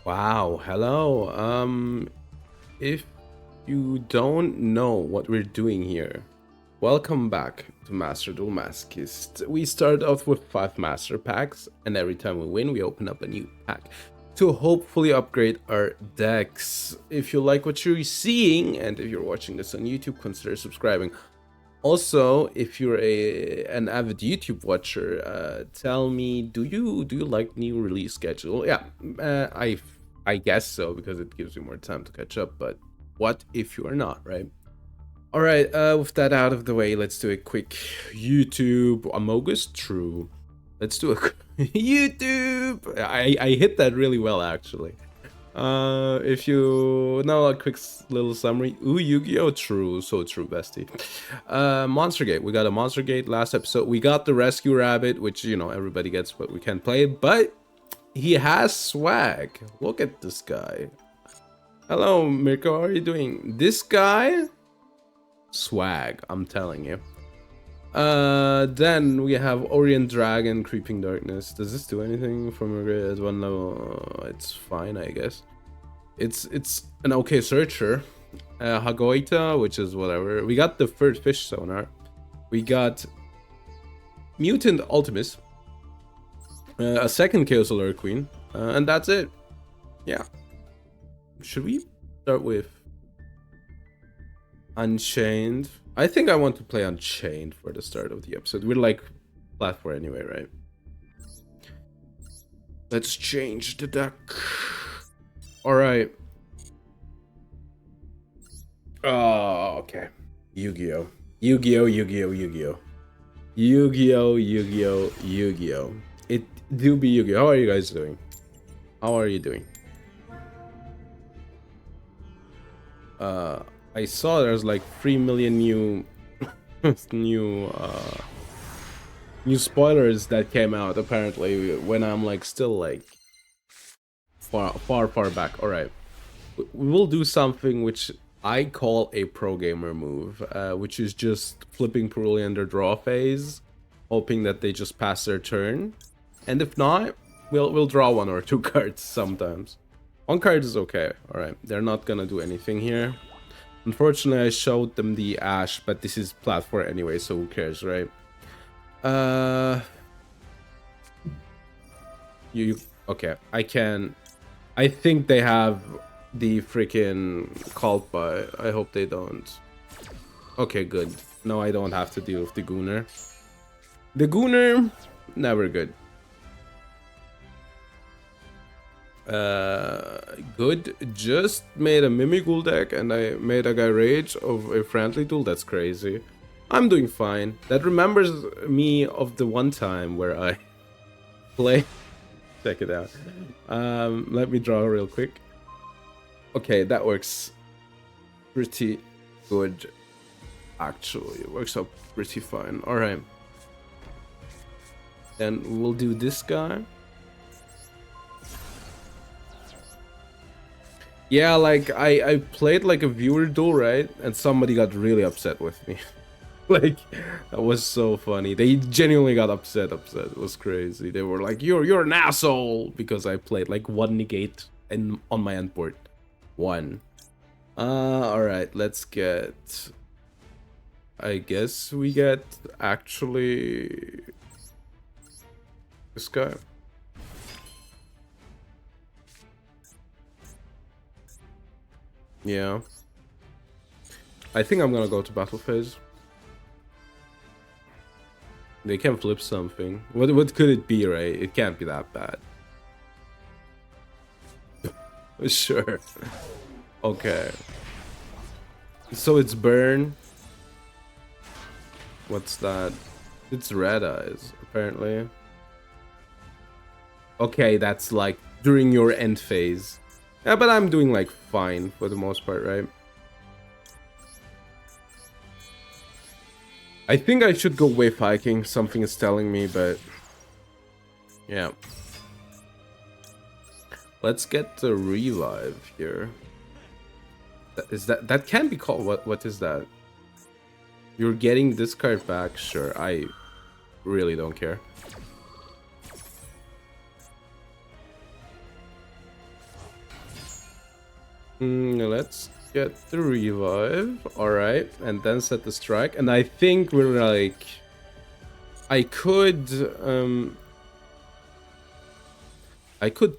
Wow, hello. If you don't know what we're doing here, welcome back to Master Duel Masochist. We start off with 5 master packs, and every time we win, we open up a new pack to hopefully upgrade our decks. If you like what you're seeing, and if you're watching this on YouTube, consider subscribing. Also, if you're an avid YouTube watcher, tell me, do you like new release schedule? Yeah, I guess so, because it gives you more time to catch up. But what if you are not, right? All right. With that out of the way, let's do a quick YouTube Amogus. True. Let's do a YouTube. I hit that really well, actually. If you know, a quick little summary. Ooh, Yu-Gi-Oh! True, so true, bestie. Monster Gate. We got a Monster Gate last episode. We got the Rescue Rabbit, which, you know, everybody gets, but we can't play it. But he has swag. Look at this guy. Hello, Mirko, how are you doing? This guy? Swag, I'm telling you. Then we have Orient Dragon, Creeping Darkness. Does this do anything from a grade at 1 level? It's fine, I guess. It's an okay searcher. Hagoita, which is whatever. We got the third fish sonar. We got Mutant Ultimus. A second Chaos Alert Queen. And that's it. Yeah. Should we start with Unchained? I think I want to play Unchained for the start of the episode. We're like platform anyway, right? Let's change the deck. Alright. Oh, okay. Yu-Gi-Oh! Yu-Gi-Oh! Yu-Gi-Oh! Yu-Gi-Oh! Yu-Gi-Oh! Yu-Gi-Oh! Yu-Gi-Oh! It do be Yu-Gi-Oh! How are you guys doing? How are you doing? I saw there's like 3 million new new spoilers that came out apparently when I'm like still like far back. All right, we will do something which I call a pro gamer move, which is just flipping poorly in their draw phase, hoping that they just pass their turn, and if not, we'll draw 1 or 2 cards sometimes. 1 card is okay. All right, they're not gonna do anything here. Unfortunately, I showed them the Ash, but this is platform anyway, so who cares, right? Okay, I think they have the freaking cult, but I hope they don't. Okay, good. No, I don't have to deal with the Gooner. The Gooner, never good. Good. Just made a Mimighoul deck and I made a guy rage of a friendly tool. That's crazy. I'm doing fine. That remembers me of the one time where I play. Check it out. Let me draw real quick. Okay, that works pretty good. Actually, it works out pretty fine. All right. Then we'll do this guy. Yeah, like I played like a viewer duel, right? And somebody got really upset with me. Like, that was so funny. They genuinely got upset. It was crazy. They were like, you're an asshole, because I played like 1 negate and on my end board. 1. Alright, let's get, I guess we get actually this guy. Yeah. I think I'm gonna go to battle phase. They can flip something. What could it be, right? It can't be that bad. Sure. Okay. So it's burn. What's that? It's red eyes, apparently. Okay, that's like during your end phase. Yeah, but I'm doing like fine for the most part, right? I think I should go wave hiking. Something is telling me, but yeah. Let's get the revive here. Is that can be called what is that? You're getting this card back? Sure, I really don't care. Let's get the revive. Alright, and then set the strike. And I think we're like... I could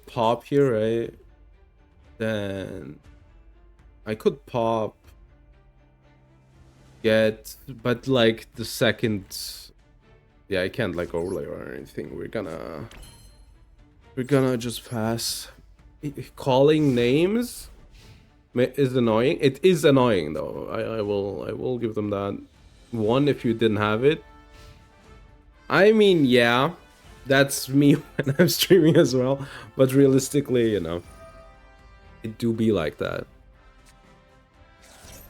pop here, right? Then I could pop, but like the second, yeah, I can't like overlay or anything. We're gonna just pass. Calling names is annoying. It is annoying though. I will give them that. One, if you didn't have it. I mean, yeah, that's me when I'm streaming as well. But realistically, you know, it do be like that.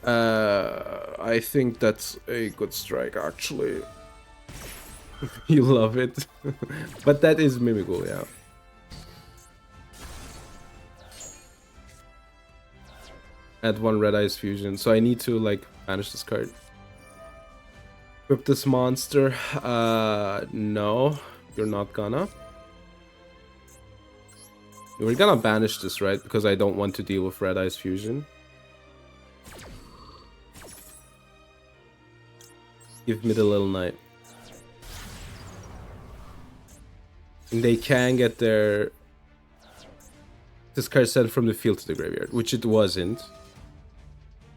I think that's a good strike, actually. You love it. But that is Mimikul, yeah. Add one Red Eyes Fusion. So I need to, like, banish this card. Equip this monster. No. You're not gonna. We're gonna banish this, right? Because I don't want to deal with Red Eyes Fusion. Give me the Little Knight. And they can get their... this card sent from the field to the graveyard, which it wasn't.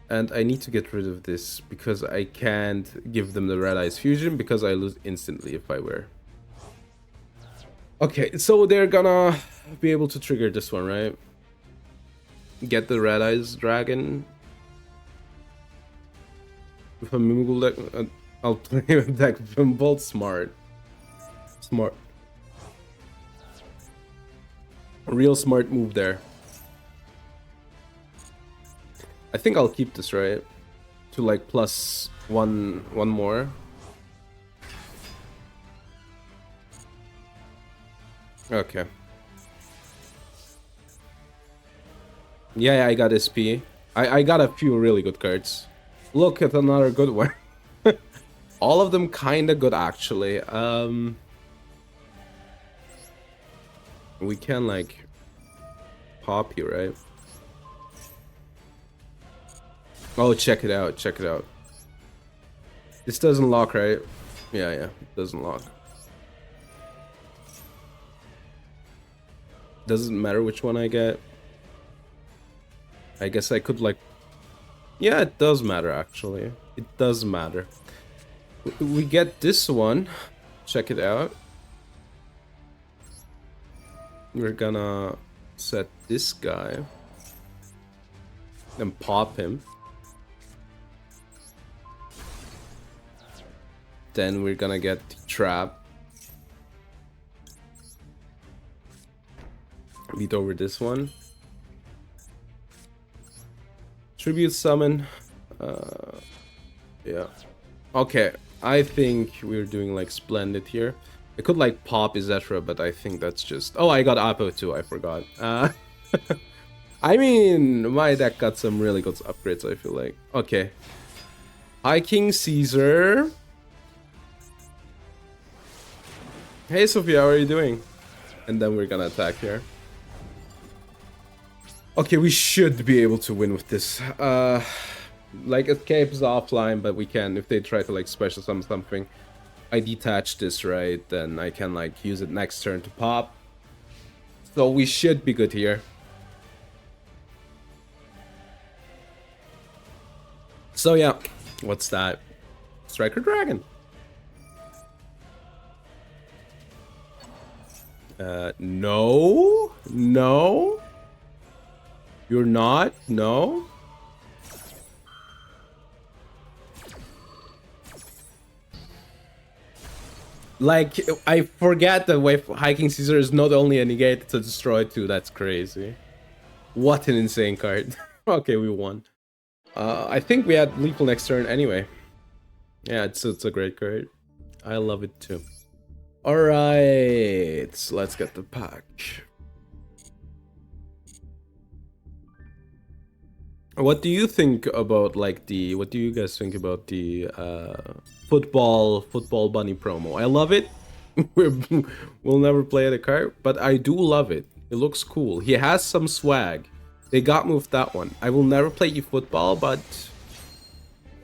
And I need to get rid of this because I can't give them the Red Eyes Fusion because I lose instantly if I wear. Okay, so they're gonna be able to trigger this one, right? Get the Red Eyes Dragon. With a Mimikul deck, I'll play with deck Bolt. Smart. Smart. A real smart move there. I think I'll keep this, right? To like plus one more. Okay. Yeah, I got SP. I got a few really good cards. Look at another good one. All of them kinda good, actually. We can like pop here, right? Oh, check it out, check it out. This doesn't lock, right? Yeah, it doesn't lock. Doesn't matter which one I get. I guess I could like... yeah, it does matter, actually. It does matter. We get this one. Check it out. We're gonna set this guy. And pop him. Then we're gonna get the trap. Beat over this one. Tribute summon. Yeah. Okay, I think we're doing like splendid here. I could like pop Izetra, but I think that's just... oh, I got Apo too, I forgot. I mean, my deck got some really good upgrades, I feel like. Okay. High King Caesar. Hey Sophia, how are you doing? And then we're gonna attack here. Okay, we should be able to win with this. Like, escape is offline, but we can, if they try to like special summon something. I detach this, right? Then I can like use it next turn to pop. So we should be good here. So yeah, what's that? Striker Dragon. No. No. You're not? No? Like, I forget that way High King Caesar is not only a negate, it's a destroy too. That's crazy. What an insane card. Okay, we won. I think we had lethal next turn anyway. Yeah, it's a great card. I love it too. Alright, let's get the pack. What do you think about like the... what do you guys think about the football bunny promo? I love it. We'll never play the card, but I do love it. It looks cool. He has some swag. They got moved that one. I will never play eFootball, but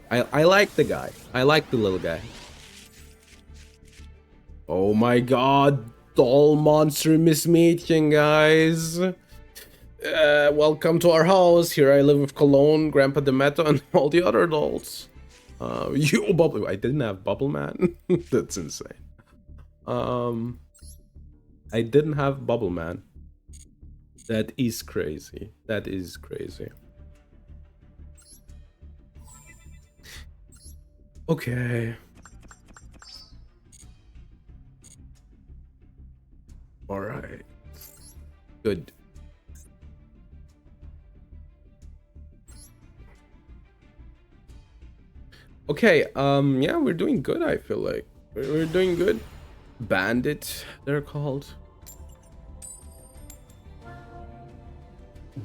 I like the guy. I like the little guy. Oh my god, doll monster mismatching, guys. Welcome to our house. Here I live with Cologne, Grandpa Demeto, and all the other dolls. You Bubble. I didn't have Bubble Man. That's insane. I didn't have Bubble Man. That is crazy. That is crazy. Okay. All right. Good. Okay, yeah, we're doing good, I feel like. We're doing good. Bandit, they're called.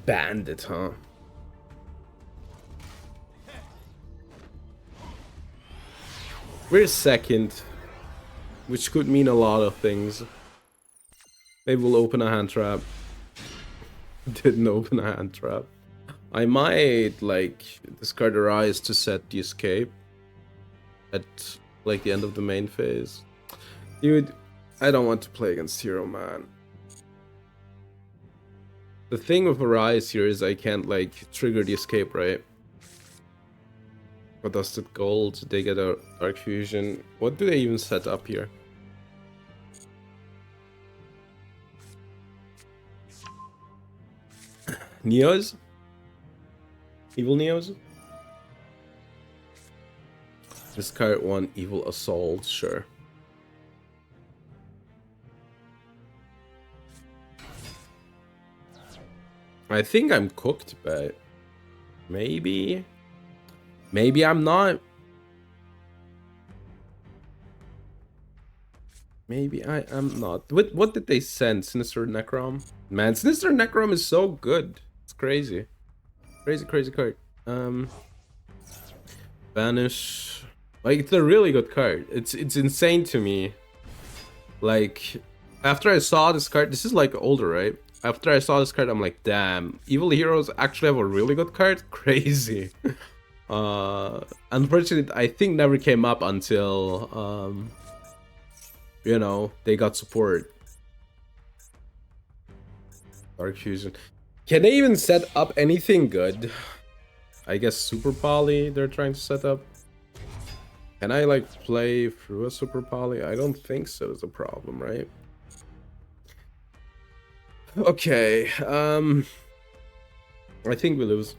Bandit, huh? We're second, which could mean a lot of things. Maybe we'll open a hand trap. Didn't open a hand trap. I might, like, discard the Rise to set the escape at, like, the end of the main phase. Dude, I don't want to play against Hero Man. The thing with Arise here is I can't, like, trigger the escape, right? But Dusted Gold, they get a Dark Fusion. What do they even set up here? Neos? Evil Neos? Discard one Evil Assault, sure. I think I'm cooked, but maybe I'm not. Maybe I am not. What did they send? Sinister Necrom? Man, Sinister Necrom is so good. It's crazy. Crazy card. Banish. Like, it's a really good card. It's insane to me. Like, after I saw this card, this is like older, right? After I saw this card, I'm like, damn, evil heroes actually have a really good card? Crazy. Unfortunately, I think never came up until, you know, they got support. Dark Fusion. Can they even set up anything good? I guess Super Poly they're trying to set up. Can I, like, play through a Super Poly? I don't think so is a problem, right? Okay, I think we lose.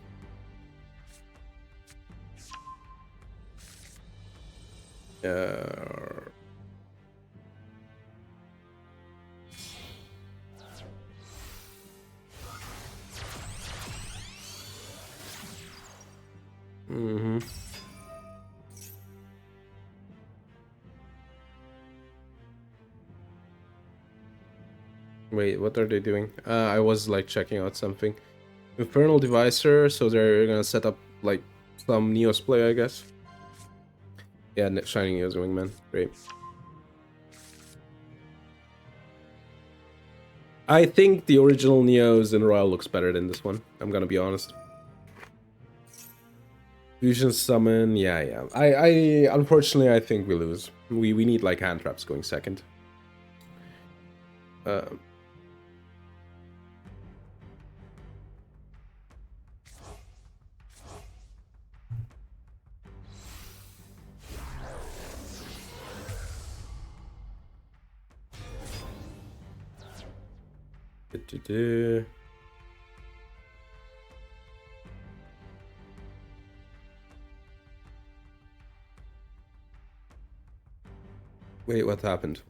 Wait, what are they doing? I was, like, checking out something. Infernal Devicer, so they're gonna set up, like, some Neos play, I guess. Yeah, Shining Neos Wingman. Great. I think the original Neos in Royal looks better than this one. I'm gonna be honest. Fusion Summon, yeah. I unfortunately, I think we lose. We need, like, hand traps going second. Wait, what happened?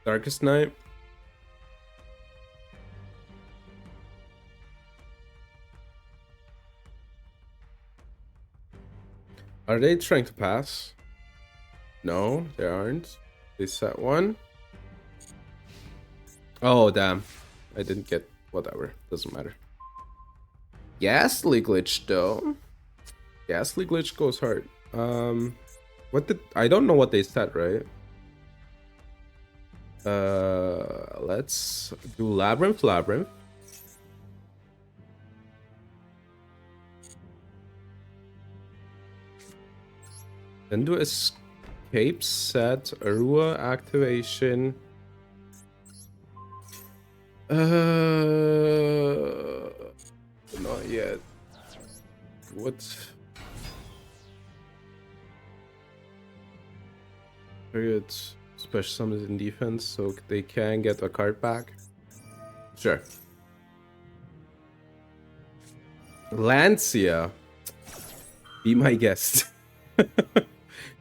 Darkest Night? Are they trying to pass? No, they aren't. They set one. Oh, damn. I didn't get whatever. Doesn't matter. Ghastly Glitch, though. Ghastly Glitch goes hard. What did... I don't know what they set, right? Let's do Labyrinth. Then do escape set, Arua activation. Not yet. What? Period. Special summons in defense, so they can get a card back. Sure. Lancia. Be my guest.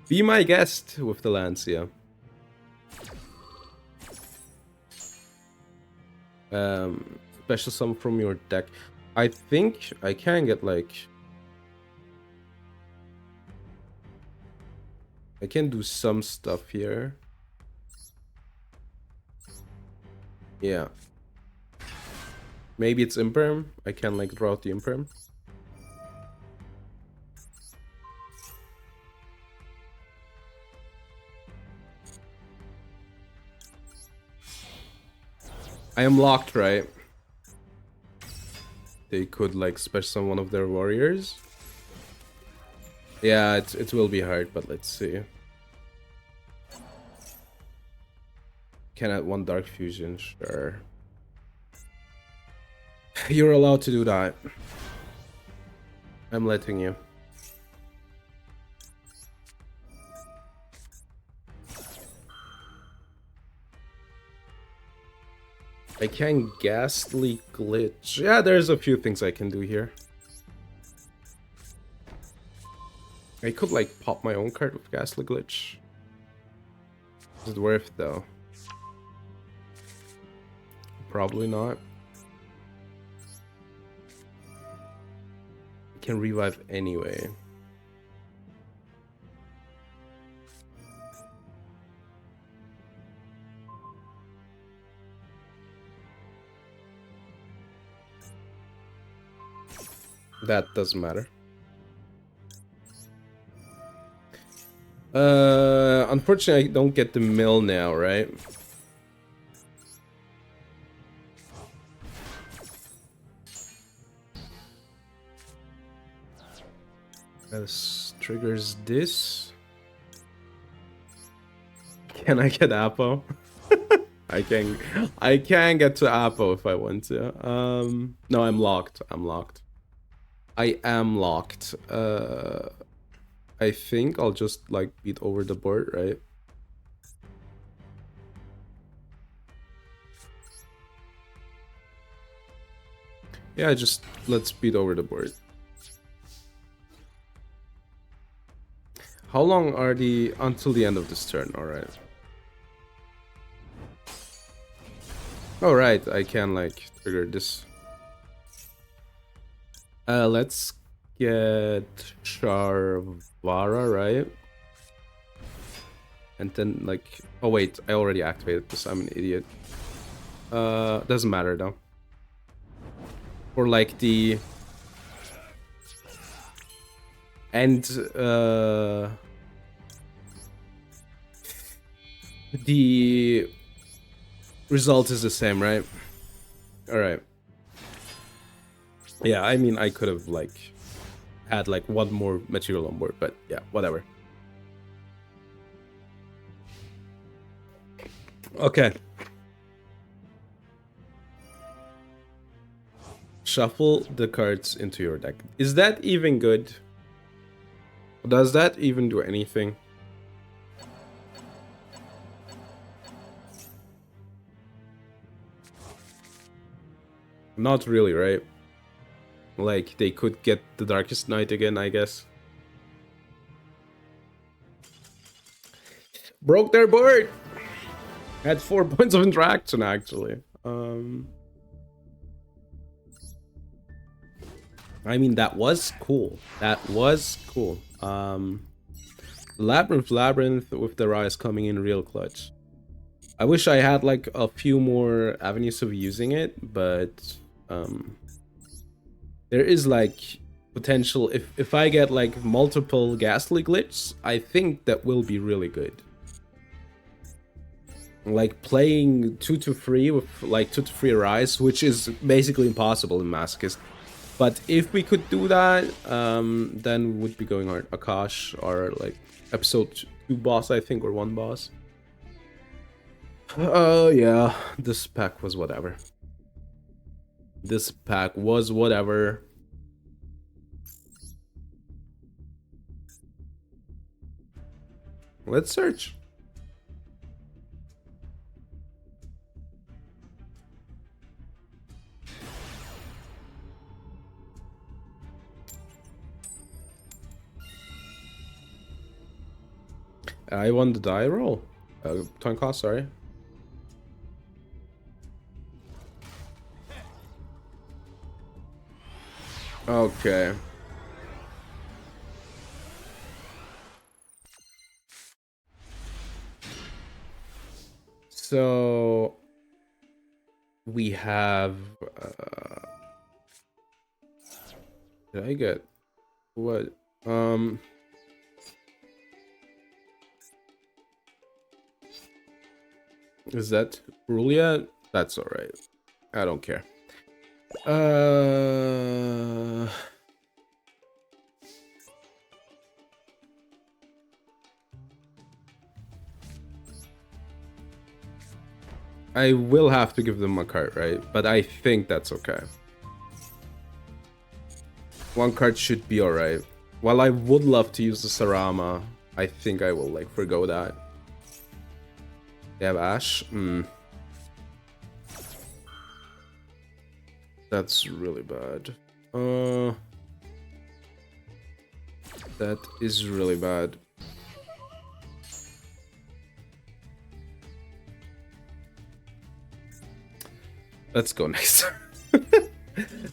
Be my guest with the Lancia. Special summon from your deck. I think I can get like... I can do some stuff here. Yeah. Maybe it's Imperm. I can like draw out the Imperm. I am locked, right? They could like special summon one of their warriors. Yeah, it will be hard, but let's see. Can add one Dark Fusion, sure. You're allowed to do that. I'm letting you. I can Ghastly Glitch. Yeah, there's a few things I can do here. I could like pop my own card with Ghastly Glitch. Is it worth though? Probably not. I can revive anyway. That doesn't matter. Unfortunately, I don't get the mill now, right? This triggers this. Can I get Apo? I can get to Apo if I want to. No, I'm locked. I am locked. I think I'll just like beat over the board, right? Yeah, just let's beat over the board. How long are the until the end of this turn? All right. All right, I can like trigger this. Let's get Charvara, right? And then like, oh wait, I already activated this. I'm an idiot. Doesn't matter though. Or like the the result is the same, right? All right. Yeah, I mean, I could have like had like one more material on board, but yeah, whatever. Okay. Shuffle the cards into your deck. Is that even good? Does that even do anything? Not really, right? Like, they could get the Darkest Night again, I guess. Broke their board! Had 4 points of interaction, actually. I mean, that was cool. That was cool. Labyrinth with the Rise coming in real clutch. I wish I had like a few more avenues of using it, but there is like potential. If I get like multiple Ghastly Glitch, I think that will be really good. Like playing 2-3 with like 2-3 Rise, which is basically impossible in Masochist. But if we could do that, then we would be going on Akash or like episode 2 boss, I think, or 1 boss. Oh yeah, this pack was whatever. This pack was whatever. Let's search. I won the die roll. Time cost, sorry. Okay. So we have did I get what? Is that rule yet? That's alright. I don't care. I will have to give them a card, right? But I think that's okay. 1 card should be alright. While I would love to use the Sarama, I think I will like forgo that. They have Ash? That's really bad. That is really bad. Let's go next.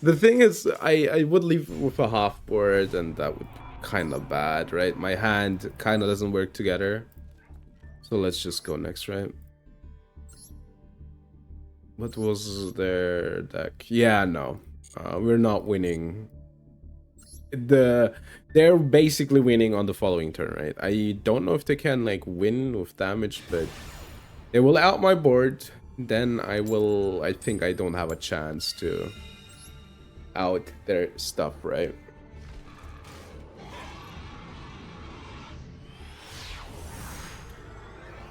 The thing is, I would leave with a half board, and that would kind of bad, right? My hand kind of doesn't work together. So let's just go next, right? What was their deck? Yeah, no. We're not winning. They're basically winning on the following turn, right? I don't know if they can like win with damage, but they will out my board. Then I think I don't have a chance to out their stuff, right?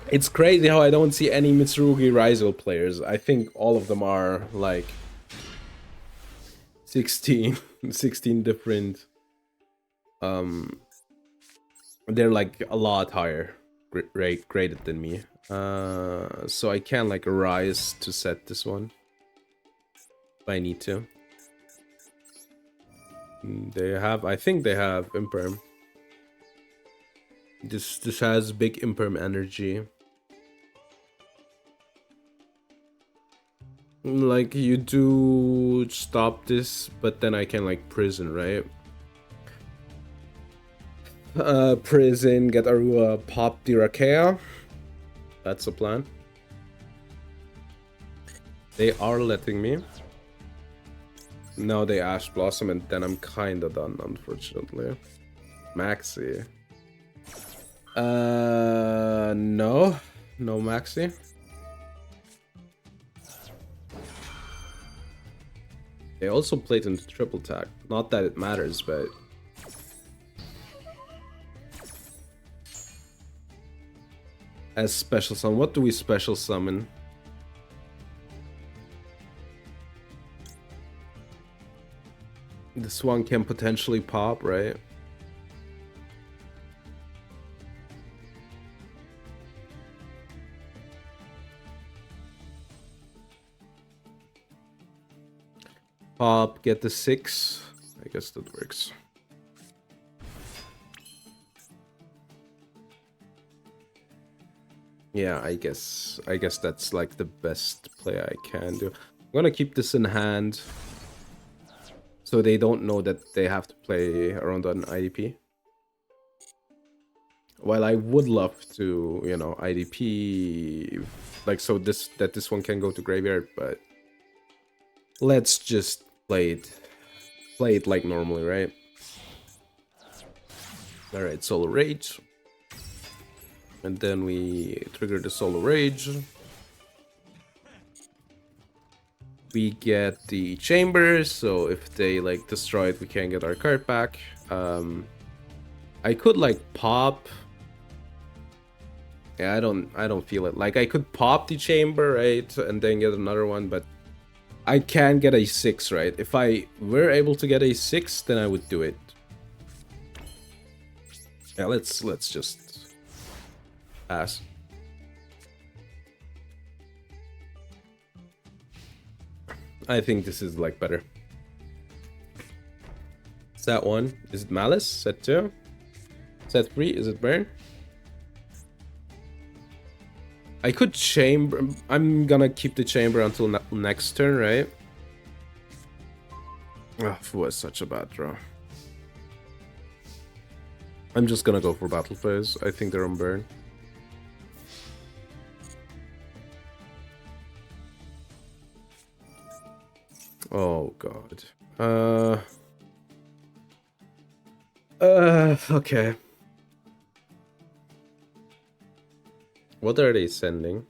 It's crazy how I don't see any Mitsurugi Raizo players. I think all of them are like 16 different. They're like a lot higher graded than me. So I can like rise to set this one if I need to. They have, I think they have Imperm. This has big Imperm energy. Like you do stop this, but then I can like prison, right? Prison, get Arua, pop the Rakea. That's the plan. They are letting me. No, they Ash Blossom, and then I'm kinda done, unfortunately. Maxi. No. No Maxi. They also played into triple tag. Not that it matters, but... As special summon, what do we special summon? This one can potentially pop, right? Pop, get the 6. I guess that works. Yeah, I guess that's like the best play I can do. I'm gonna keep this in hand, so they don't know that they have to play around an IDP. While I would love to, you know, IDP, like so this one can go to graveyard, but let's just play it like normally, right? All right, Solar Rage. And then we trigger the Solar Rage. we get the chambers, so if they like destroy it, we can get our card back. I could like pop. Yeah, I don't feel it. Like I could pop the chamber, right, and then get another one, but I can get a 6, right? If I were able to get a 6, then I would do it. Yeah, let's just pass. I think this is like better. Set 1, is it Malice? Set 2? Set 3, is it Burn? I could chamber. I'm gonna keep the chamber until next turn, right? Ah, it was such a bad draw. I'm just gonna go for battle phase. I think they're on burn. Oh god. Okay. What are they sending?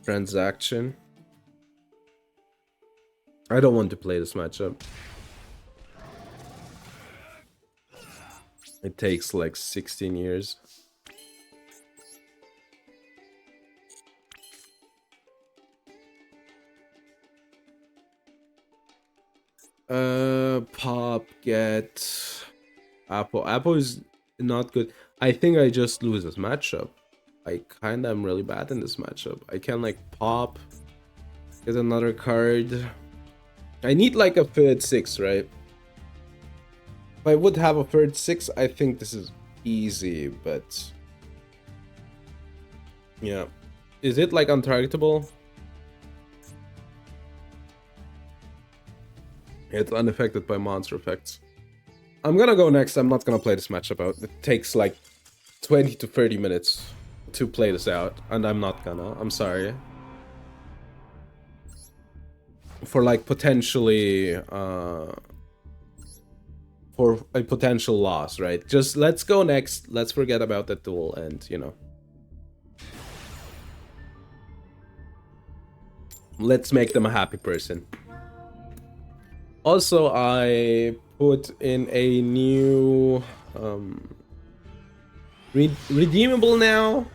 Transaction. I don't want to play this matchup. It takes like 16 years. Pop, get Apple. Apple is not good. I think I just lose this matchup. I kinda am really bad in this matchup. I can like pop, get another card. I need like a third 6, right? If I would have a third 6, I think this is easy, but yeah. Is it like untargetable? It's unaffected by monster effects. I'm gonna go next. I'm not gonna play this matchup out. It takes like 20 to 30 minutes to play this out, and I'm not gonna. I'm sorry. For like potentially for a potential loss, right? Just let's go next. Let's forget about that duel, and you know, let's make them a happy person. Also, I put in a new redeemable now.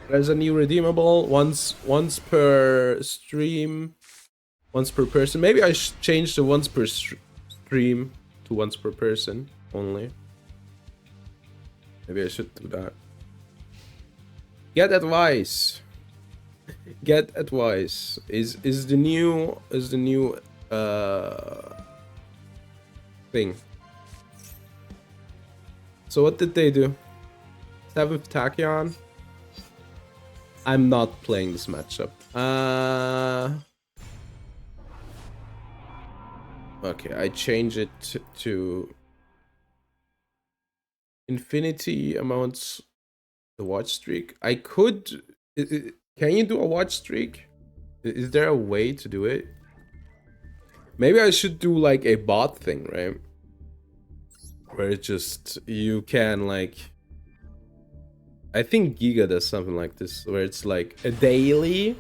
There's a new redeemable once per stream, once per person. Maybe I should change the once per stream to once per person only. Maybe I should do that. Get advice. Get advice is the new thing. So what did they do? 7th Tachyon. I'm not playing this matchup. Okay, I change it to infinity amounts the watch streak. I could. Can you do a watch streak? Is there a way to do it? Maybe I should do like a bot thing, right? Where it just you can like. I think Giga does something like this, where it's like a daily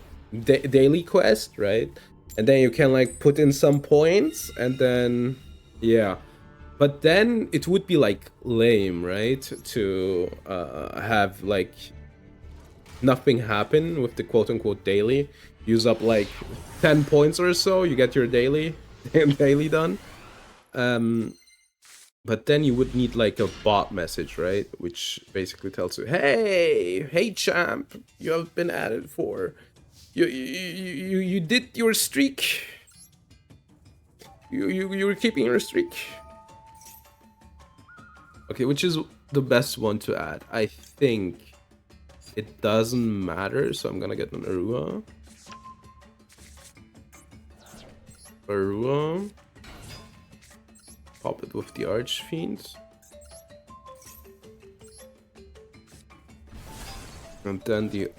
quest, right? And then you can like put in some points, and then yeah. But then it would be like lame, right? To have like nothing happen with the quote-unquote daily. Use up like 10 points or so, you get your daily done. But then you would need like a bot message, right? Which basically tells you, hey champ, you have been added for. You did your streak. You were keeping your streak. Okay, which is the best one to add? I think it doesn't matter, so I'm gonna get an Arua. Pop it with the Archfiend. And then the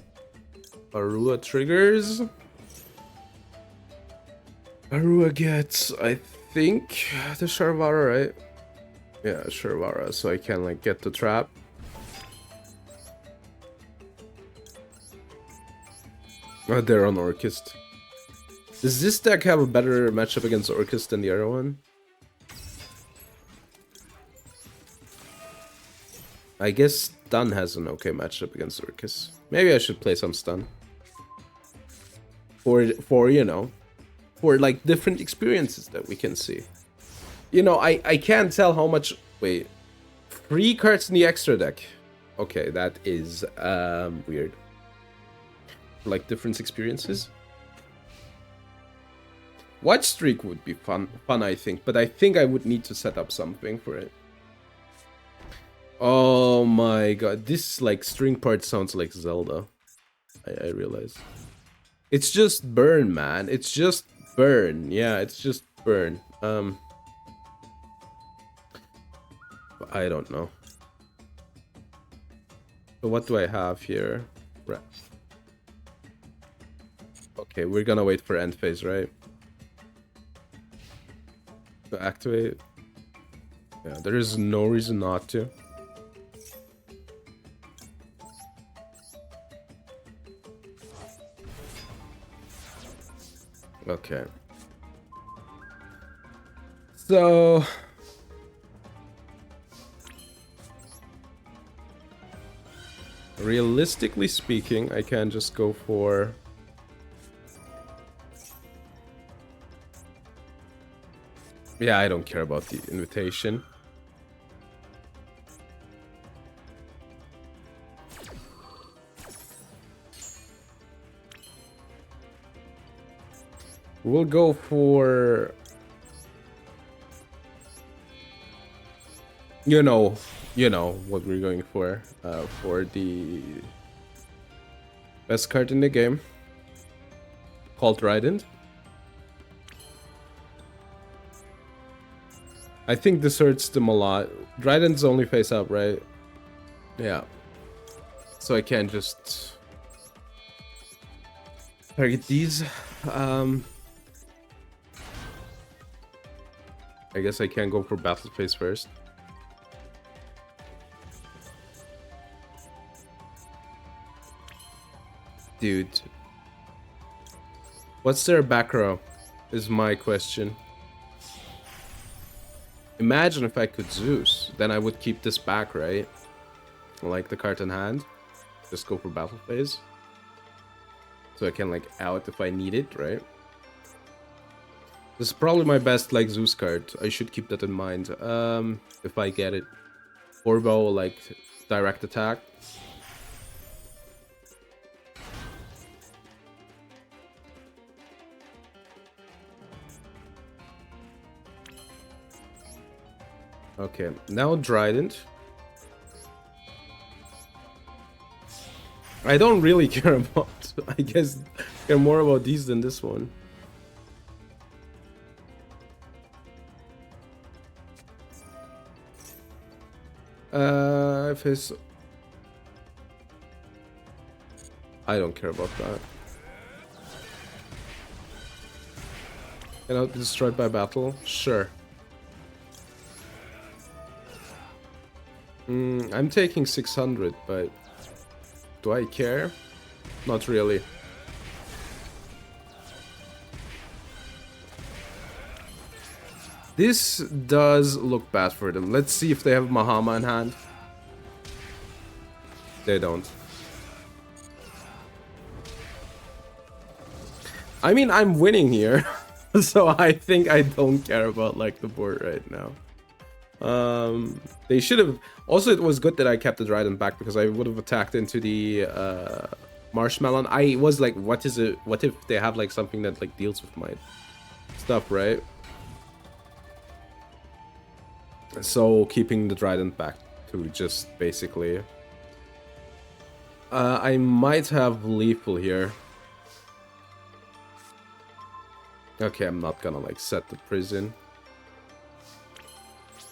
Arua triggers. Arua gets, I think, the Sharvara, right? Yeah, Sharvara, so I can like get the trap. They're on Orchist. Does this deck have a better matchup against Orchist than the other one? I guess Stun has an okay matchup against Orchis. Maybe I should play some Stun. For you know, for like different experiences that we can see. You know, I can't tell how much... Wait. 3 cards in the extra deck. Okay, that is weird. Like different experiences. Watch Streak would be fun I think, but I think I would need to set up something for it. Oh my god, this like string part sounds like Zelda. I realize. It's just burn, man. It's just burn. Yeah, it's just burn. I don't know. So what do I have here? Right. Okay, we're gonna wait for end phase, right? To activate. Yeah, there is no reason not to. Okay. So... realistically speaking, I can just go for... yeah, I don't care about the invitation. We'll go for... you know what we're going for the best card in the game, called Trident. I think this hurts them a lot. Trident's only face up, right? Yeah. So I can't just target these. I guess I can go for battle phase first. Dude. What's their back row? Is my question. Imagine if I could Zeus. Then I would keep this back, right? Like the card in hand. Just go for battle phase. So I can like out if I need it, right? This is probably my best like Zeus card. I should keep that in mind. If I get it. Orbo, like direct attack. Okay, now Trident. I don't really care about, I guess, care more about these than this one. If it's... I don't care about that. Cannot be destroyed by battle? Sure. I'm taking 600, but do I care? Not really. This does look bad for them. Let's see if they have Mahama in hand. They don't. I mean, I'm winning here. So I think I don't care about like the board right now. They should have... Also, it was good that I kept the Trident back because I would have attacked into the Marshmallow. I was like, what is it? What if they have like something that like deals with my stuff, right? So keeping the Trident back to just basically... I might have Lethal here. Okay, I'm not gonna like set the prison.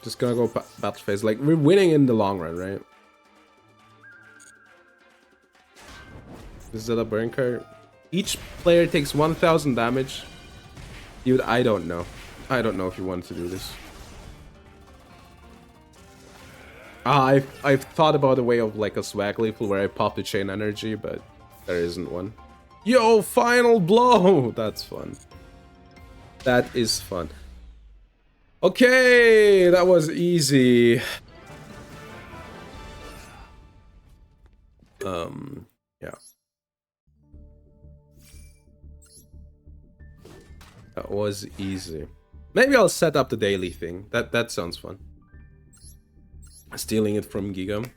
Just gonna go battle phase. Like, we're winning in the long run, right? Is that a burn card? Each player takes 1000 damage. Dude, I don't know. I don't know if you want to do this. I've thought about a way of like a swag lethal where I pop the chain energy, but there isn't one. Yo, final blow! That's fun. That is fun. Okay, that was easy. Yeah. That was easy. Maybe I'll set up the daily thing. That sounds fun. Stealing it from Giga.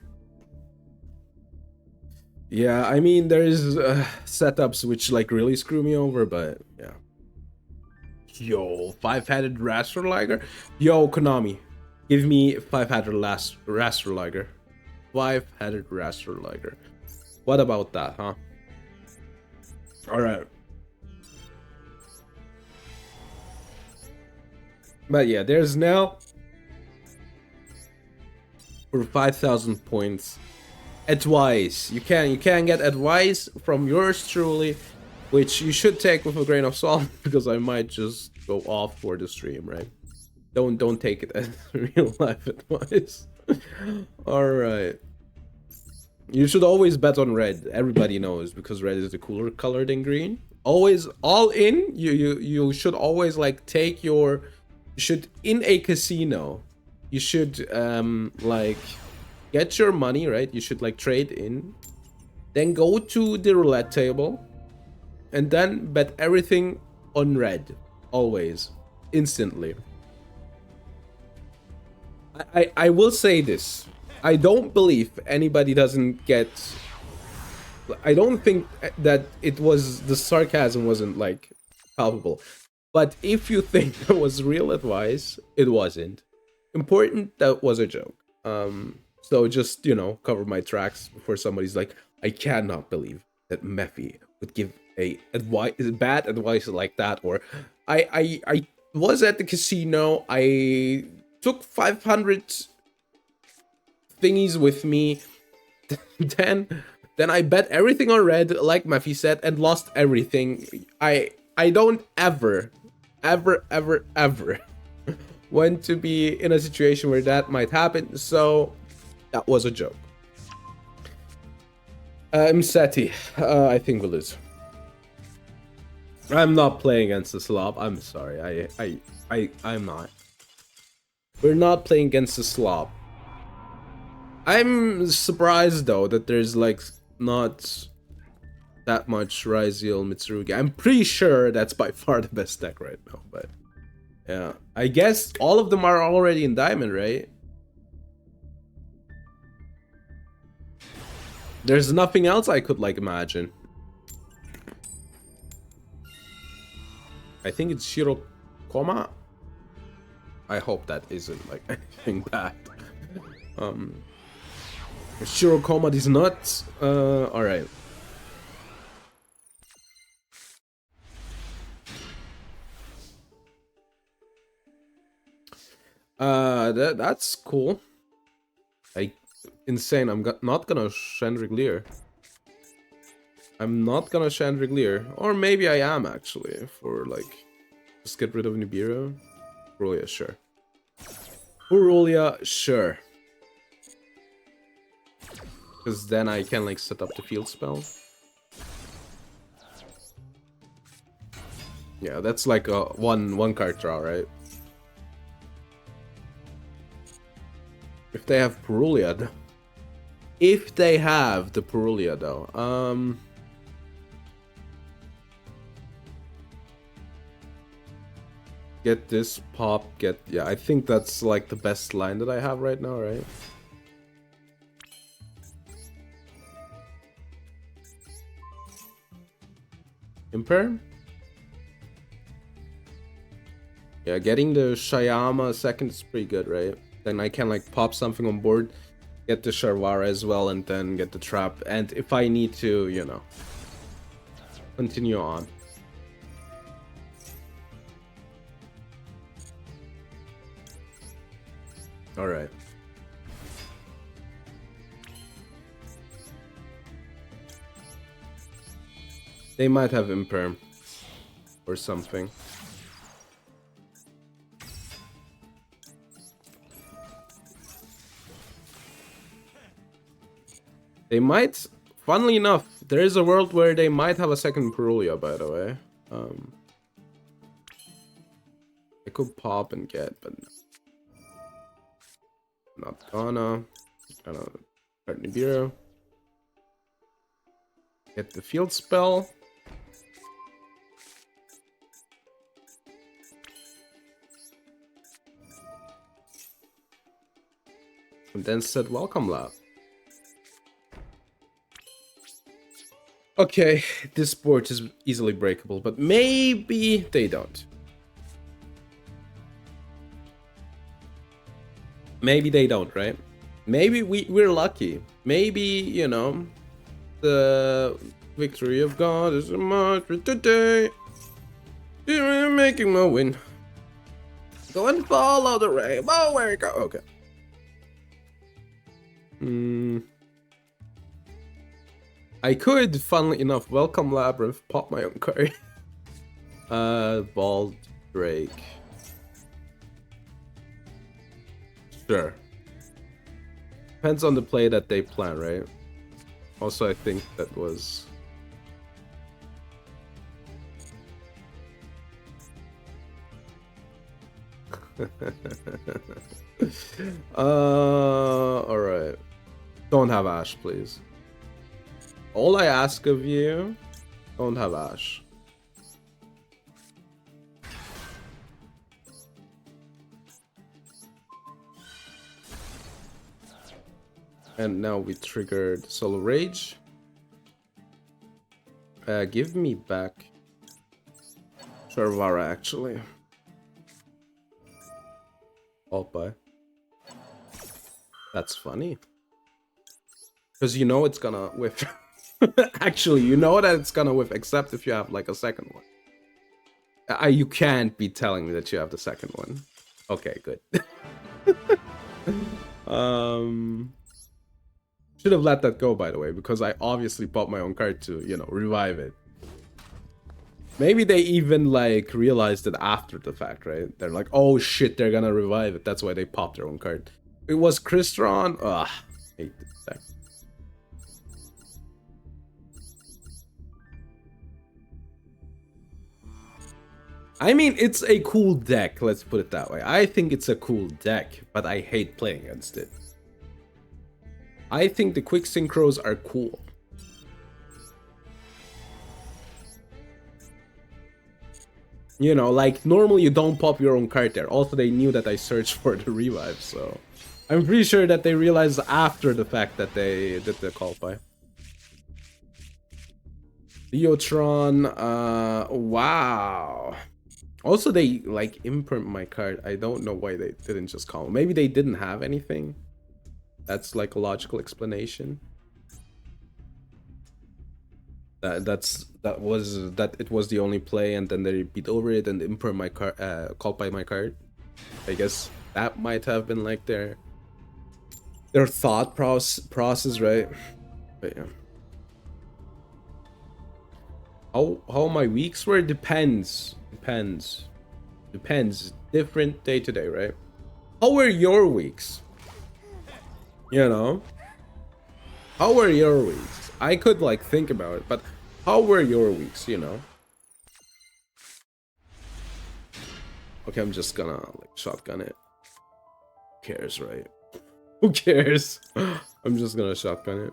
Yeah, I mean, there's setups which like really screw me over, but yeah. Yo, five-headed Rasterliger? Yo, Konami, give me five-headed Rasterliger. Five-headed Rasterliger. What about that, huh? Alright. But yeah, there's now for 5,000 points. Advice. You can get advice from yours truly, which you should take with a grain of salt because I might just go off for the stream, right? Don't take it as real life advice. All right. You should always bet on red. Everybody knows because red is the cooler color than green. Always all in. You should always like take your. You should in a casino. You should like get your money, right? You should like trade in, then go to the roulette table, and then bet everything on red, always, instantly. I will say this. I don't believe anybody doesn't get. I don't think that it was the sarcasm wasn't like palpable, but if you think that was real advice, it wasn't. Important, that was a joke. So just, you know, cover my tracks before somebody's like, I cannot believe that Mephi would give a bad advice like that. Or I was at the casino. I took 500 thingies with me. then I bet everything on red, like Mephi said, and lost everything. I don't ever want to be in a situation where that might happen. So that was a joke. Mseti, I think we'll lose. I'm not playing against the Slav. I'm sorry. I'm not. We're not playing against the Slav. I'm surprised though that there's like not that much Ryziel Mitsurugi. I'm pretty sure that's by far the best deck right now, but yeah. I guess all of them are already in Diamond, right? There's nothing else I could like imagine. I think it's Shirokoma. I hope that isn't like anything bad. Shirokoma these nuts. Alright. That's cool. Insane. I'm not gonna Chandelier. I'm not gonna Chandelier. Or maybe I am actually. For like, just get rid of Nibiru. Purulia, sure. Purulia, sure. Because then I can like set up the field spell. Yeah, that's like a one card draw, right? If they have Purulia, if they have the Purulia though, get this pop, yeah, I think that's like the best line that I have right now, right? Impair? Yeah, getting the Shayama second is pretty good, right? Then I can like pop something on board, get the Sharvara as well, and then get the trap. And if I need to, you know, continue on. Alright. They might have Imperm or something. They might, funnily enough, There is a world where they might have a second Perulia, by the way. I could pop and get, but not gonna. Start Nibiru. Get the field spell. And then said welcome lab. Okay, this board is easily breakable, but maybe they don't. Maybe they don't, right? Maybe we're lucky. Maybe, you know, the victory of God is a march for today. Making my win. Go and follow the rainbow where it go. Okay. I could, funnily enough, welcome Labyrinth, pop my own card. Bald Drake. Sure. Depends on the play that they plan, right? Also, I think that was... Alright. Don't have Ash, please. All I ask of you, don't have Ash. And now we triggered Solo Rage. Give me back Sharvara, actually. Alpine. That's funny. Because you know it's gonna whiff. Actually, you know that it's gonna whiff, except if you have like a second one. You can't be telling me that you have the second one. Okay, good. Should have let that go, by the way, because I obviously popped my own card to, you know, revive it. Maybe they even, like, realized it after the fact, right? They're like, oh shit, they're gonna revive it. That's why they popped their own card. It was Crystron. Ugh, hate this deck. I mean, it's a cool deck, let's put it that way. I think it's a cool deck, but I hate playing against it. I think the quick synchros are cool. You know, like, normally you don't pop your own card there. Also, they knew that I searched for the revive, so... I'm pretty sure that they realized after the fact that they did the call by. Leotron, wow. Also, they, like, imprint my card. I don't know why they didn't just call. Maybe they didn't have anything. That's, like, a logical explanation. That it was the only play, and then they beat over it and imprint my card, called by my card. I guess that might have been, like, their thought process, right? But yeah. How my weeks were depends. Different day to day, right? How were your weeks? You know? How were your weeks? I could, like, think about it, but how were your weeks, you know? Okay, I'm just gonna, like, shotgun it. Who cares, right? Who cares? I'm just gonna shotgun it.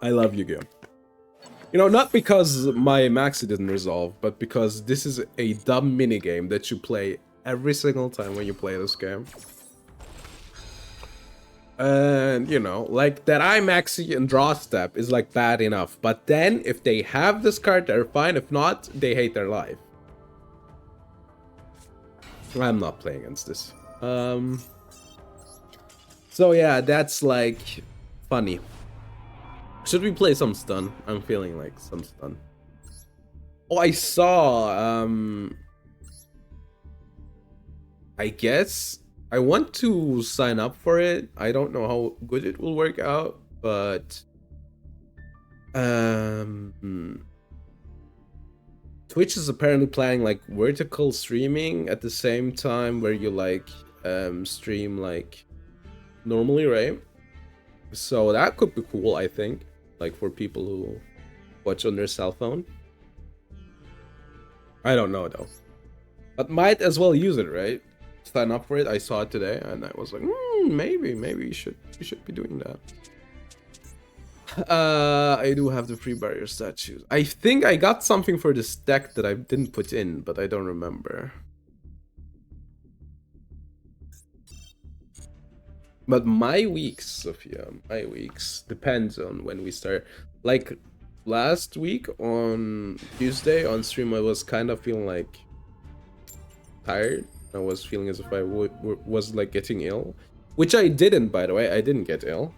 I love Yu-Gi-Oh! You know, not because my Maxi didn't resolve, but because this is a dumb minigame that you play every single time when you play this game. And, you know, like, that I Maxi and draw step is, like, bad enough. But then, if they have this card, they're fine. If not, they hate their life. I'm not playing against this. So, yeah, that's, like, funny. Should we play some stun? I'm feeling like some stun. Oh, I saw, I guess I want to sign up for it. I don't know how good it will work out, but Twitch is apparently planning, like, vertical streaming at the same time where you, like, stream, like, normally, right? So that could be cool, I think. Like for people who watch on their cell phone. I don't know though. But might as well use it, right? Sign up for it. I saw it today and I was like, maybe you should be doing that. I do have the free barrier statues. I think I got something for this deck that I didn't put in, but I don't remember. But my weeks, Sophia, my weeks depends on when we start. Like last week on Tuesday on stream, I was kind of feeling like tired. I was feeling as if I was like getting ill, which I didn't, by the way. I didn't get ill.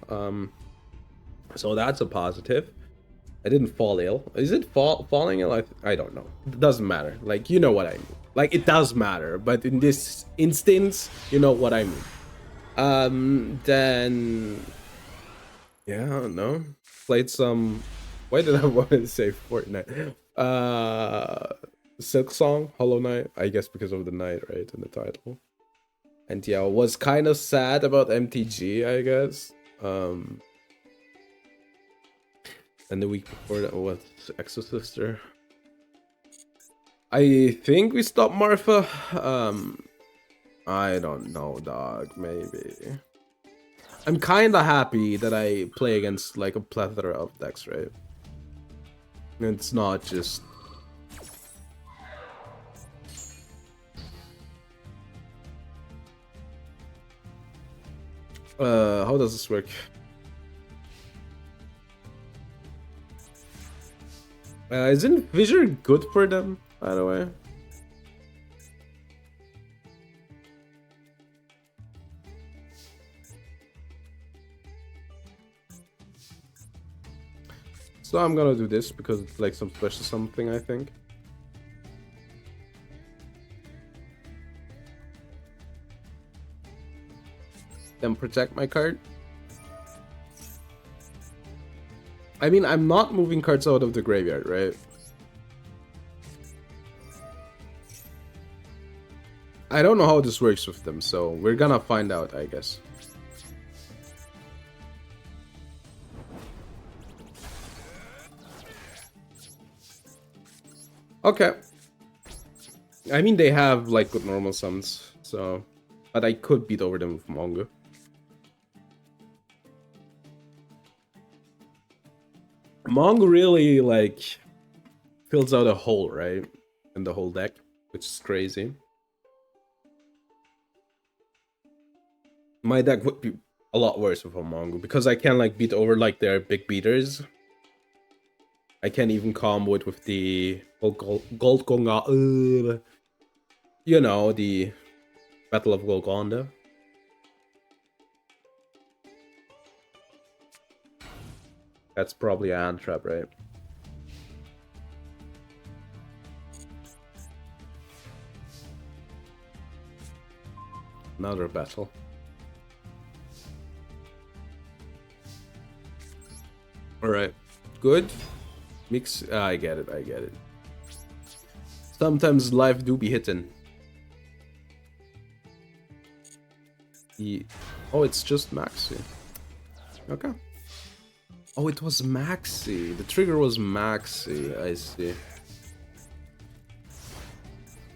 So that's a positive. I didn't fall ill. Is it falling ill? I don't know. It doesn't matter. Like, you know what I mean. Like, it does matter. But in this instance, you know what I mean. Then... Yeah, no. Played some... Why did I want to say Fortnite? Silk Song, Hollow Knight. I guess because of the night, right? In the title. And yeah, was kind of sad about MTG, I guess. And the week before that was Exosister. I think we stopped Martha. I don't know, dog. Maybe. I'm kind of happy that I play against like a plethora of decks, right? It's not just... how does this work? Isn't Fissure good for them, by the way? So I'm gonna do this because it's like some special something, I think. Then protect my card. I mean, I'm not moving cards out of the graveyard, right? I don't know how this works with them, so we're gonna find out, I guess. Okay. I mean, they have like good normal summons, so... But I could beat over them with Mongo. Mongo really, like, fills out a hole, right? In the whole deck, which is crazy. My deck would be a lot worse with a Mongo, because I can, like, beat over, like, their big beaters. I can't even combo it with the Gold Gonga, you know, the Battle of Golconda. That's probably a hand trap, right? Another battle. Alright. Good. Mix. I get it, I get it. Sometimes life do be hitting. Oh, it's just Maxi. Okay. Oh, it was Maxi. The trigger was Maxi. I see.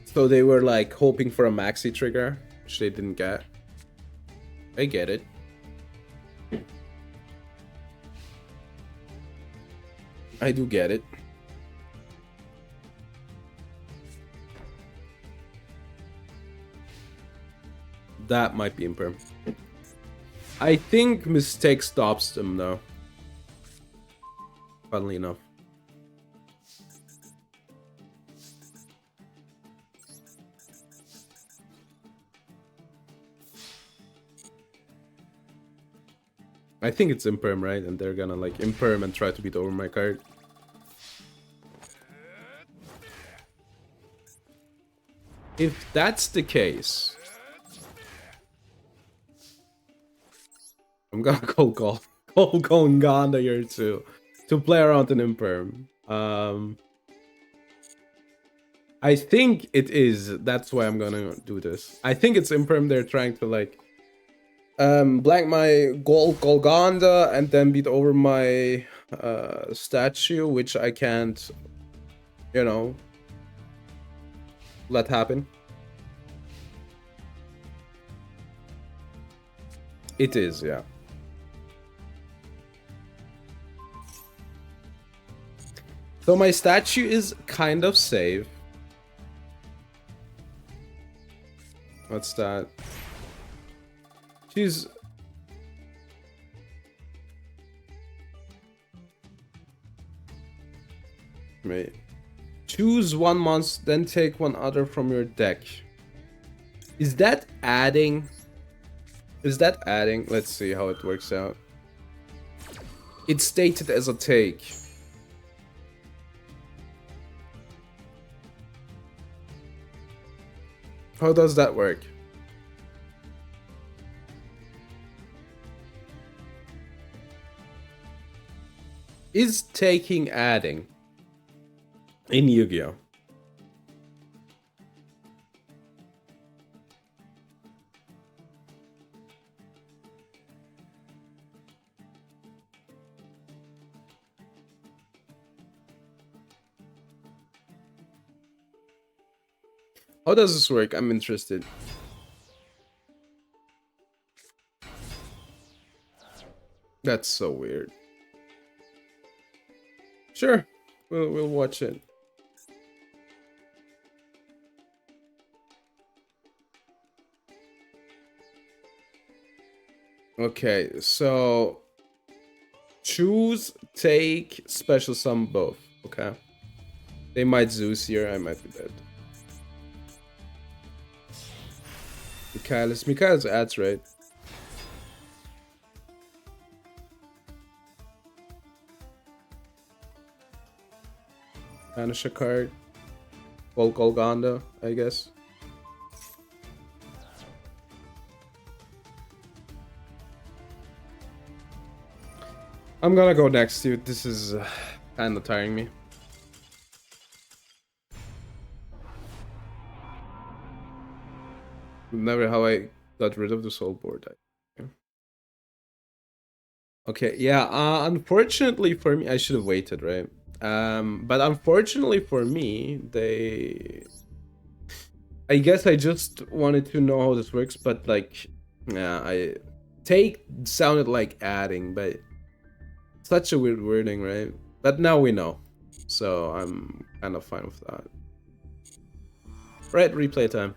So they were like hoping for a Maxi trigger, which they didn't get. I get it. I do get it. That might be imperm. I think Mistake stops them though. Funnily enough. I think it's imperm, right? And they're gonna like imperm and try to beat over my card. If that's the case, I'm gonna go Ganda here too, to play around an imperm. I think it is. That's why I'm gonna do this. I think it's imperm. They're trying to like Blank my Golgonda and then beat over my statue, which I can't, you know, let happen. It is, yeah. So my statue is kind of safe. What's that? She's... Wait. Choose one monster, then take one other from your deck. Is that adding? Is that adding? Let's see how it works out. It's stated as a take. How does that work? Is taking adding in Yu-Gi-Oh? How does this work? I'm interested. That's so weird. Sure, we'll watch it. Okay, so choose, take, special sum both. Okay, they might Zeus here. I might be dead. Mikhail's ads, right? Banish a card. Golgonda, I guess. I'm gonna go next, dude. This is kind of tiring me. Never how I got rid of the soul board. Okay, yeah. Unfortunately for me, I should have waited, right? But unfortunately for me, I guess I just wanted to know how this works, but like, yeah, take sounded like adding, but such a weird wording, right? But now we know, so I'm kind of fine with that. Right, replay time.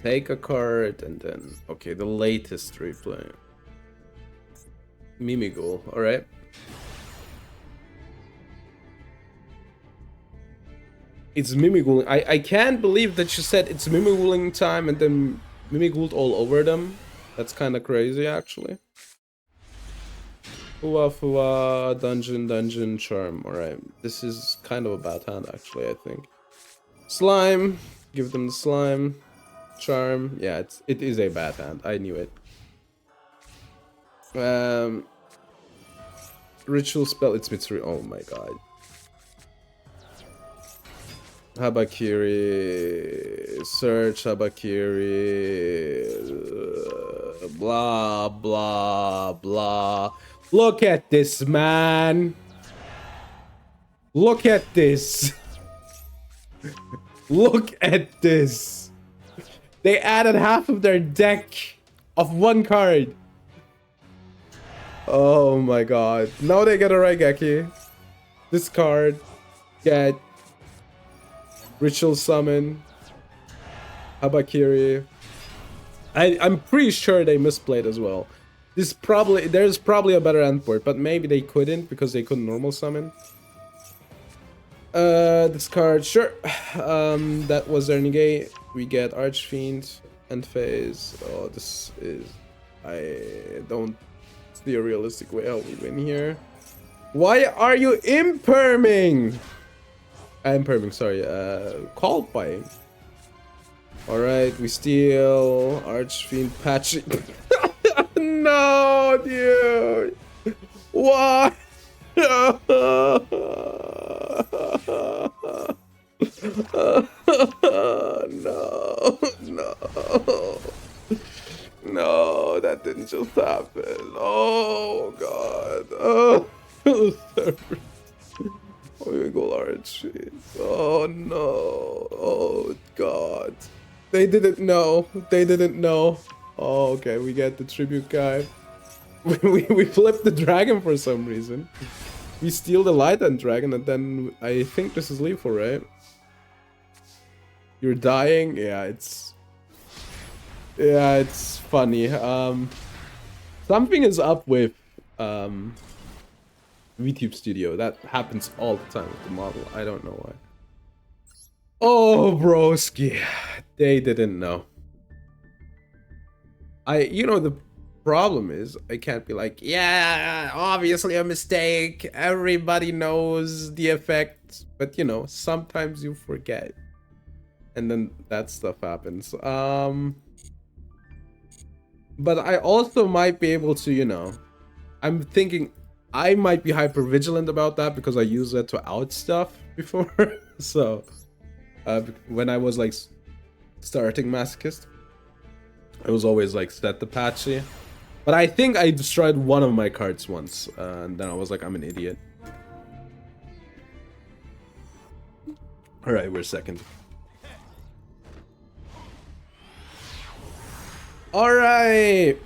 Take a card and then, okay, the latest replay. Mimigul, alright. It's Mimigul. I can't believe that you said it's Mimiguling time and then Mimiguled all over them. That's kind of crazy, actually. Fua Fua, Dungeon, Charm. Alright, this is kind of a bad hand, actually, I think. Slime, give them the slime. Charm, yeah, it is a bad hand. I knew it. Ritual spell, it's Mitsuri. Oh my god. Habakiri, search Habakiri, blah blah blah. Look at this, man. Look at this. Look at this. They added half of their deck of one card. Oh my god. Now they get a Raigeki. Discard. Get. Ritual Summon. Habakiri. I'm pretty sure they misplayed as well. There's probably a better endport, but maybe they couldn't because they couldn't normal summon. Discard, sure. That was their negate. We get Archfiend, End Phase. Oh, this is... I don't see a realistic way how we win here. Why are you imperming? Imperming, sorry. Called by. Alright, we steal Archfiend Patchy. No, dude. Why? No, no. No, that didn't just happen. Oh, God. Oh, oh, you go large. Oh, no. Oh, God. They didn't know. They didn't know. Oh, okay, we get the tribute guy. We flipped the dragon for some reason. We steal the light and dragon, and then I think this is lethal, right? You're dying? Yeah, it's funny. Something is up with VTube Studio. That happens all the time with the model. I don't know why. Oh, broski. They didn't know. The problem is I can't be like, yeah, obviously a mistake. Everybody knows the effect. But, sometimes you forget. And then that stuff happens. But I also might be able to, I'm thinking I might be hyper vigilant about that because I use that to out stuff before. So, when I was like starting Masochist, I was always like set the patchy. But I think I destroyed one of my cards once, and then I was like, I'm an idiot. Alright, we're second. Alright!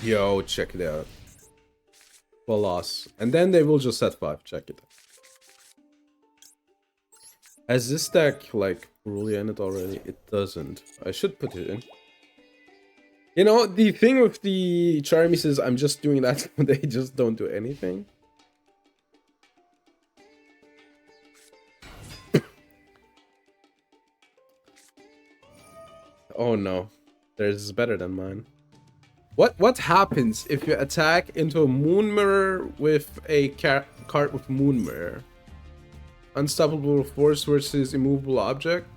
Yo, check it out. For loss. And then they will just set 5, check it. Has this deck, like, really in it already? It doesn't. I should put it in. The thing with the Charmies is I'm just doing that, they just don't do anything. Oh no. Theirs is better than mine. What happens if you attack into a moon mirror with a card with moon mirror? Unstoppable force versus immovable object?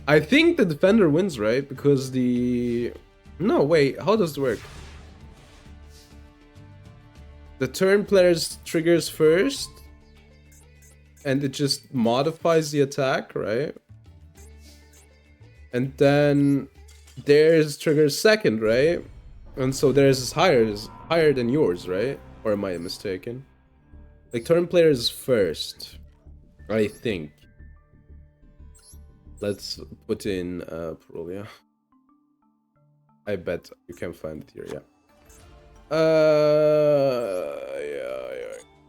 I think the defender wins, right? Because the... No, wait, how does it work? The turn player's triggers first, and it just modifies the attack, right? And then theirs triggers second, right? And so theirs is higher than yours, right? Or am I mistaken? Like, turn player is first, I think. Let's put in Perulia. I bet you can find it here, yeah.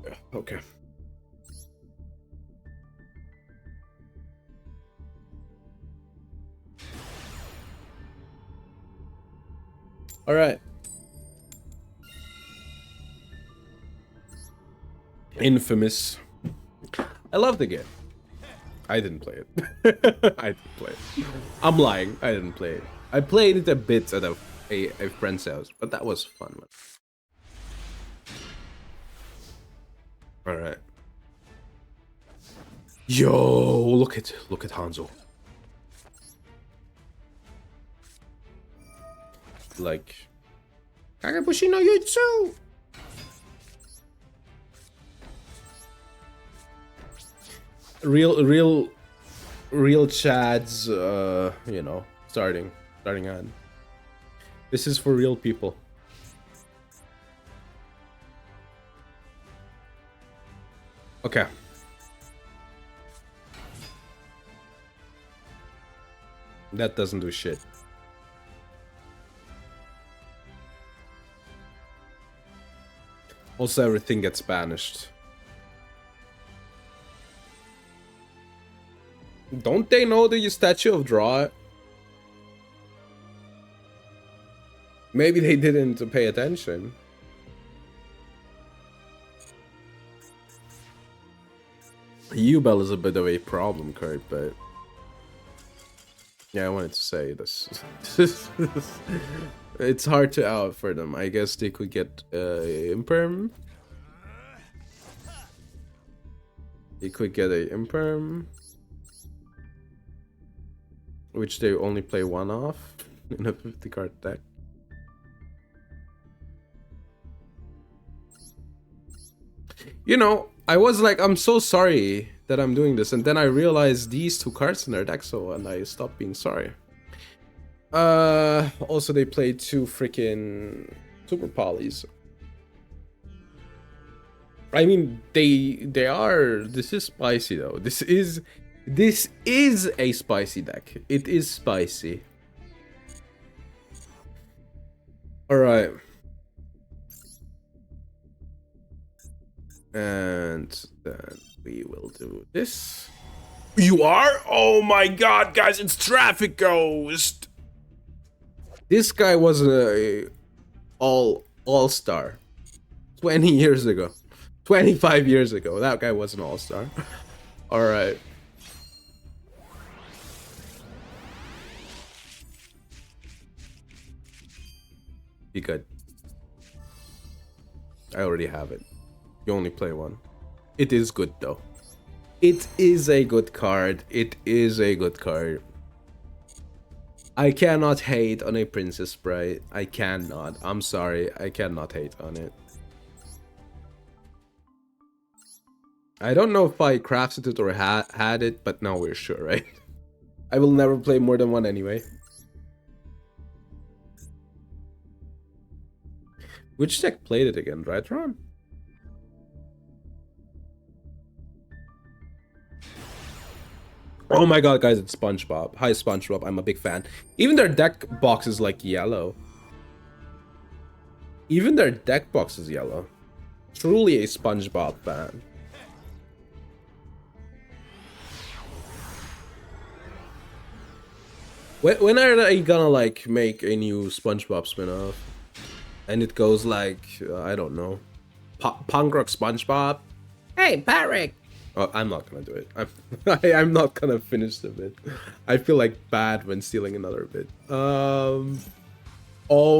Yeah. Okay. All right. Infamous. I love the game. I didn't play it. I didn't play it. I'm lying. I didn't play it. I played it a bit at a friend's house, but that was fun, man. All right. Yo, look at Hanzo. Like, Kagabushi no Jutsu. Real Chads, starting on. This is for real people. Okay. That doesn't do shit. Also, everything gets banished. Don't they know the statue of draw? Maybe they didn't pay attention. Ubel is a bit of a problem card, but yeah, I wanted to say this. It's hard to out for them. I guess they could get Imperm. They could get a Imperm, which they only play one off in a 50 card deck. I was like, I'm so sorry that I'm doing this, and then I realized these two cards in their deck, so and I stopped being sorry. Also they played two freaking super polys. I mean, they are. This is spicy though. This is a spicy deck. It is spicy. All right. And then we will do this. You are? Oh my god, guys, it's Traffic Ghost. This guy was a all-star 20 years ago. 25 years ago. That guy was an all-star. All right. Be good. I already have it. You only play one. It is good though. It is a good card. It is a good card. I cannot hate on a Princess Sprite. I cannot. I'm sorry. I cannot hate on it. I don't know if I crafted it or had it, but now we're sure, right? I will never play more than one anyway. Which deck played it again? Retron? Oh my god, guys, it's SpongeBob. Hi, SpongeBob. I'm a big fan. Even their deck box is like yellow. Even their deck box is yellow. Truly a SpongeBob fan. When are they gonna like make a new SpongeBob spin-off? And it goes like, I don't know, punk rock SpongeBob. Hey, Patrick. Oh, I'm not gonna do it. I'm not gonna finish the bit. I feel like bad when stealing another bit. Oh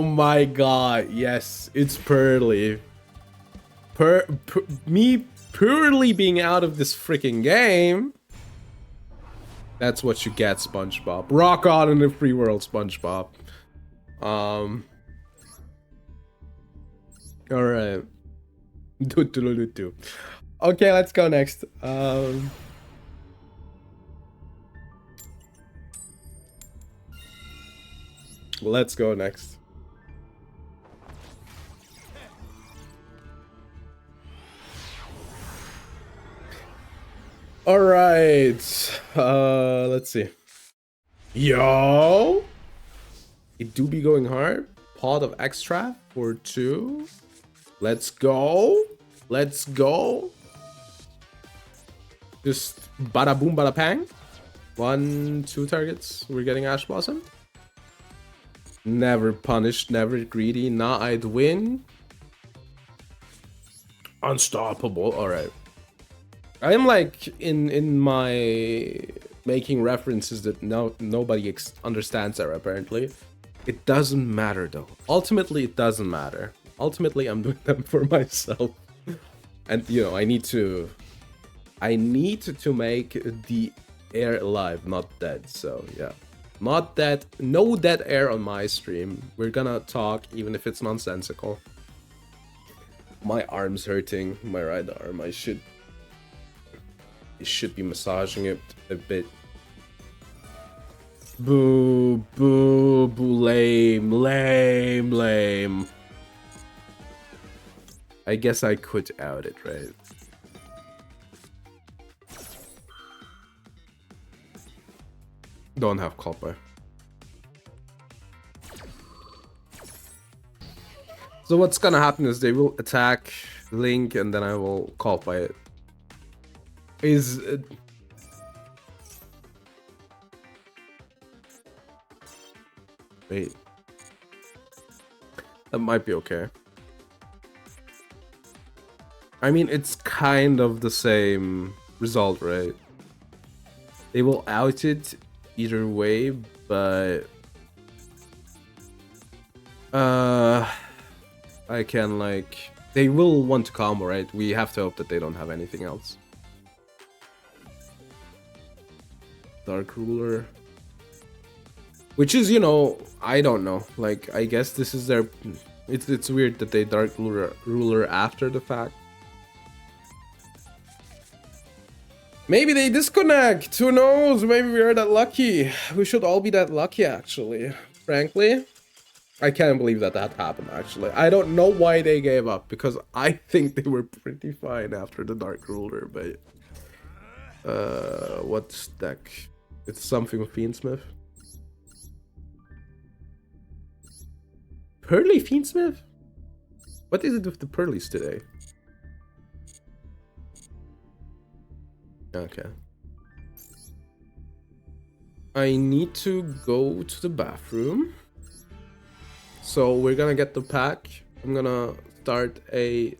my god, yes, it's Pearly. Me purely being out of this freaking game. That's what you get, SpongeBob. Rock on in the free world, SpongeBob. Alright. Okay, let's go next. Let's go next. Alright. Let's see. Yo! It do be going hard. Pot of extra for 2. Let's go. Let's go. Just bada boom, bada pang. 1, 2 targets. We're getting Ash Blossom. Never punished, never greedy. Nah, I'd win. Unstoppable. All right. I am like in my making references that nobody understands there apparently. It doesn't matter though. Ultimately, it doesn't matter. Ultimately, I'm doing them for myself. And you know, I need to make the air alive, not dead. So yeah, not dead. No dead air on my stream. We're gonna talk even if it's nonsensical. My arm's hurting. My right arm. I should be massaging it a bit. Boo, boo, boo, lame, lame, lame. I guess I could out it, right? Don't have copper. So what's gonna happen is they will attack Link and then I will copper it. Wait. That might be okay. I mean, it's kind of the same result, right? They will out it either way, but I can like, they will want to combo, right? We have to hope that they don't have anything else. Dark Ruler. Which is, you know, I don't know. Like, I guess this is their... It's weird that they Dark Ruler after the fact. Maybe they disconnect. Who knows? Maybe we are that lucky. We should all be that lucky, actually. Frankly, I can't believe that happened, actually. I don't know why they gave up, because I think they were pretty fine after the Dark Ruler, but... what's deck? It's something with Fiendsmith. Pearly Fiendsmith? What is it with the Pearlies today? Okay. I need to go to the bathroom. So we're gonna get the pack. I'm gonna start a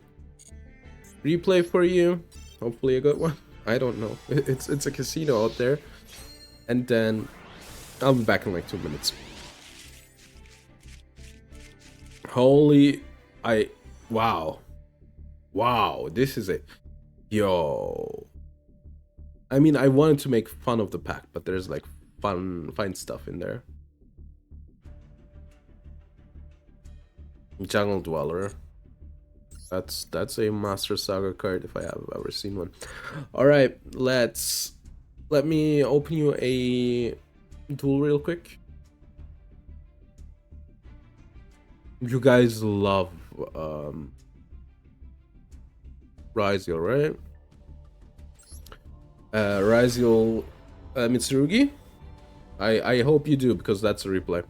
replay for you. Hopefully a good one. I don't know. It's a casino out there. And then I'll be back in like 2 minutes. Holy... Wow. Wow, this is a... Yo... I mean, I wanted to make fun of the pack, but there's like fine stuff in there. Jungle Dweller. That's a Master Saga card if I have ever seen one. All right, let me open you a duel real quick. You guys love Ryziel, right? Ryziel Mitsurugi. I hope you do, because that's a replay.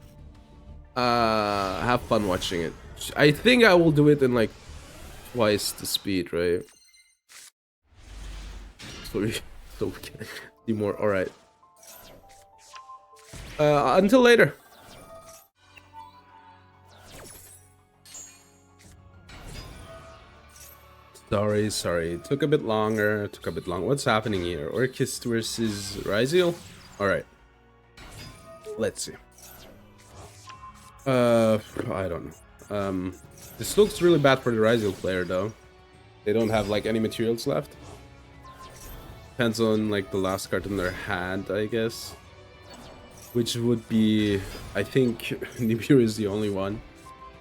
Have fun watching it. I think I will do it in like twice the speed, right? So we can see more. All right. Until later. Sorry. It took a bit longer. What's happening here? Orchist versus Ryziel? Alright. Let's see. I don't know. This looks really bad for the Ryziel player, though. They don't have, like, any materials left. Depends on, like, the last card in their hand, I guess. Which would be... I think Nibiru is the only one.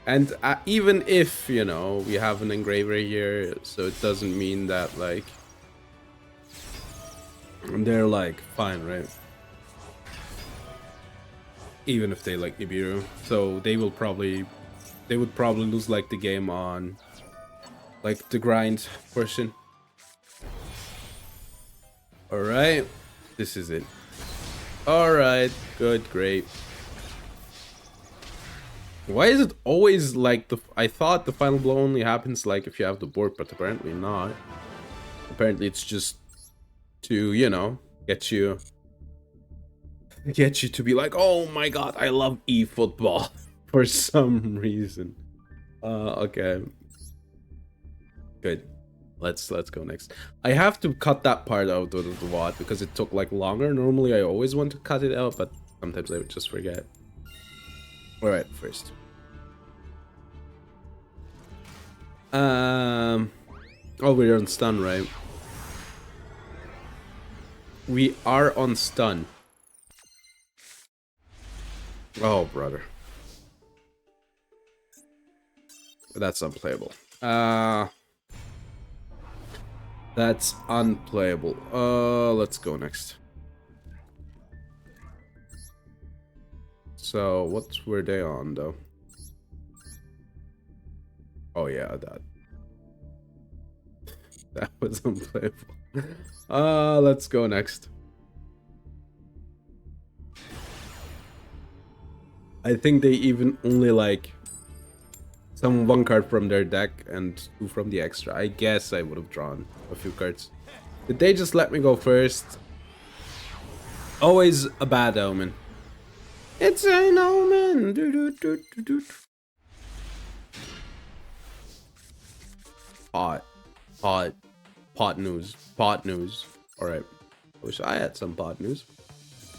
And even if, you know, we have an engraver here, so it doesn't mean that, like, they're, like, fine, right? Even if they like Nibiru. So they would probably lose, like, the game on, like, the grind portion. Alright, this is it. Alright, good, great. Why is it always like the... I thought the final blow only happens like if you have the board, but apparently not. Apparently it's just to, you know, get you to be like, oh my god, I love eFootball for some reason. Okay. Good. Let's go next. I have to cut that part out of the VOD because it took like longer. Normally I always want to cut it out, but sometimes I would just forget. Alright, first. Oh, we're on stun, right? We are on stun. Oh, brother. That's unplayable. That's unplayable. Let's go next. So, what were they on, though? Oh, yeah, that was unplayable. Let's go next. I think they even only, like, some one card from their deck and 2 from the extra. I guess I would have drawn a few cards. Did they just let me go first? Always a bad omen. It's an omen. Pot news. Alright. Wish I had some pot news.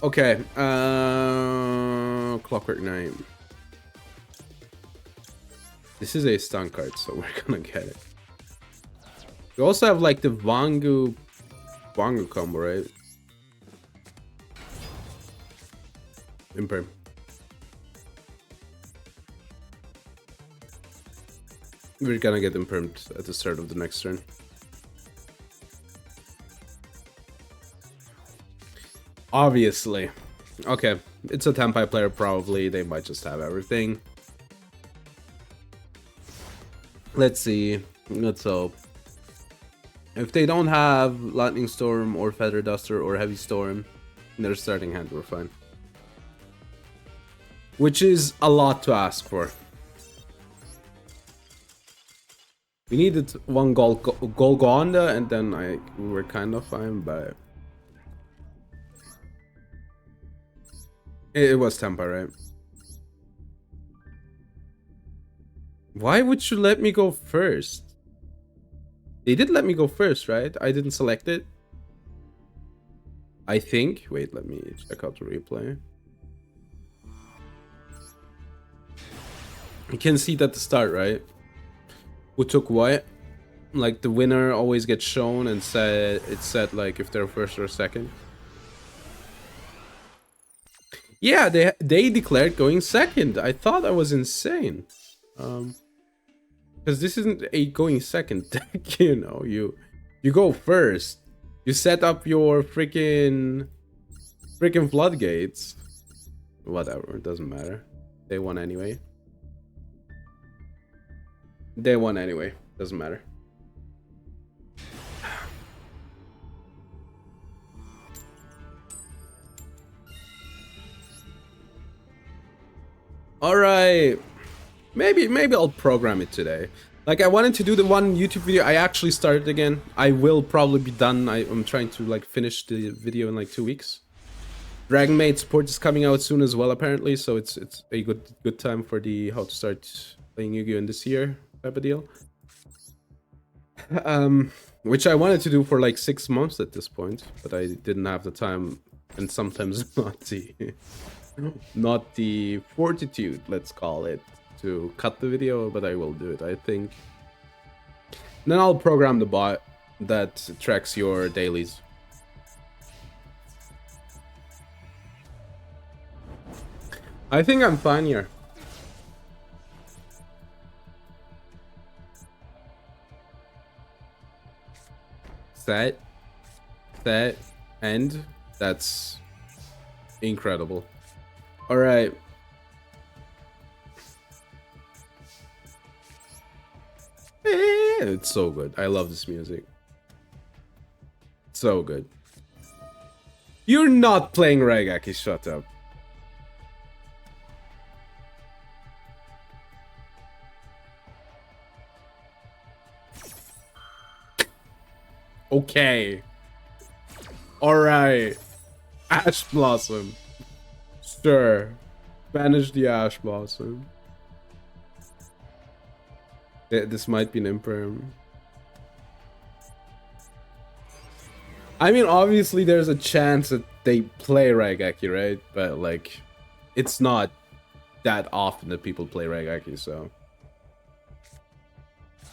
Okay. Clockwork Knight. This is a stun card, so we're gonna get it. We also have like the Wangu combo, right? Imperm. We're gonna get impermed at the start of the next turn. Obviously. Okay, it's a Tenpai player probably. They might just have everything. Let's see. Let's hope. If they don't have Lightning Storm or Feather Duster or Heavy Storm, their starting hand, we're fine. Which is a lot to ask for. We needed one Golgonda and then we were kind of fine, but... It was Tenpai, right? Why would you let me go first? They did let me go first, right? I didn't select it. I think. Wait, let me check out the replay. You can see it at the start, right? Who took what? Like the winner always gets shown and it said like if they're first or second. Yeah, they declared going second. I thought that was insane. Because this isn't a going second deck, you know. You go first. You set up your freaking floodgates. Whatever, it doesn't matter. They won anyway. They won anyway. Doesn't matter. All right. Maybe I'll program it today. Like I wanted to do the one YouTube video. I actually started again. I will probably be done. I'm trying to like finish the video in like 2 weeks. Dragon Maid support is coming out soon as well apparently, so it's a good time for the how to start playing Yu-Gi-Oh in this year type of deal. Which I wanted to do for like 6 months at this point, but I didn't have the time and sometimes not the fortitude, let's call it, to cut the video, but I will do it, I think. And then I'll program the bot that tracks your dailies. I think I'm fine here. Set, end. That's incredible. All right. It's so good. I love this music. So good. You're not playing Raigeki, shut up. Okay. Alright. Ash Blossom. Sure. Banish the Ash Blossom. This might be an imperm. I mean, obviously there's a chance that they play Raigeki, right? But like, it's not that often that people play Raigeki, so...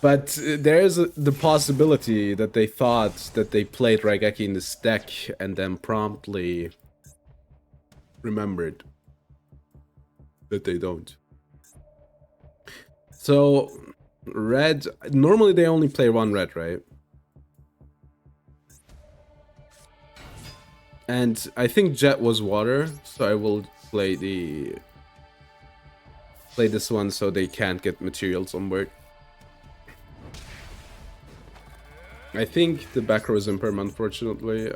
But there's the possibility that they thought that they played Raigeki in this deck and then promptly remembered that they don't. So, red... Normally they only play one red, right? And I think Jet was water, so I will play this one so they can't get materials on board. I think the back row is imperm, unfortunately.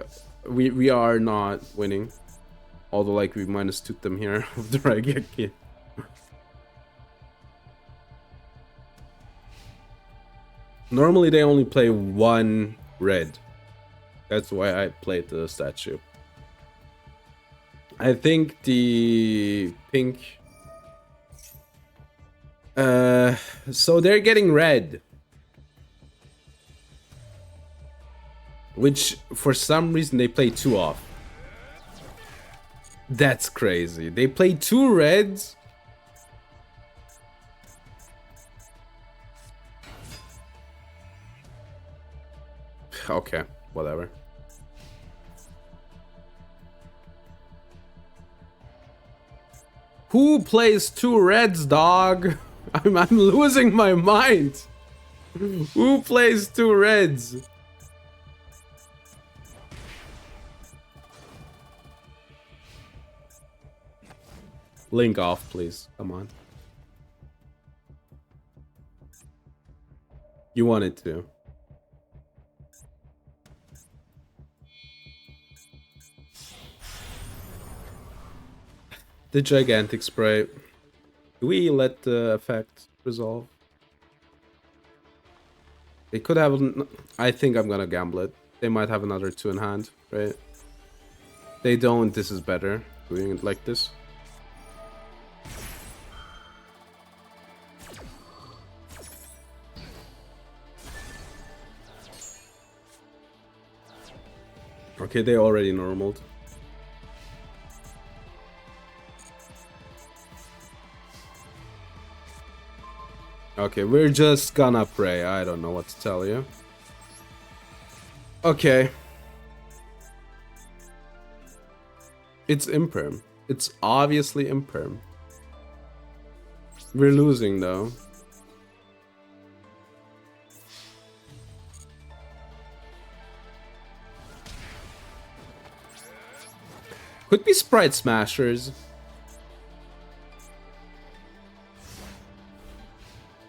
We are not winning. Although, like, we -2'd them here with the Raigeki. Normally, they only play one red. That's why I played the statue. I think the pink... so they're getting red. Which, for some reason, they play 2 off. That's crazy. They play 2 reds? Okay, whatever. Who plays 2 reds, dog? I'm losing my mind. Who plays 2 reds? Link off, please. Come on. You wanted to. The gigantic spray. Do we let the effect resolve? They could have... I think I'm gonna gamble it. They might have another 2 in hand, right? They don't. This is better. Doing it like this. Okay, they already normaled. Okay, we're just gonna pray. I don't know what to tell you. Okay. It's imperm. It's obviously imperm. We're losing though. Could be Sprite Smashers.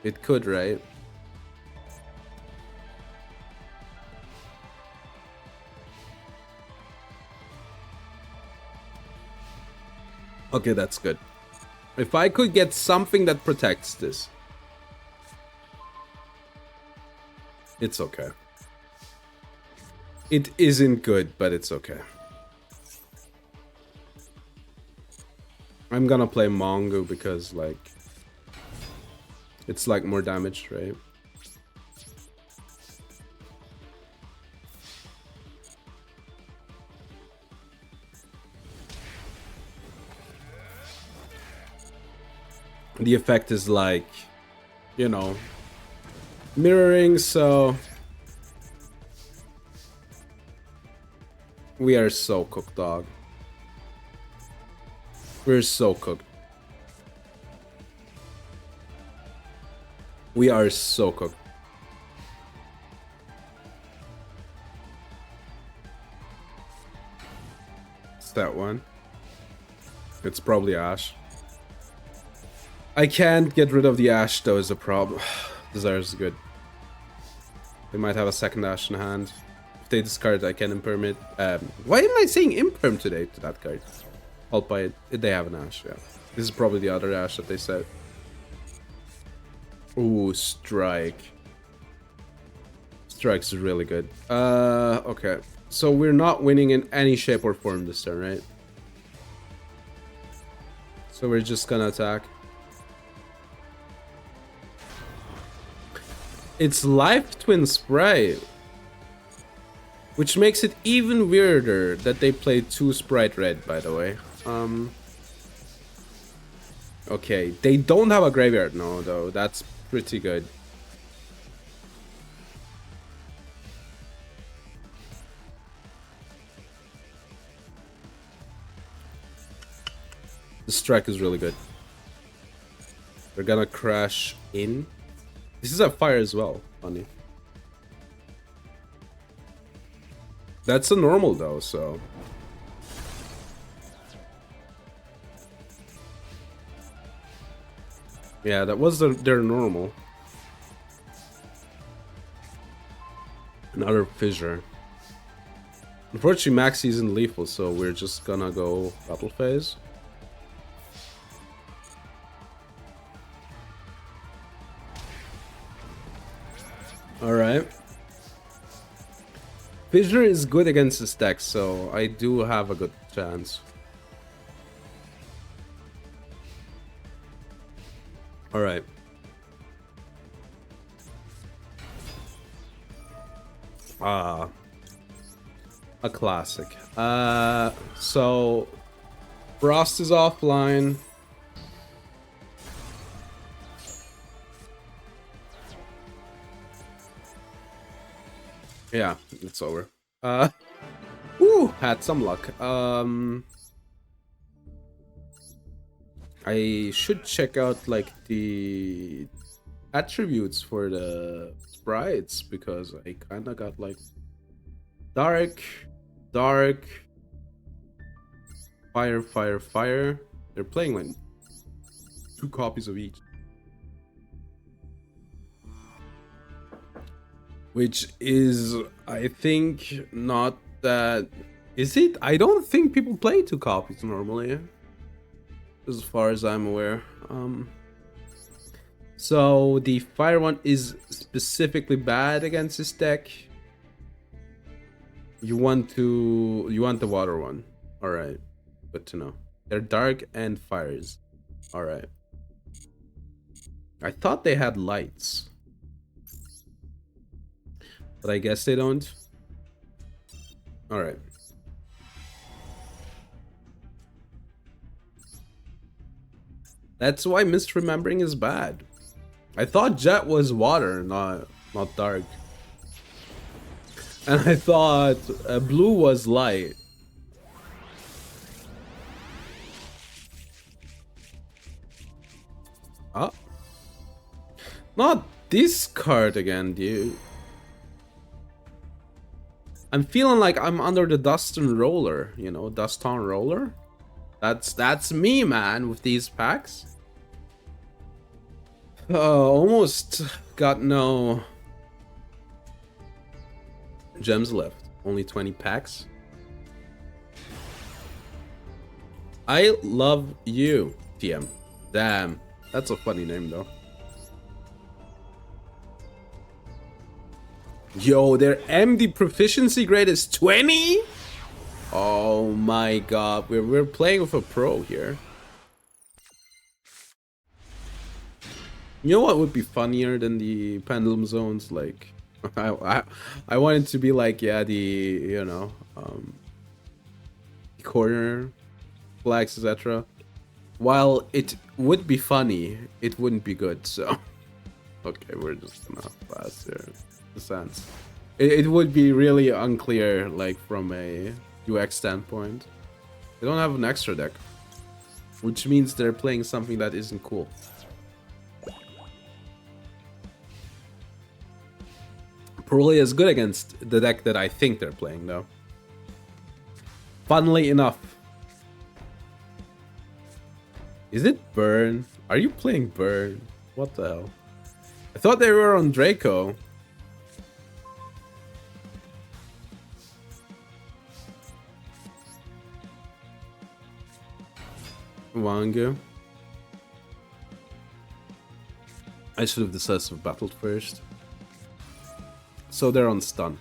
It could, right? Okay, that's good. If I could get something that protects this. It's okay. It isn't good, but it's okay. I'm gonna play Mongo because, like, it's like more damage, right? The effect is like, you know, mirroring, so we are so cooked, dog. We're so cooked. We are so cooked. It's that one. It's probably Ash. I can't get rid of the Ash though is a problem. Desire is good. They might have a second Ash in hand. If they discard it, I can imperm it. Why am I saying imperm today to that card? I'll buy it. They have an Ash, yeah. This is probably the other Ash that they said. Ooh, Strike. Strike's really good. Okay. So we're not winning in any shape or form this turn, right? So we're just gonna attack. It's Life Twin Spray. Which makes it even weirder that they played 2 Sprite Red, by the way. Okay, they don't have a graveyard now, though. That's pretty good. The strike is really good. They're gonna crash in. This is a fire as well, funny. That's a normal though, so... Yeah, that was their normal. Another fissure. Unfortunately, Maxi isn't lethal, so we're just gonna go battle phase. Alright. Fissure is good against this deck, so I do have a good chance. Alright. A classic. So Frost is offline. Yeah, it's over. Woo, had some luck. I should check out like the attributes for the sprites because I kind of got like dark, fire. They're playing like 2 copies of each. Which is, I think, not that... Is it? I don't think people play 2 copies normally, as far as I'm aware. So the fire one is specifically bad against this deck. You want the water one. All right, good to know. They're dark and fires. All right. I thought they had lights, but I guess they don't. All right. That's why misremembering is bad. I thought Jet was water, not dark. And I thought blue was light. Oh. Not this card again, dude. I'm feeling like I'm under the Dustin Roller, you know, Dustin Roller. That's me, man, with these packs. Almost got no gems left. Only 20 packs. I love you, TM. Damn, that's a funny name though. Yo, their MD proficiency grade is 20? Oh my god, we're playing with a pro here. You know what would be funnier than the pendulum zones? Like, I want it to be like, yeah, the, you know, corner flags, etc. While it would be funny, it wouldn't be good. So, okay, we're just gonna pass here. The sense, it would be really unclear, like from a UX standpoint. They don't have an extra deck, which means they're playing something that isn't cool. Probably is good against the deck that I think they're playing, though. Funnily enough. Is it Burn? Are you playing Burn? What the hell? I thought they were on Draco. Wangu. I should have decisive battled first. So they're on stun.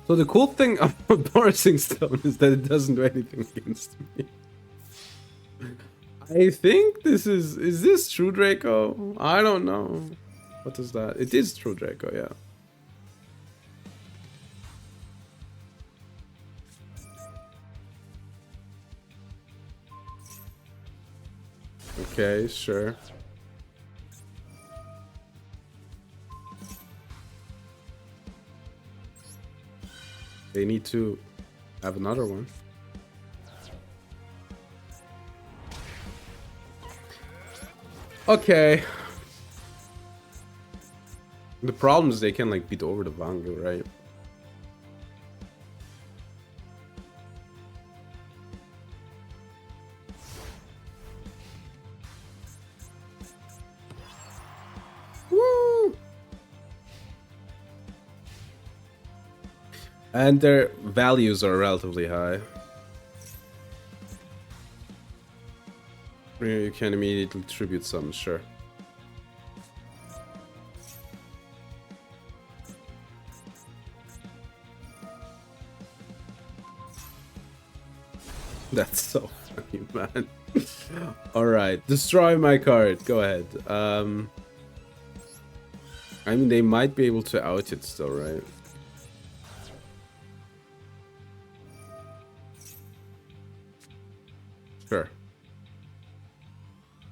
So the cool thing about Borising Stone is that it doesn't do anything against me. I think this is this True Draco? I don't know. What is that? It is True Draco, yeah. Okay, sure. They need to have another one. Okay. The problem is they can like beat over the Vangu, right? And their values are relatively high. You can immediately tribute some, sure. That's so funny, man. Alright, destroy my card. Go ahead. I mean, they might be able to out it still, right? Sure.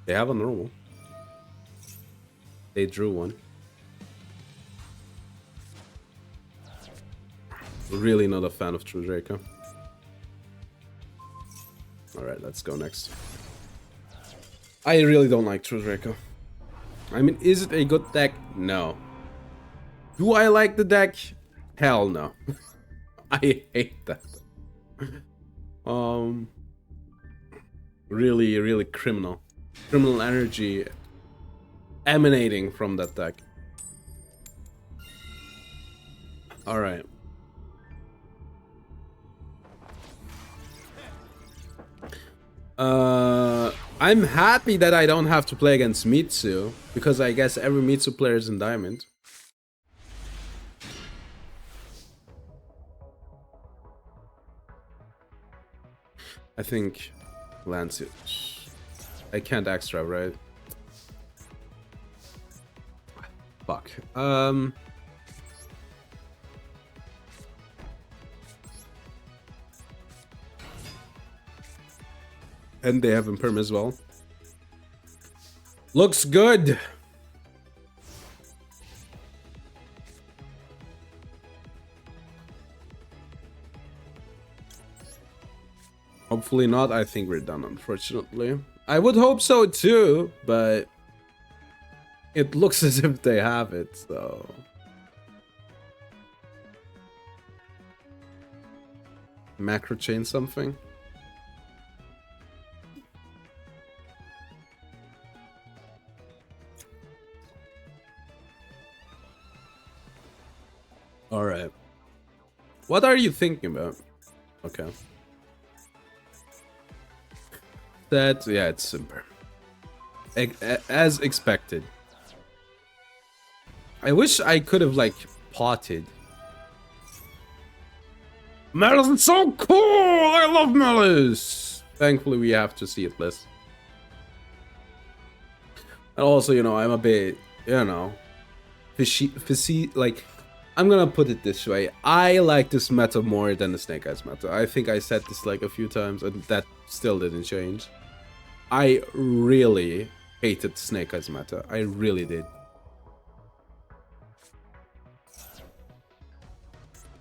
They have a normal. They drew one. Really not a fan of True Draco. Alright, let's go next. I really don't like True Draco. I mean, is it a good deck? No. Do I like the deck? Hell no. I hate that. Really, really criminal. Criminal energy emanating from that deck. Alright. I'm happy that I don't have to play against Mitsu, because I guess every Mitsu player is in Diamond. I think Lance. I can't extra, right? Fuck. And they have Imperm as well. Looks good. Hopefully not. I think we're done, unfortunately. I would hope so too, but it looks as if they have it, so... Macro chain something? Alright. What are you thinking about? Okay. That, yeah, it's simple. As expected. I wish I could have, like, potted. Malice is so cool! I love Malice! Thankfully, we have to see it less. And also, you know, I'm a bit, you know, fishy, like, I'm gonna put it this way. I like this meta more than the Snake Eyes meta. I think I said this, like, a few times, and that still didn't change. I really hated Snake Eyes meta. I really did.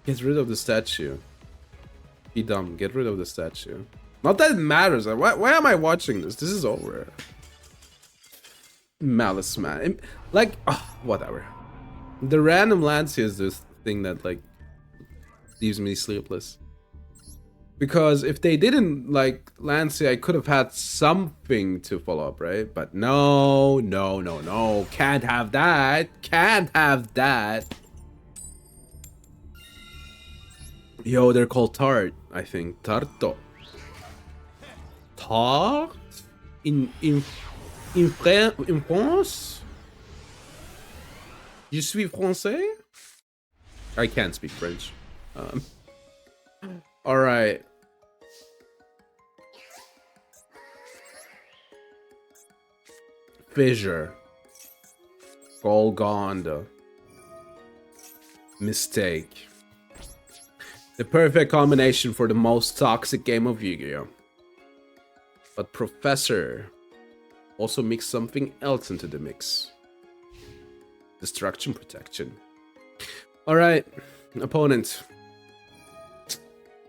Get rid of the statue. Be dumb. Get rid of the statue. Not that it matters. Why am I watching this? This is over. Malice, man. Like, whatever. The random Lancia is this thing that, like, leaves me sleepless. Because if they didn't, like, Lancia, I could have had something to follow up, right? But no, no, no, no. Can't have that. Can't have that. Yo, they're called Tart, I think. Tarto. Tart? In France? Je suis français? I can't speak French. Alright. Fissure. Golgonda. Mistake. The perfect combination for the most toxic game of Yu-Gi-Oh! But Professor also mixed something else into the mix. Destruction Protection. Alright, opponent.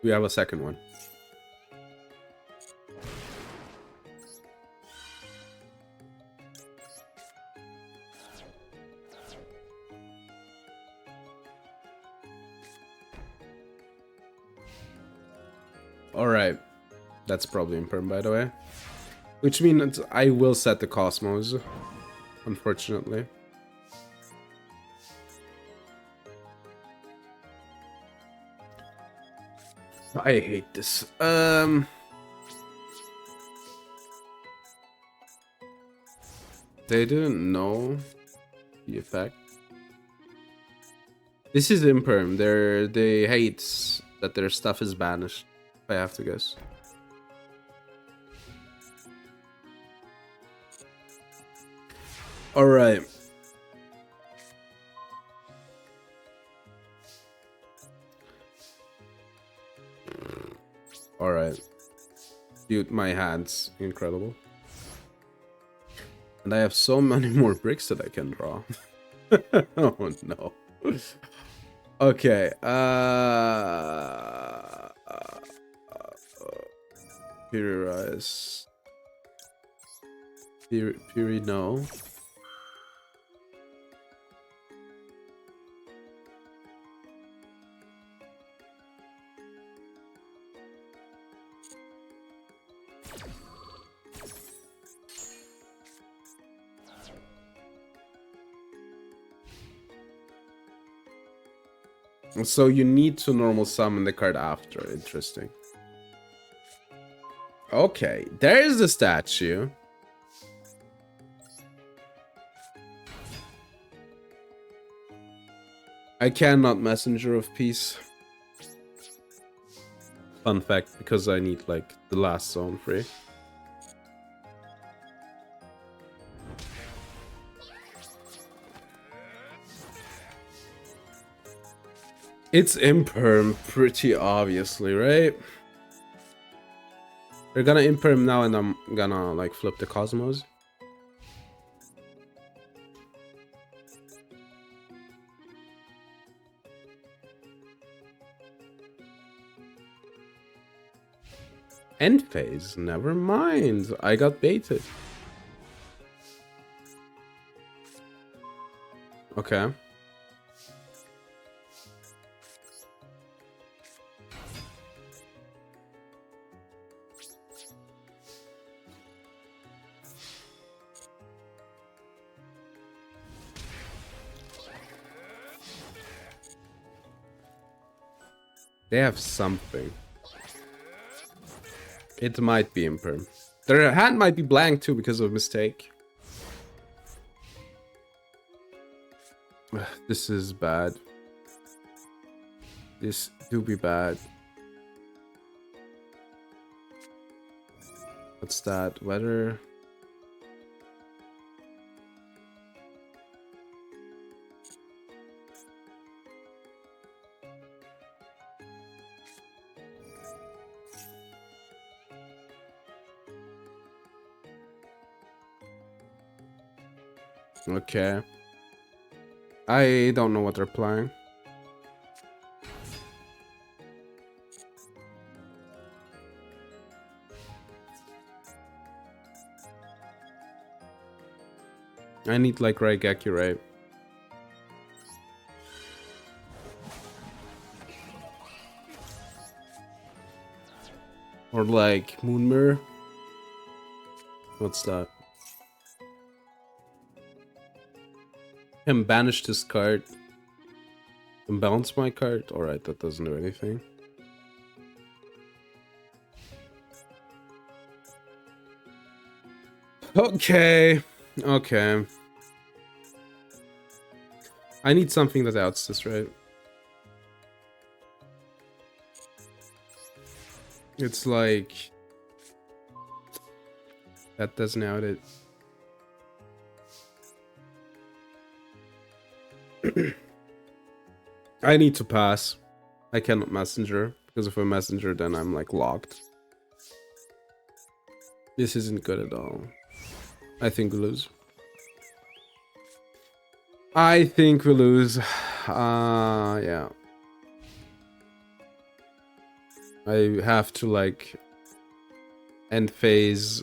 We have a second one. Alright. That's probably Imperm, by the way. Which means I will set the Cosmos, unfortunately. I hate this. They didn't know the effect. This is Imperm. They hate that their stuff is banished, if I have to guess. Alright. Alright. Dude, my hand's incredible. And I have so many more bricks that I can draw. Oh no. Okay, Periodize. Piri, no. So you need to normal summon the card after. Interesting. Okay, there's the statue. I cannot Messenger of Peace. Fun fact, because I need like the last zone free. It's imperm, pretty obviously, right? They're gonna imperm now and I'm gonna like flip the Cosmos. End phase, never mind. I got baited. Okay. They have something. It might be imperm. Their hand might be blank too because of a mistake. This is bad. This do be bad. What's that? Weather. Okay. I don't know what they're playing. I need like Raigeki, right? Or like Moonmere. What's that? Can banish this card. Can bounce my card. Alright, that doesn't do anything. Okay. Okay. I need something that outs this, right? It's like... that doesn't out it. I need to pass. I cannot messenger, because if I messenger then I'm like locked. This isn't good at all. I think we lose. I think we lose. Yeah. I have to like end phase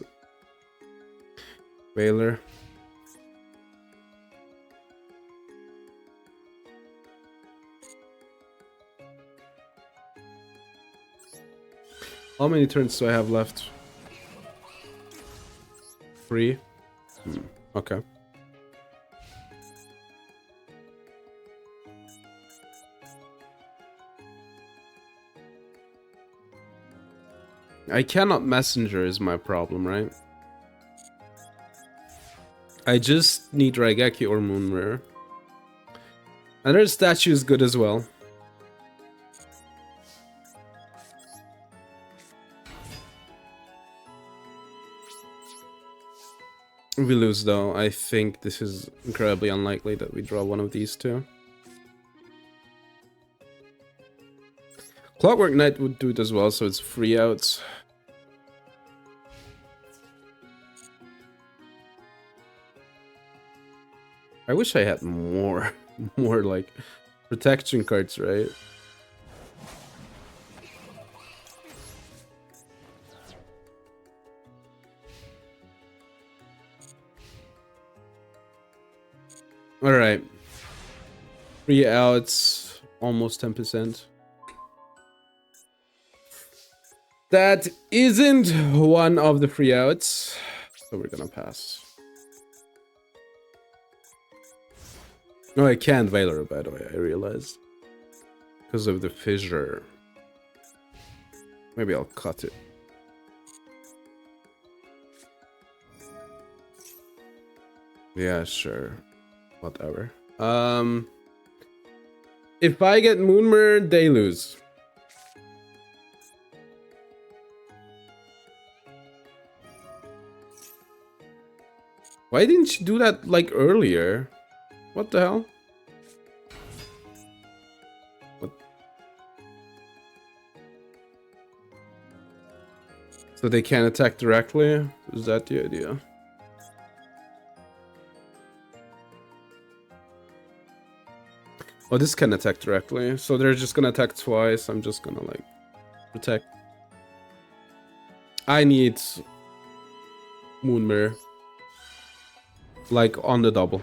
Whaler. How many turns do I have left? 3. Okay. I cannot messenger is my problem, right? I just need Raigeki or Moonmare. And their statue is good as well. We lose though. I think this is incredibly unlikely that we draw one of these two. Clockwork Knight would do it as well, so it's 3 outs. I wish I had more like protection cards, right? All right. 3 outs, almost 10%. That isn't one of the 3 outs, so we're gonna pass. No, I can't Valor, by the way, I realized. because of the fissure. Maybe I'll cut it. Yeah, sure. Whatever. If I get Moonmer, they lose. Why didn't you do that, like, earlier? What the hell? What? So they can't attack directly? Is that the idea? Oh, this can attack directly. So they're just gonna attack twice. I'm just gonna, like, protect. I need Moon Mirror. Like, on the double.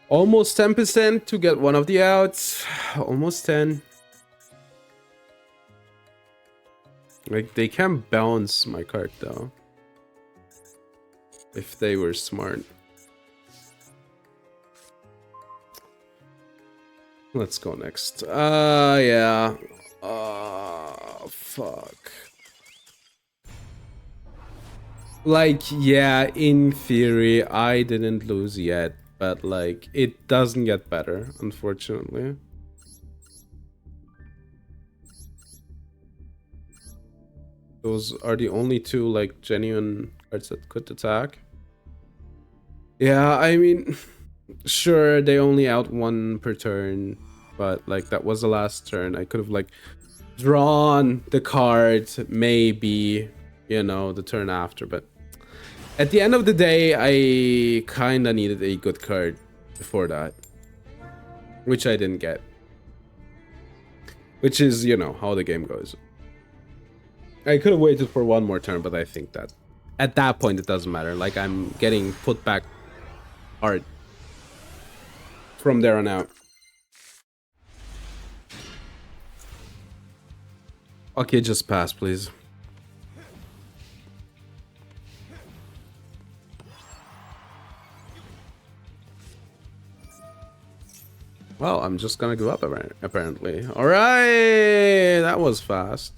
Almost 10% to get one of the outs. Almost 10. Like, they can bounce my card, though. If they were smart. Let's go next. Yeah. Fuck. Like, yeah, in theory, I didn't lose yet. But, like, it doesn't get better, unfortunately. Those are the only two, like, genuine cards that could attack. Yeah, I mean, sure, they only out one per turn. But, like, that was the last turn. I could have, like, drawn the card, maybe, you know, the turn after, but... At the end of the day, I kinda needed a good card before that. Which I didn't get. Which is, you know, how the game goes. I could have waited for one more turn, but I think that at that point it doesn't matter. Like, I'm getting put back hard from there on out. Okay, just pass, please. Well, I'm just gonna give up, apparently. Alright! That was fast.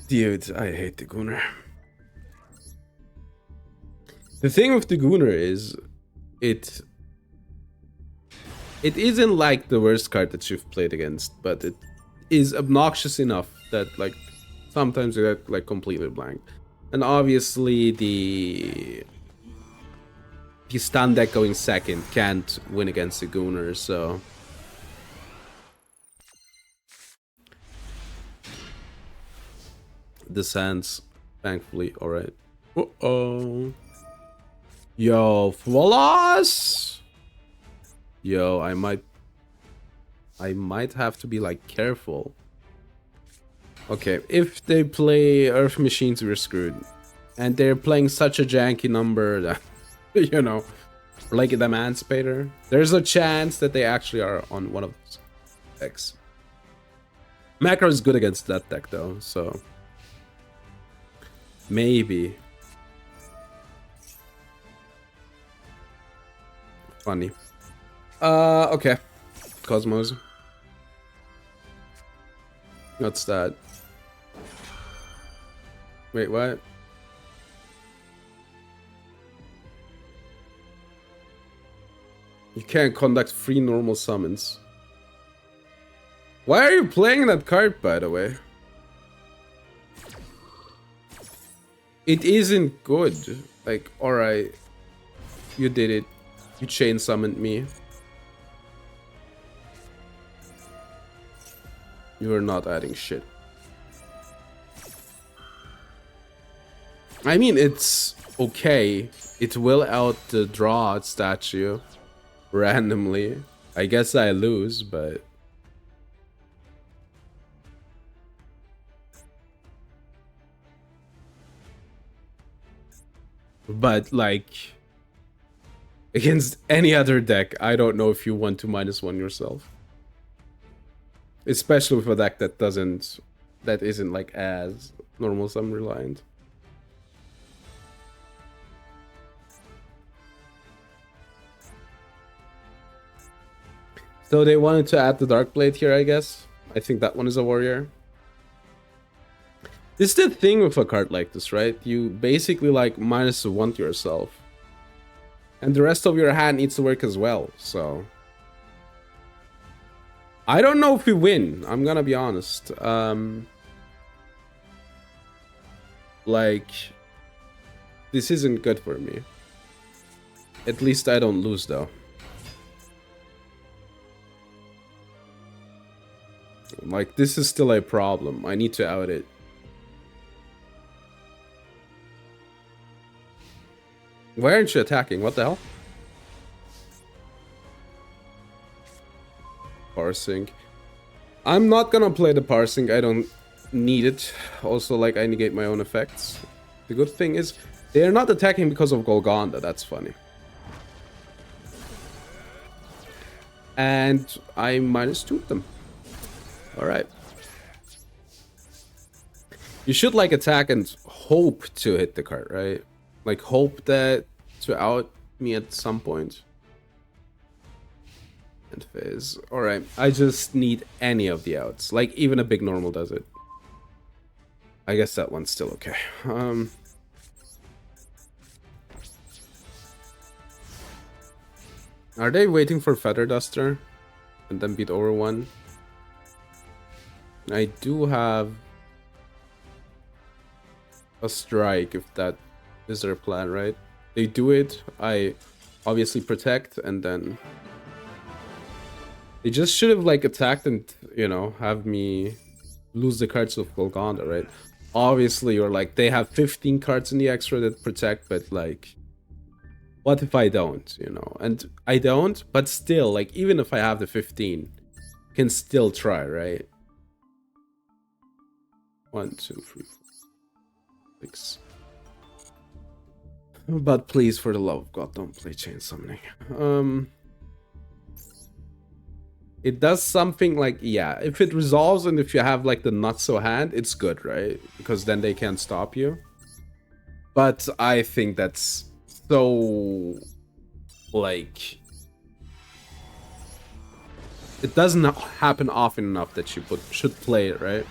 Dude, I hate the Gunnar. The thing with the Gunnar is... It isn't like the worst card that you've played against, but it is obnoxious enough that, like, sometimes you get, like, completely blank. And obviously, the stun deck going second can't win against the Gunnar, so... The Sands, thankfully, alright. Uh-oh. Yo, Flawless! Yo, I might have to be, like, careful. Okay, if they play Earth Machines, we're screwed. And they're playing such a janky number that... You know, like the Emancipator. There's a chance that they actually are on one of those decks. Macro is good against that deck though, so maybe. Funny. Okay. Cosmos. What's that? Wait, what? You can't conduct free normal summons. Why are you playing that card, by the way? It isn't good. Like, alright. You did it. You chain summoned me. You are not adding shit. I mean, it's okay. It will out the draw statue. Randomly. I guess I lose, but... But, like... Against any other deck, I don't know if you want to -1 yourself. Especially with a deck that isn't like as normal sum reliant. So they wanted to add the Dark Blade here, I guess. I think that one is a warrior. This is the thing with a card like this, right? You basically like -1 to yourself. And the rest of your hand needs to work as well, so... I don't know if we win, I'm gonna be honest. Like... This isn't good for me. At least I don't lose, though. Like, this is still a problem. I need to out it. Why aren't you attacking? What the hell? Parsing. I'm not gonna play the parsing. I don't need it. Also, like, I negate my own effects. The good thing is, they're not attacking because of Golgonda. That's funny. And I -2'd them. Alright. You should, like, attack and hope to hit the card, right? Like, hope that to out me at some point. And phase. Alright, I just need any of the outs. Like, even a big normal does it. I guess that one's still okay. Are they waiting for Feather Duster? And then beat over one? I do have a strike, if that is their plan, right? They do it, I obviously protect, and then... They just should have, like, attacked and, you know, have me lose the cards with Golgonda, right? Obviously, you're like, they have 15 cards in the extra that protect, but, like... What if I don't, you know? And I don't, but still, like, even if I have the 15, can still try, right? 1, 2, 3, 4, 6. But please, for the love of God, don't play Chain Summoning. It does something like, yeah, if it resolves and if you have like the not so hand, it's good, right? Because then they can't stop you. But I think that's so, like, it doesn't happen often enough that you should play it, right?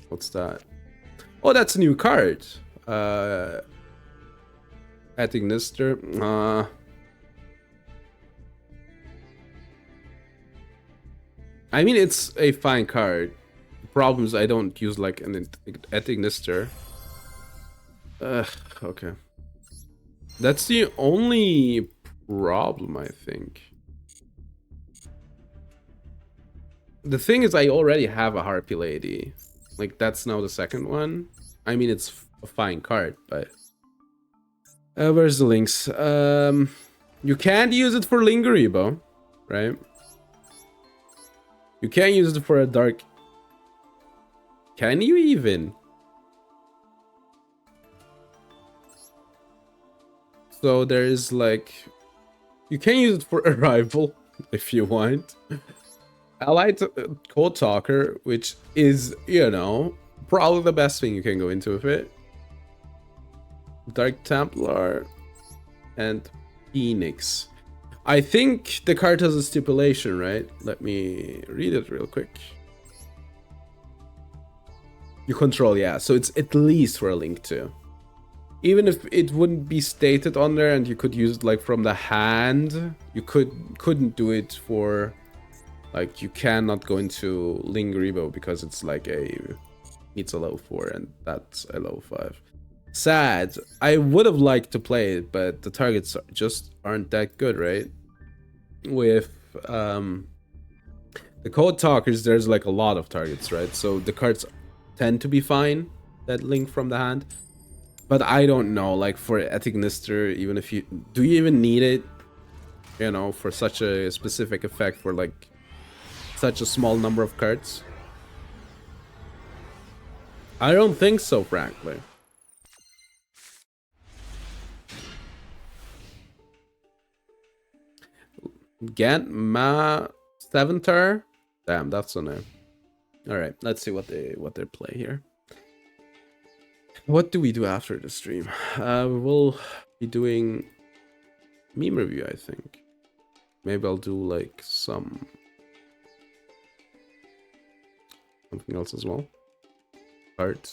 What's that? Oh, that's a new card. Ignister. I mean, it's a fine card. The problem is I don't use like an Ignister. Okay. That's the only problem, I think. The thing is, I already have a Harpy Lady. Like, that's now the second one. I mean, it's a fine card, but... where's the links? You can't use it for Lingeribo, right? You can't use it for a dark... Can you even? So there is like... You can use it for Arrival, if you want. Allied Code Talker, which is, you know, probably the best thing you can go into with it. Dark Templar and Phoenix. I think the card has a stipulation, right? Let me read it real quick. You control, yeah. So it's at least for a link to. Even if it wouldn't be stated on there and you could use it like from the hand, you couldn't do it for... Like, you cannot go into Lingeribo because it's like needs a level 4 and that's a level 5. Sad. I would have liked to play it, but the targets just aren't that good, right? With the Code Talkers, there's like a lot of targets, right? So the cards tend to be fine that link from the hand. But I don't know, like for Ignister, even if you... Do you even need it? You know, for such a specific effect for like... Such a small number of cards? I don't think so, frankly. 7th. Damn, that's a no. All right, let's see what they play here. What do we do after the stream? We'll be doing meme review, I think. Maybe I'll do like something else as well. Card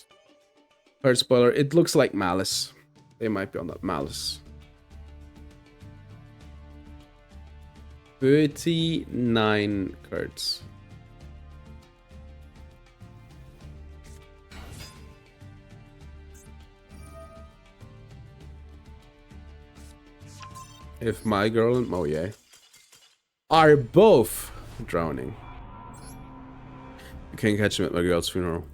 spoiler. It looks like Malice. They might be on that Malice. 39 cards. If my girl and Moye are both drowning, you can't catch him at my girl's funeral.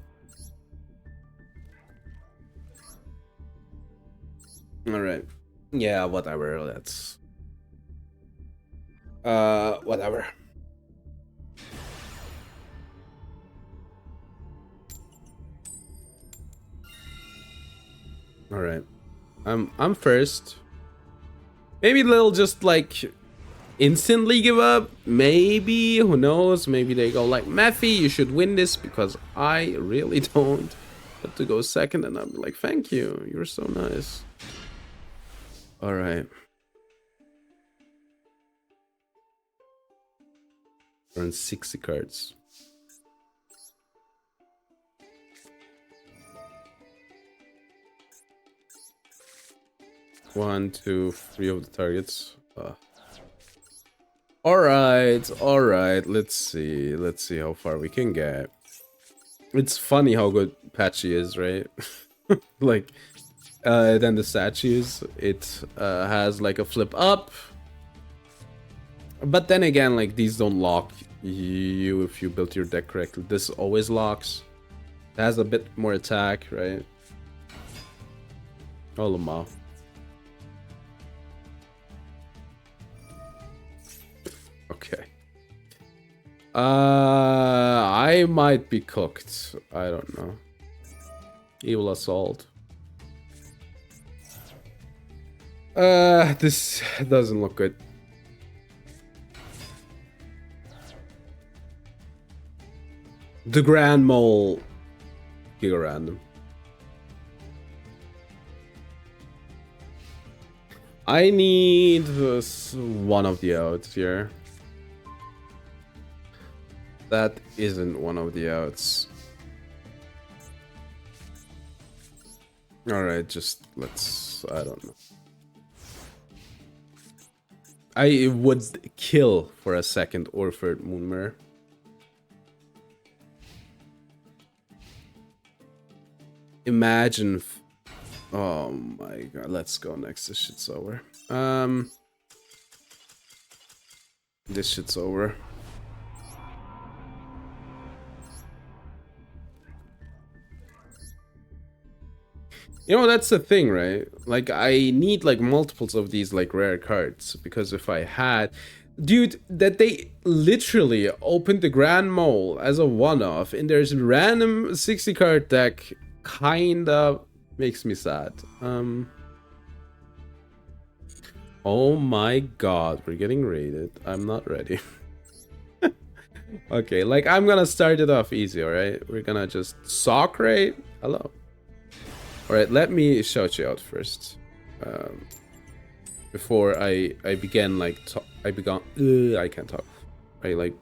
Alright. Yeah, whatever. That's... whatever. Alright. I'm first. Maybe they'll just like instantly give up. Maybe, who knows? Maybe they go like, Matthew, you should win this because I really don't. But to go second, and I'm like, thank you. You're so nice. All right. Run 60 cards. One, two, three of the targets. All right. Let's see how far we can get. It's funny how good Patchy is, right? Like, then the statues, it has like a flip up. But then again, like these don't lock you if you built your deck correctly. This always locks. It has a bit more attack, right? Oh, Lamar. Okay. I might be cooked. I don't know. Evil Assault. This doesn't look good. The Grand Mole. Giga random. I need this one of the outs here. That isn't one of the outs. Alright, just let's... I don't know. I would kill for a second or third Moonmare. Imagine... Oh my god, let's go next. This shit's over. This shit's over. You know, that's the thing, right? Like, I need, like, multiples of these, like, rare cards. Because if I had... Dude, that they literally opened the Grand Mole as a one-off in their random 60-card deck kinda makes me sad. Oh my god, we're getting raided. I'm not ready. Okay, like, I'm gonna start it off easy, alright? We're gonna just sock raid. Hello. Alright, let me shout you out first. Before I began, like, I can't talk. I, like,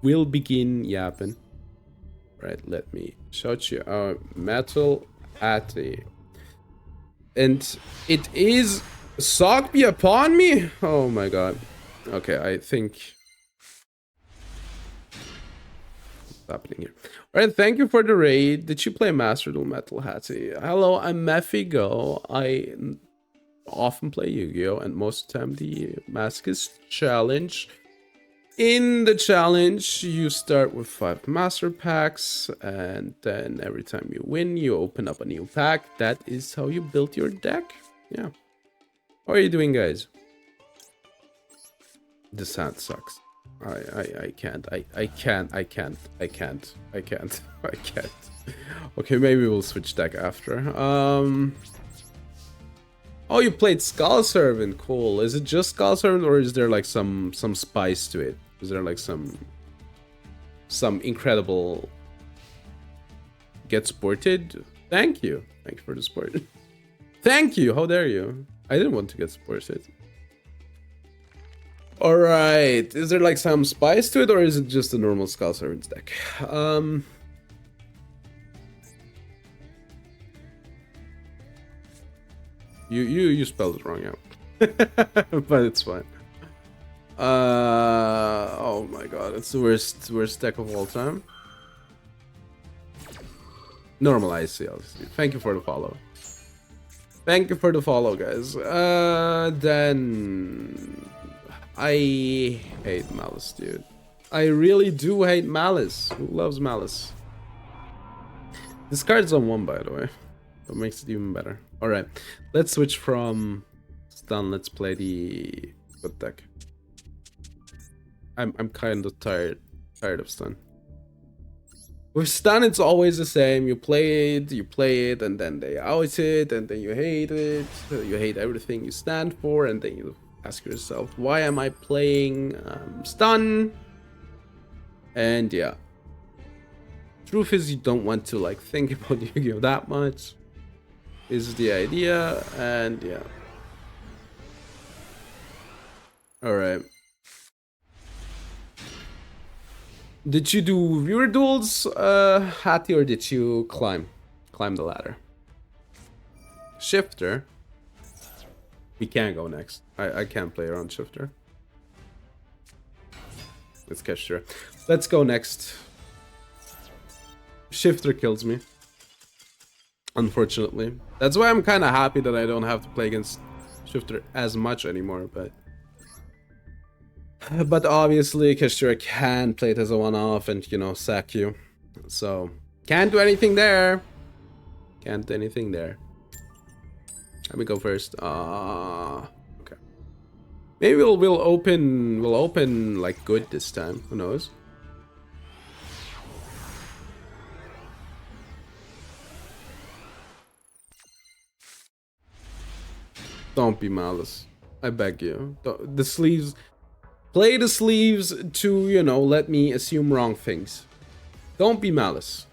will begin yapping. Right, let me shout you out. Metal Atty. And it is Sock be upon me? Oh my god. Okay, I think... What's happening here? Alright, thank you for the raid. Did you play Master Duel Metal Hattie? Hello, I'm Mephigo. I often play Yu-Gi-Oh! And most of the time the Masochist challenge. In the challenge, you start with 5 master packs, and then every time you win, you open up a new pack. That is how you build your deck. Yeah. How are you doing, guys? The sound sucks. I can't. I can't. Okay, maybe we'll switch deck after. Oh, you played Skull Servant. Cool. Is it just Skull Servant, or is there like some spice to it? Is there like some incredible get supported? Thank you for the support. Thank you. How dare you? I didn't want to get supported. All right. Is there like some spice to it, or is it just a normal Skull Servants deck? You spelled it wrong, yeah. But it's fine. Oh my god, it's the worst deck of all time. Normal ICL. Thank you for the follow. Thank you for the follow, guys. Then I hate Malice, dude. I really do hate Malice. Who loves Malice? This card's on 1, by the way. That makes it even better. Alright, let's switch from stun. Let's play the good deck. I'm kind of tired of stun. With stun, it's always the same. You play it, and then they out it, and then you hate it. You hate everything you stand for, and then you ask yourself, why am I playing stun? And yeah. Truth is, you don't want to like think about Yu-Gi-Oh that much. Is the idea, and yeah. Alright. Did you do viewer duels, Hattie, or did you climb the ladder? Shifter. We can't go next. I can't play around Shifter. Let's catch her. Let's go next. Shifter kills me. Unfortunately. That's why I'm kind of happy that I don't have to play against Shifter as much anymore, but obviously Kashira can play it as a one-off and, you know, sack you. So, can't do anything there. Can't do anything there. Let me go first. Okay. Maybe we'll open like good this time. Who knows? Don't be Malice. I beg you. The sleeves. Play the sleeves to, you know, let me assume wrong things. Don't be Malice.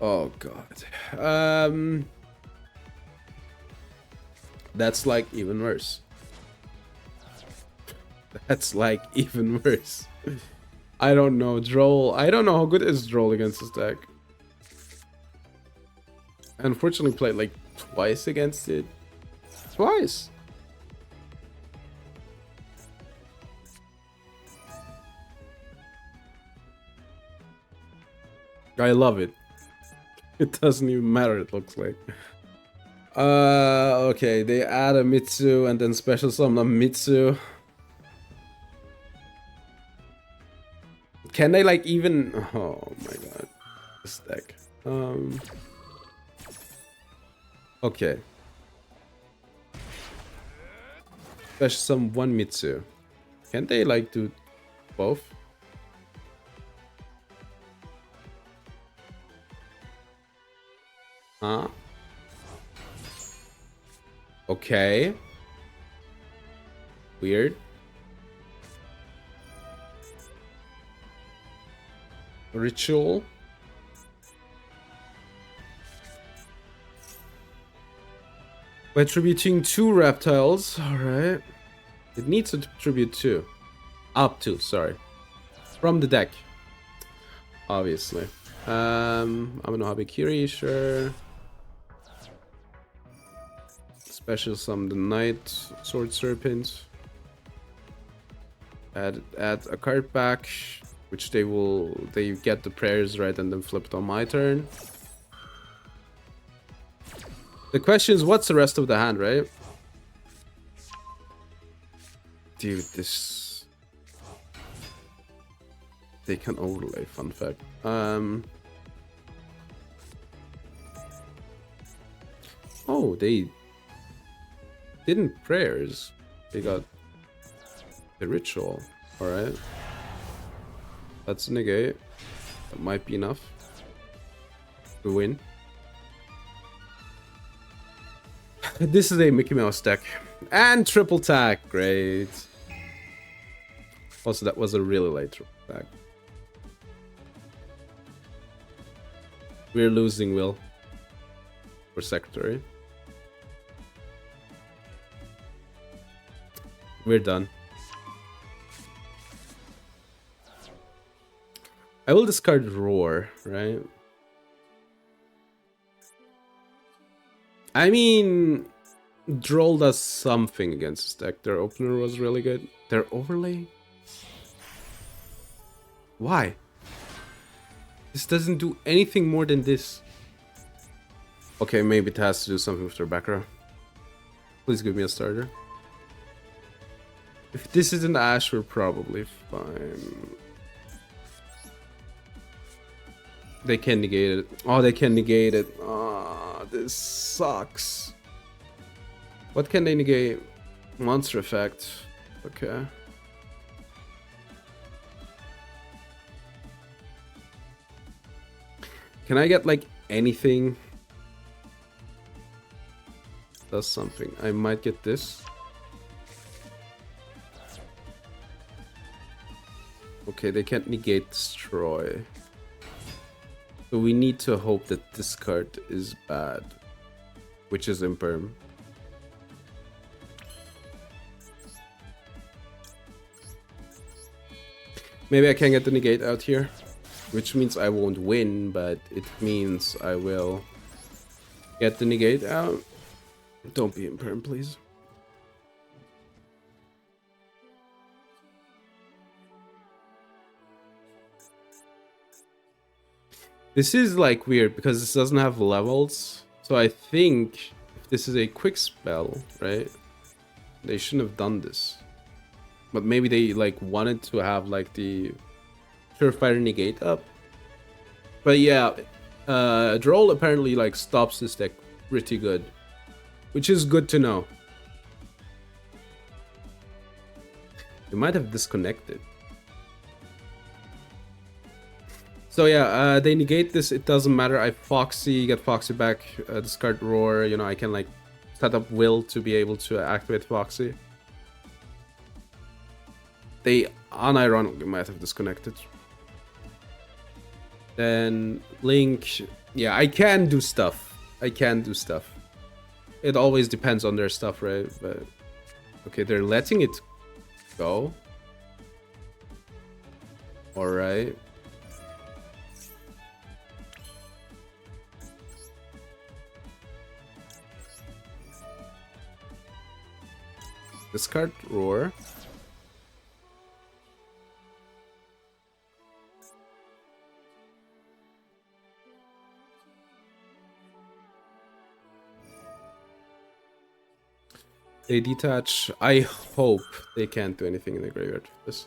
Oh god. That's like even worse. That's like even worse. I don't know. Droll. I don't know how good is Droll against this deck. I unfortunately played like twice against it. Twice. I love it. It doesn't even matter, it looks like. Okay, they add a Mitsu and then special summon a Mitsu. Can they like even... Oh my god. This deck. Okay. Special summon one Mitsu. Can they like do both? Huh? Okay. Weird. Ritual. By attributing 2 reptiles. Alright. It needs to attribute 2. Up to, sorry. From the deck. Obviously. I'm gonna Habikiri, sure. Special summon the Knight, Sword Serpent. Add a card back, which they get the prayers right and then flip it on my turn. The question is, what's the rest of the hand, right? Dude, this... They can overlay, fun fact. Oh, they didn't prayers. They got the ritual. Alright. That's a negate. That might be enough to win. This is a Mickey Mouse deck. And triple tack. Great. Also, that was a really late attack. We're losing Will for Secretary. We're done. I will discard Roar, right? I mean, Droll does something against this deck. Their opener was really good. Their overlay? Why? This doesn't do anything more than this. Okay, maybe it has to do something with their back row. Please give me a starter. If this is an Ash, we're probably fine. They can negate it. Oh, they can negate it. Ah, this sucks. What can they negate? Monster effect. Okay. Can I get like anything? Does something. I might get this. Okay, they can't negate destroy. So we need to hope that this card is bad, which is imperm. Maybe I can get the negate out here, which means I won't win, but it means I will get the negate out. Don't be imperm, please. This is like weird because this doesn't have levels. So I think if this is a quick spell, right? They shouldn't have done this. But maybe they like wanted to have like the Surefire negate up. But yeah, Droll apparently like stops this deck pretty good, which is good to know. They might have disconnected. So yeah, they negate this. It doesn't matter. I Foxy, get Foxy back, discard Roar. You know, I can like set up Will to be able to activate Foxy. They unironically might have disconnected. Then Link, yeah, I can do stuff. I can do stuff. It always depends on their stuff, right? But okay, they're letting it go. All right. Discard Roar. They detach. I hope they can't do anything in the graveyard for this.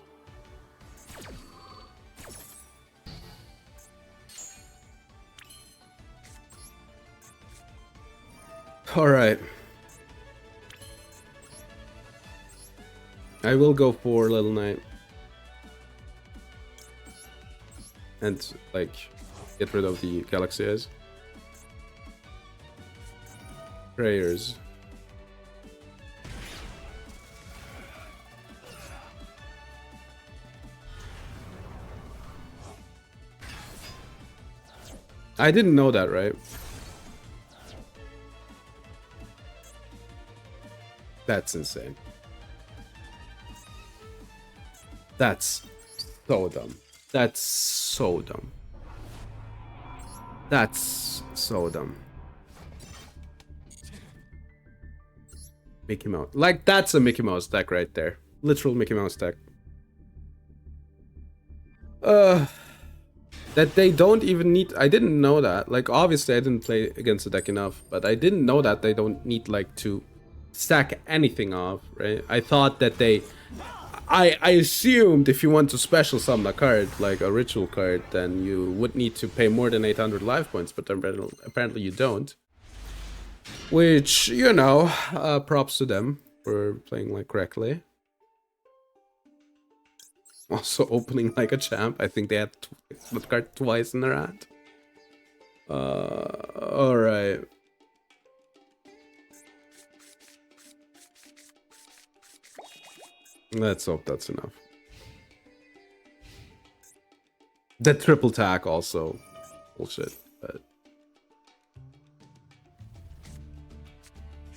Alright. I will go for Little Knight. And, like, get rid of the Galaxy Eyes. Prayers. I didn't know that, right? That's insane. That's so dumb. That's so dumb. That's so dumb. Mickey Mouse. Like, that's a Mickey Mouse deck right there. Literal Mickey Mouse deck. That they don't even need... I didn't know that. Like, obviously I didn't play against the deck enough, but I didn't know that they don't need, like, to stack anything off, right? I thought that they... I assumed if you want to special summon a card, like a ritual card, then you would need to pay more than 800 life points, but apparently you don't. Which, you know, props to them for playing, like, correctly. Also opening like a champ. I think they had that card twice in their hand. Alright. Let's hope that's enough. The triple tack also. Bullshit. But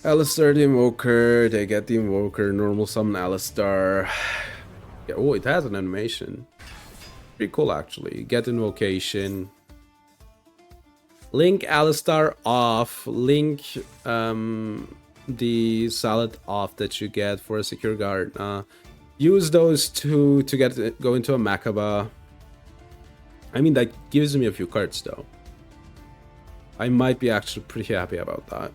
Alistar the Invoker, they get the Invoker, normal summon Alistar. Yeah, oh, it has an animation. Pretty cool actually. Get Invocation. Link Alistar off. Link the salad off that you get for a secure guard. Use those two to go into a Makaba. I mean, that gives me a few cards though. I might be actually pretty happy about that.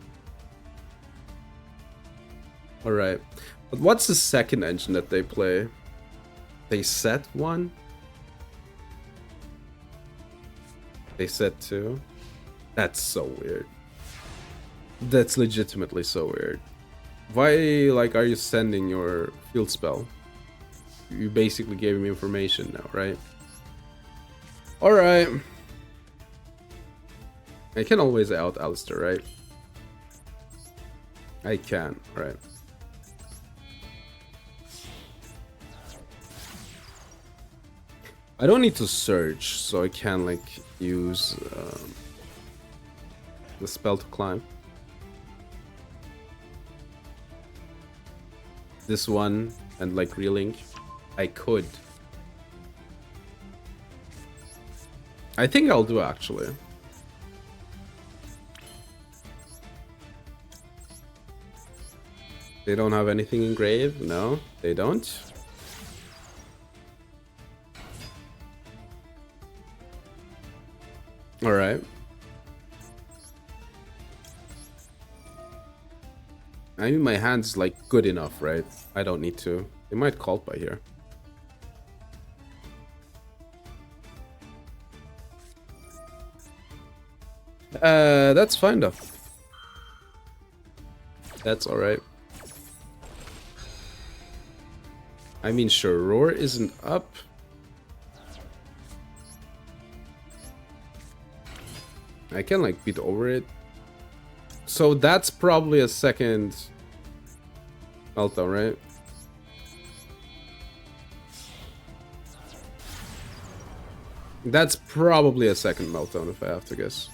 Alright. But what's the second engine that they play? They set one? They set two? That's so weird. That's legitimately so weird. Why, like, are you sending your field spell? You basically gave me information now, right? Alright. I can always out Alistar, right? I can, right. I don't need to search, so I can, like, use the spell to climb. This one, and, like, relink. I could. I think I'll do, actually. They don't have anything in grave? No, they don't. Alright. I mean, my hand's, like, good enough, right? I don't need to. They might call by here. That's fine, though. That's alright. I mean, sure, Roar isn't up. I can, like, beat over it. So that's probably a second meltdown, right? That's probably a second meltdown, if I have to guess.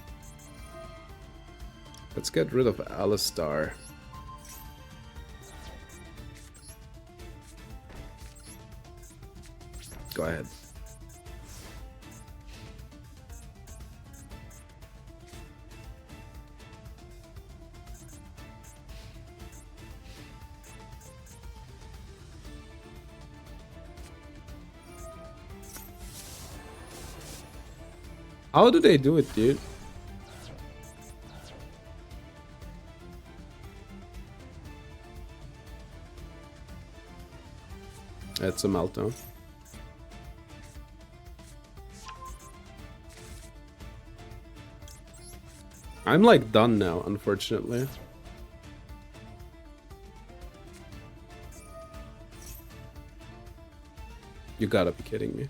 Let's get rid of Alistar. Go ahead. How do they do it, dude? That's a meltdown. I'm, like, done now, unfortunately. You gotta be kidding me.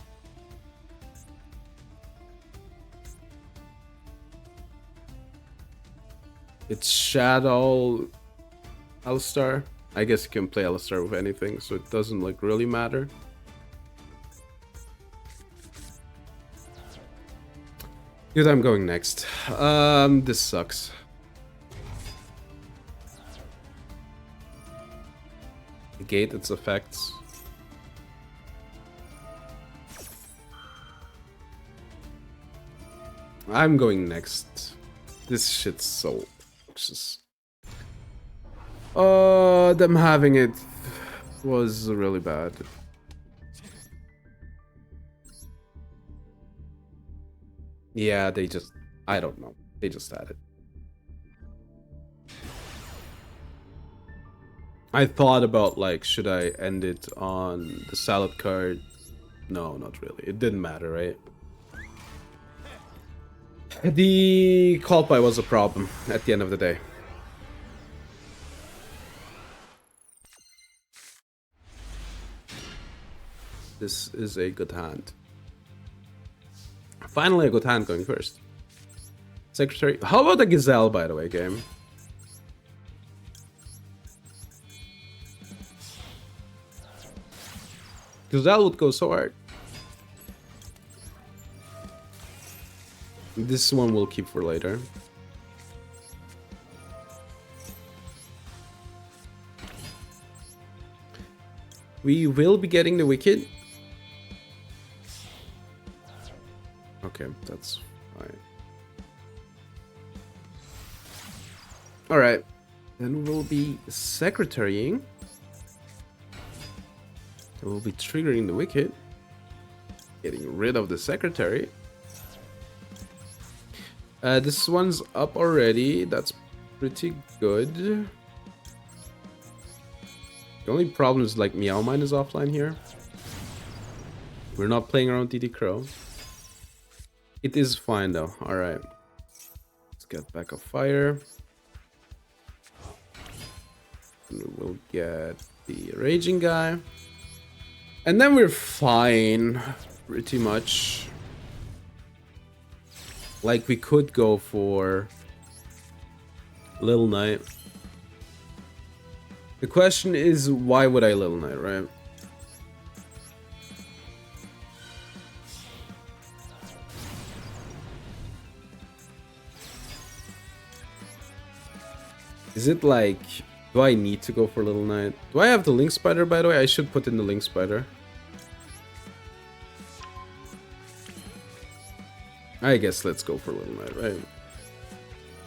It's Shadow Alistar. I guess you can play Alistar with anything, so it doesn't, like, really matter. Dude, I'm going next. This sucks. Negate its effects. I'm going next. This shit's so obnoxious. Them having it was really bad. Yeah, they just... I don't know. They just had it. I thought about, like, should I end it on the salad card? No, not really. It didn't matter, right? The call by was a problem at the end of the day. This is a good hand. Finally a good hand going first. Secretary. How about the Gazelle, by the way, game? Gazelle would go so hard. This one we'll keep for later. We will be getting the Wicked. Okay, that's fine. Alright. Then we'll be secretarying. We'll be triggering the Wicked. Getting rid of the secretary. This one's up already. That's pretty good. The only problem is like Meow Mine is offline here. We're not playing around DD Crow. It is fine though. Alright. Let's get back a fire. And we'll get the Raging guy. And then we're fine. Pretty much. Like we could go for Little Knight. The question is, why would I Little Knight, right? Is it like, do I need to go for Little Knight? Do I have the Link Spider, by the way? I should put in the Link Spider. I guess let's go for Little Knight, right?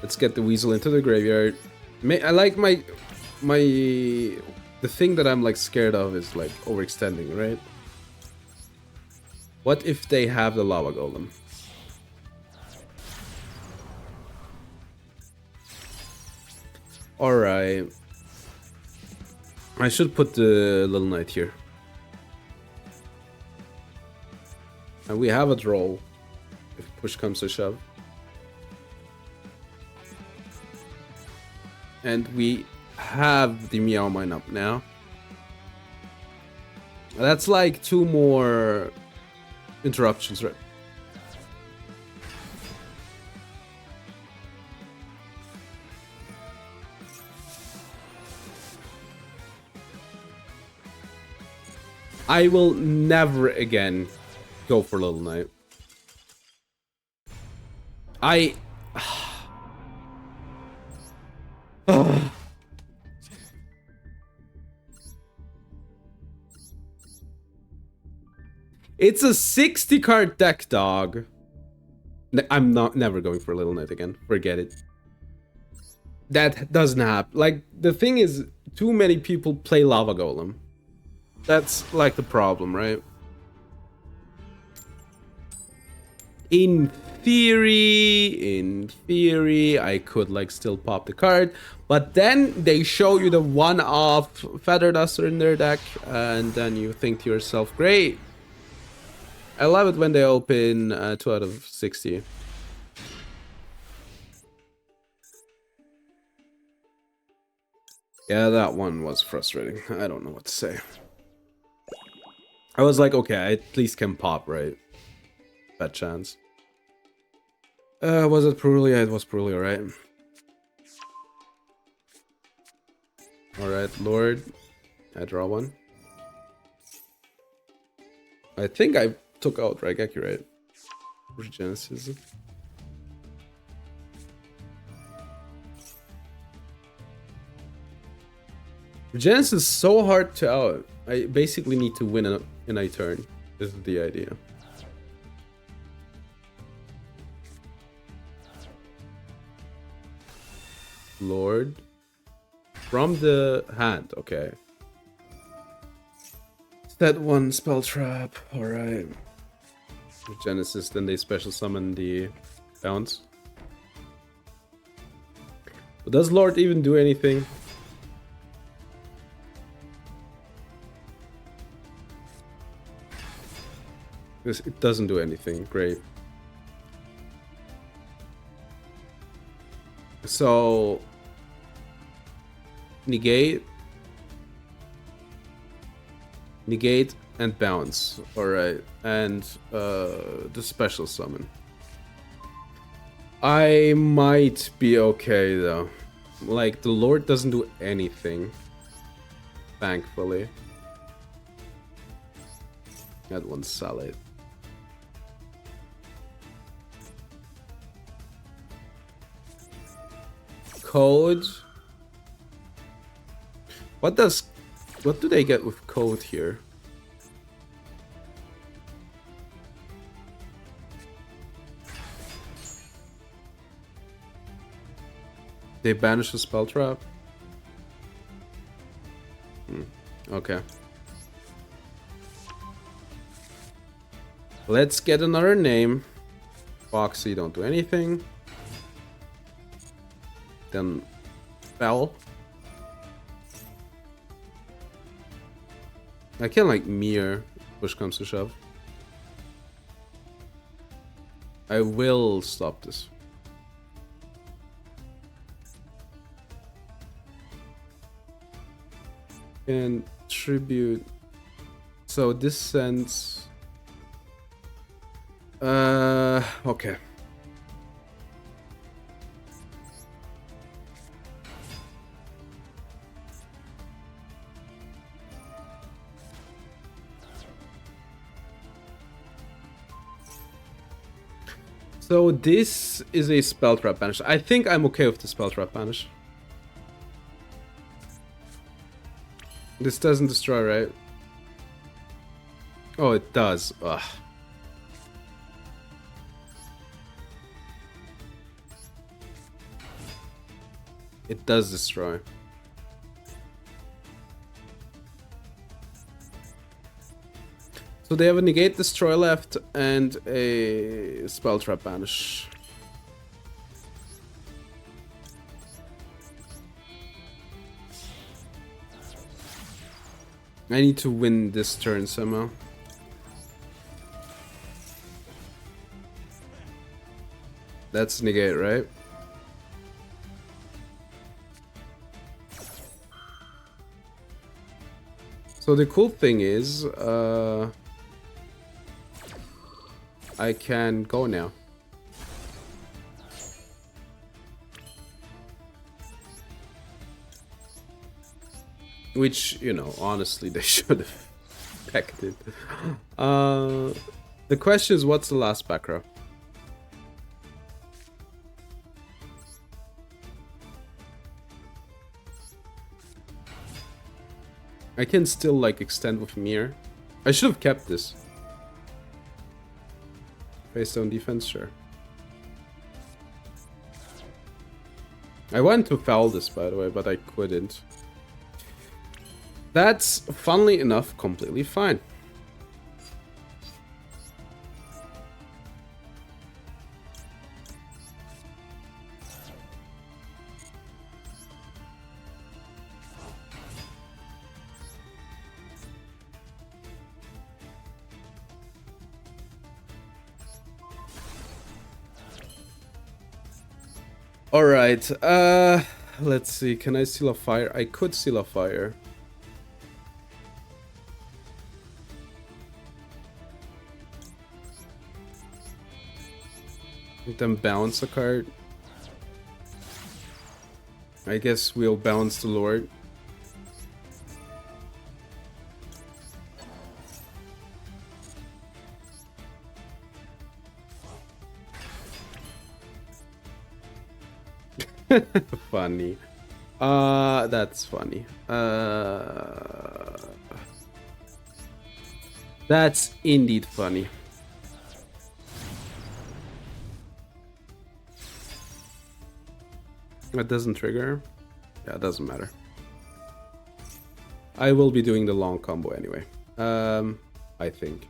Let's get the Weasel into the graveyard. I like the thing that I'm like scared of is like overextending, right? What if they have the Lava Golem? Alright. I should put the Little Knight here. And we have a draw. If push comes to shove. And we have the Meow Mine up now. That's like 2 more interruptions, right? I will never again go for Little Knight. It's a 60 card deck, dog. I'm never going for Little Knight again. Forget it. That doesn't happen. Like, the thing is, too many people play Lava Golem. That's like the problem, right? In theory, I could like still pop the card, but then they show you the one-off Feather Duster in their deck, and then you think to yourself, great. I love it when they open 2 out of 60. Yeah, that one was frustrating. I don't know what to say. I was like, okay, I at least can pop, right? Bad chance. Was it Purulia? It was Purulia, right? Alright, Lord. I draw one. I think I took out Raigeki, right? Genesis. Genesis is so hard to out. I basically need to win in a turn. This is the idea. Lord. From the hand, okay. That one spell trap, alright. Genesis, then they special summon the bounce. But does Lord even do anything? It doesn't do anything, great. So negate and bounce, alright, and the special summon. I might be okay though. Like, the Lord doesn't do anything, thankfully. That one's solid. code. What do they get with code here? They banish the spell trap. Okay. Let's get another name. Foxy, don't do anything. Then Bell. I can like mirror push comes to shove. I will stop this. And tribute. So this sends. Okay. So this is a spell trap banish. I think I'm okay with the spell trap banish. This doesn't destroy, right? Oh, it does. Ugh. It does destroy. So they have a negate destroy left and a spell trap banish. I need to win this turn somehow. That's negate, right? So the cool thing is, I can go now. Which, you know, honestly, they should have packed it. The question is, what's the last back row? I can still, like, extend with mirror. I should have kept this. Face down defense, sure. I wanted to foul this, by the way, but I couldn't. That's, funnily enough, completely fine. Alright, let's see, can I seal a fire? I could seal a fire. Then bounce a card. I guess we'll bounce the Lord. Funny. That's funny. That's indeed funny. That doesn't trigger. Yeah, it doesn't matter. I will be doing the long combo anyway. I think.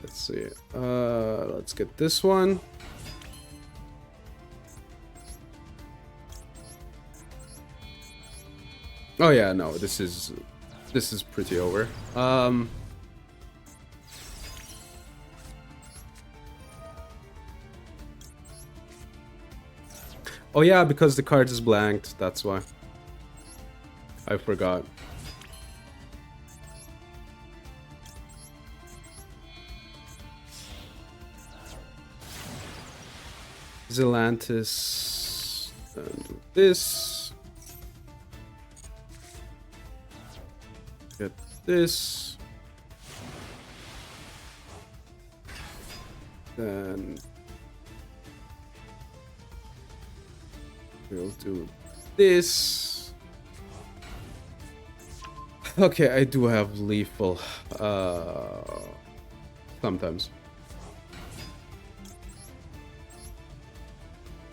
Let's see. Let's get this one. Oh yeah, no, this is pretty over. Oh yeah, because the card is blanked, that's why. I forgot. Zelantis and this. Get this. Then We'll do this. Okay, I do have lethal. Sometimes.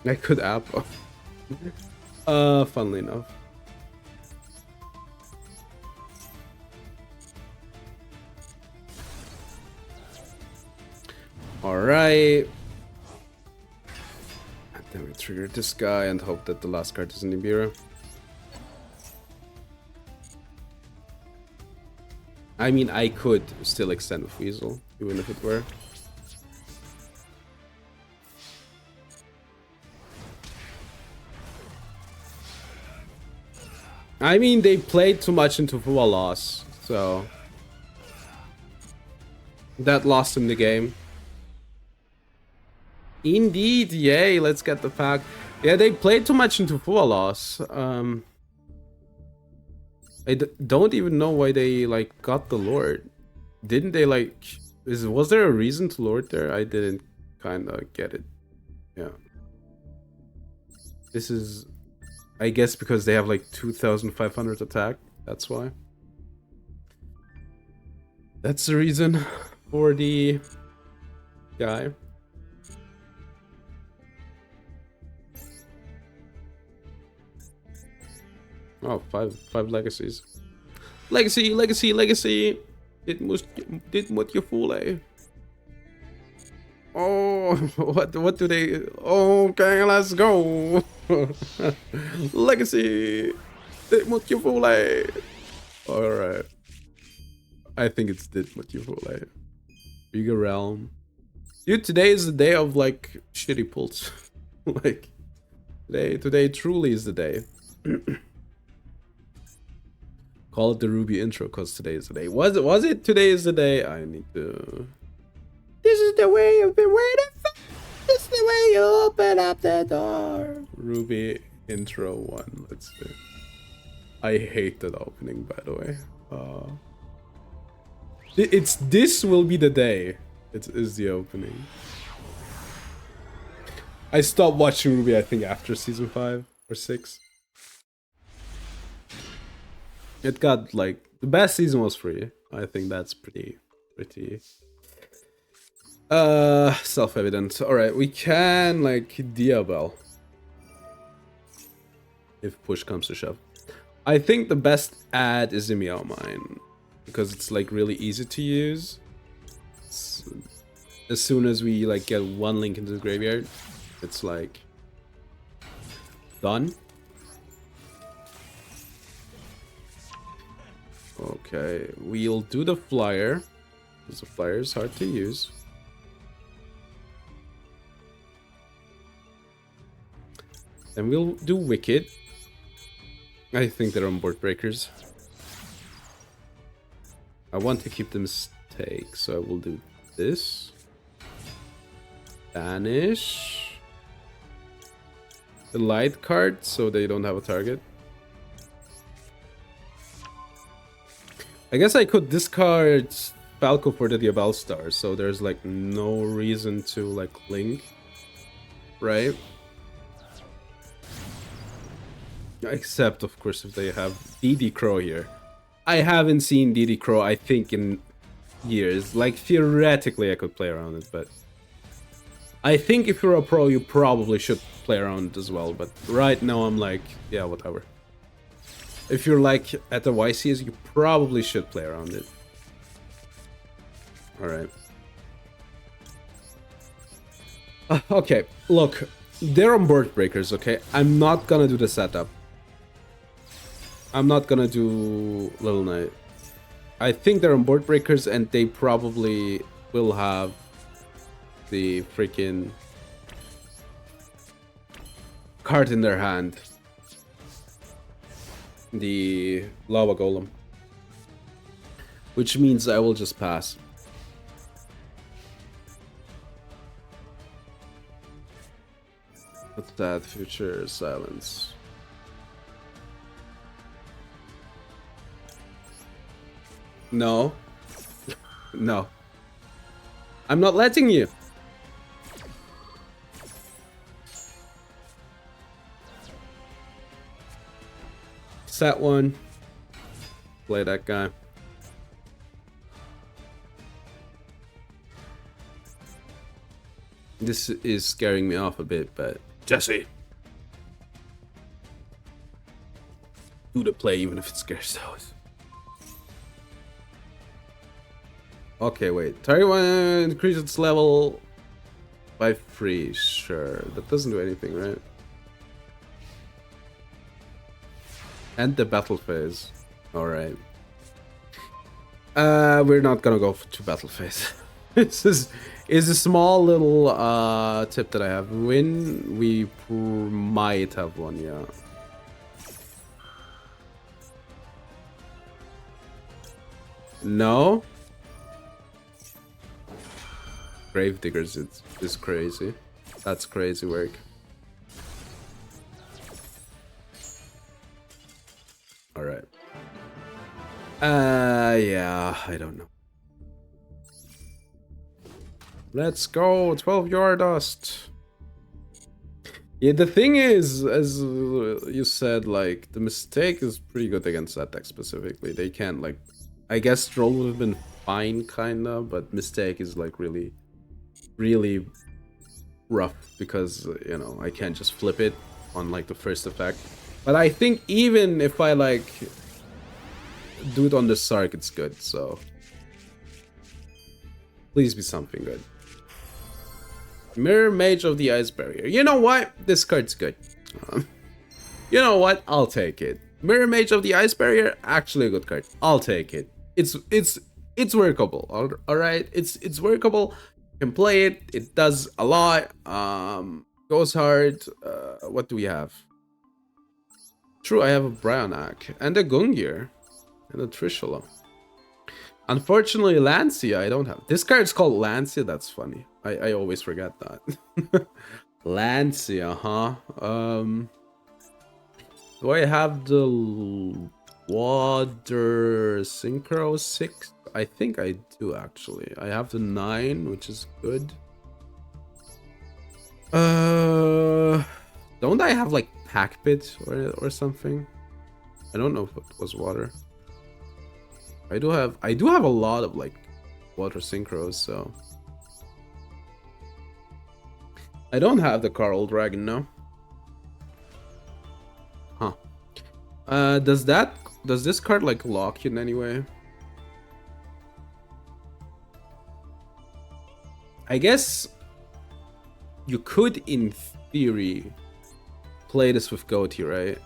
I could apple. Funnily enough. Alright. And then we trigger this guy and hope that the last card is an Ibira. I mean, I could still extend with Weasel, even if it were. I mean, they played too much into full loss, so that lost him the game. Indeed, yay, let's get the pack. Yeah, they played too much into full loss. I don't even know why they like got the Lord. Didn't they like? Was there a reason to Lord there? I didn't kind of get it. Yeah. This is, I guess, because they have like 2,500 attack. That's why. That's the reason for the guy. Oh, five legacies. Legacy. Dit moet je voelen. Oh, what do they? Okay, let's go. Legacy. Dit moet je voelen. All right. I think it's dit moet je voelen. Bigger realm. Dude, today is the day of like shitty pulls. Like today truly is the day. Call it the Ruby intro, cause today is the day. Was it today is the day? I need to. This is the way you've been waiting for. This is the way you open up the door. Ruby intro 1. Let's do. I hate that opening, by the way. It's this will be the day. It is the opening. I stopped watching Ruby, I think, after season 5 or 6. It got like the best season was free. I think that's pretty self-evident. Alright, we can like Diabel. If push comes to shove. I think the best ad is the Meow Mine. Because it's like really easy to use. As soon as we like get one link into the graveyard, it's like done. Okay, we'll do the flyer, because the flyer is hard to use. And we'll do Wicked. I think they're on board breakers. I want to keep the mistake, so I will do this. Banish. The light card, so they don't have a target. I guess I could discard Falco for the Diabel Star, so there's like no reason to like link, right? Except of course if they have DD Crow here. I haven't seen DD Crow I think in years. Like theoretically I could play around it, but I think if you're a pro you probably should play around it as well, but right now I'm like, yeah, whatever. If you're like at the YCs, you probably should play around it. Alright. Okay, look. They're on board breakers, okay? I'm not gonna do the setup. I'm not gonna do Little Knight. I think they're on board breakers and they probably will have the freaking card in their hand. The Lava Golem. Which means I will just pass. What's that? Future Silence. No. No. I'm not letting you. Set one. Play that guy. This is scaring me off a bit, but Jesse, do the play even if it scares those. Okay, wait. Target one increase its level by 3. Sure, that doesn't do anything, right? End the battle phase. All right. We're not gonna go to battle phase. This is a small little tip that I have. When we might have one, yeah. No. Gravediggers is crazy. That's crazy work. All right. Yeah, I don't know. Let's go, 12-yard dust. Yeah, the thing is, as you said, like, the mistake is pretty good against that deck specifically. They can't, like, I guess Stroll would have been fine, kinda, but mistake is, like, really, really rough because, you know, I can't just flip it on, like, the first effect. But I think even if I, like, do it on the Sark, it's good, so. Please be something good. Mirror Mage of the Ice Barrier. You know what? This card's good. You know what? I'll take it. Mirror Mage of the Ice Barrier, actually a good card. I'll take it. It's workable. All right, it's workable. You can play it. It does a lot. Goes hard. What do we have? True, I have a Brionac and a Gungir and a Trishula. Unfortunately, Lancia, I don't have. This card's called Lancia. That's funny. I always forget that. Lancia, huh? Do I have the Water Synchro 6? I think I do, actually. I have the 9, which is good. Don't I have, like, Pack Pit or something? I don't know if it was water. I do have a lot of, like, water synchros, so I don't have the Carl Dragon, no. Huh. Does this card, like, lock you in any way? I guess you could, in theory, play this with Goatee, right?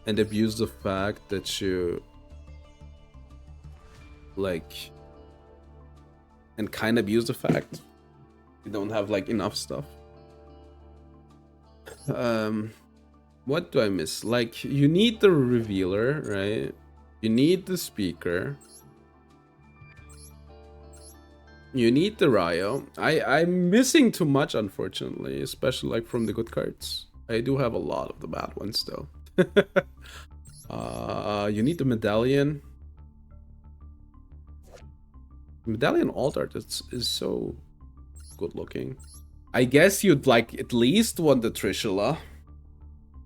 And abuse the fact that you, like, and kind of abuse the fact you don't have, like, enough stuff. What do I miss? Like, you need the Revealer, right? You need the Speaker. You need the Ryo. I'm missing too much, unfortunately, especially, like, from the good cards. I do have a lot of the bad ones, though. You need the Medallion. Medallion Alt Art is so good looking. I guess you'd, like, at least want the Trishula.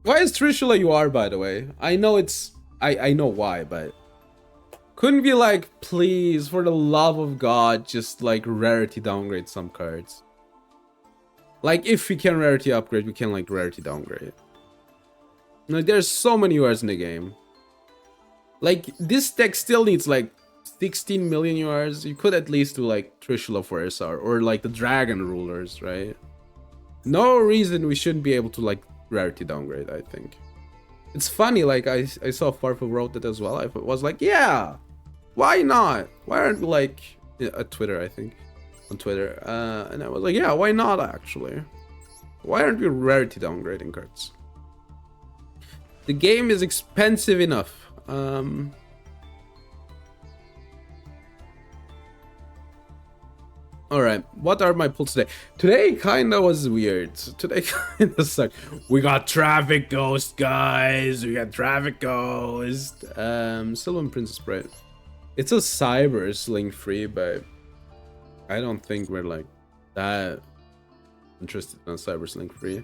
Why is Trishula UR, by the way? I know it's... I know why, but... Couldn't be like, please, for the love of God, just, like, rarity downgrade some cards. Like, if we can rarity upgrade, we can, like, rarity downgrade. Like, there's so many URs in the game. Like, this deck still needs, like, 16 million URs. You could at least do, like, Trishula for SR, or, like, the Dragon Rulers, right? No reason we shouldn't be able to, like, rarity downgrade, I think. It's funny, like, I saw Farfel wrote that as well. I was like, yeah, why not? Why aren't we, like, at Twitter, I think, on Twitter. And I was like, yeah, why not, actually? Why aren't we rarity downgrading cards? The game is expensive enough. Alright, what are my pulls today? Today kinda was weird. Today kinda sucked. We got Traffic Ghost, guys. We got Traffic Ghost. Sylvan Princess Bride. It's a Cyber Sling free, but I don't think we're, like, that interested in a Cyber Sling free.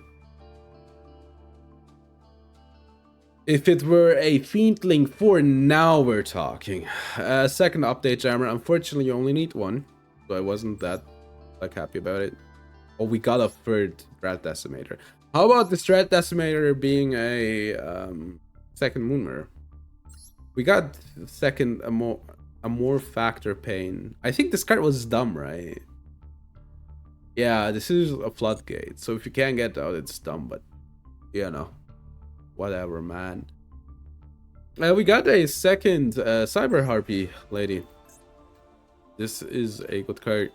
If it were a Fiendling 4, now we're talking. Second update, Jammer. Unfortunately, you only need one, so I wasn't that like happy about it. Oh, we got a third Threat Decimator. How about this Threat Decimator being a second Moon Mirror? We got second more Factor Pain. I think this card was dumb, right? Yeah, this is a floodgate. So if you can't get out, it's dumb, but you know, whatever, man. We got a second Cyber Harpy lady. This is a good card.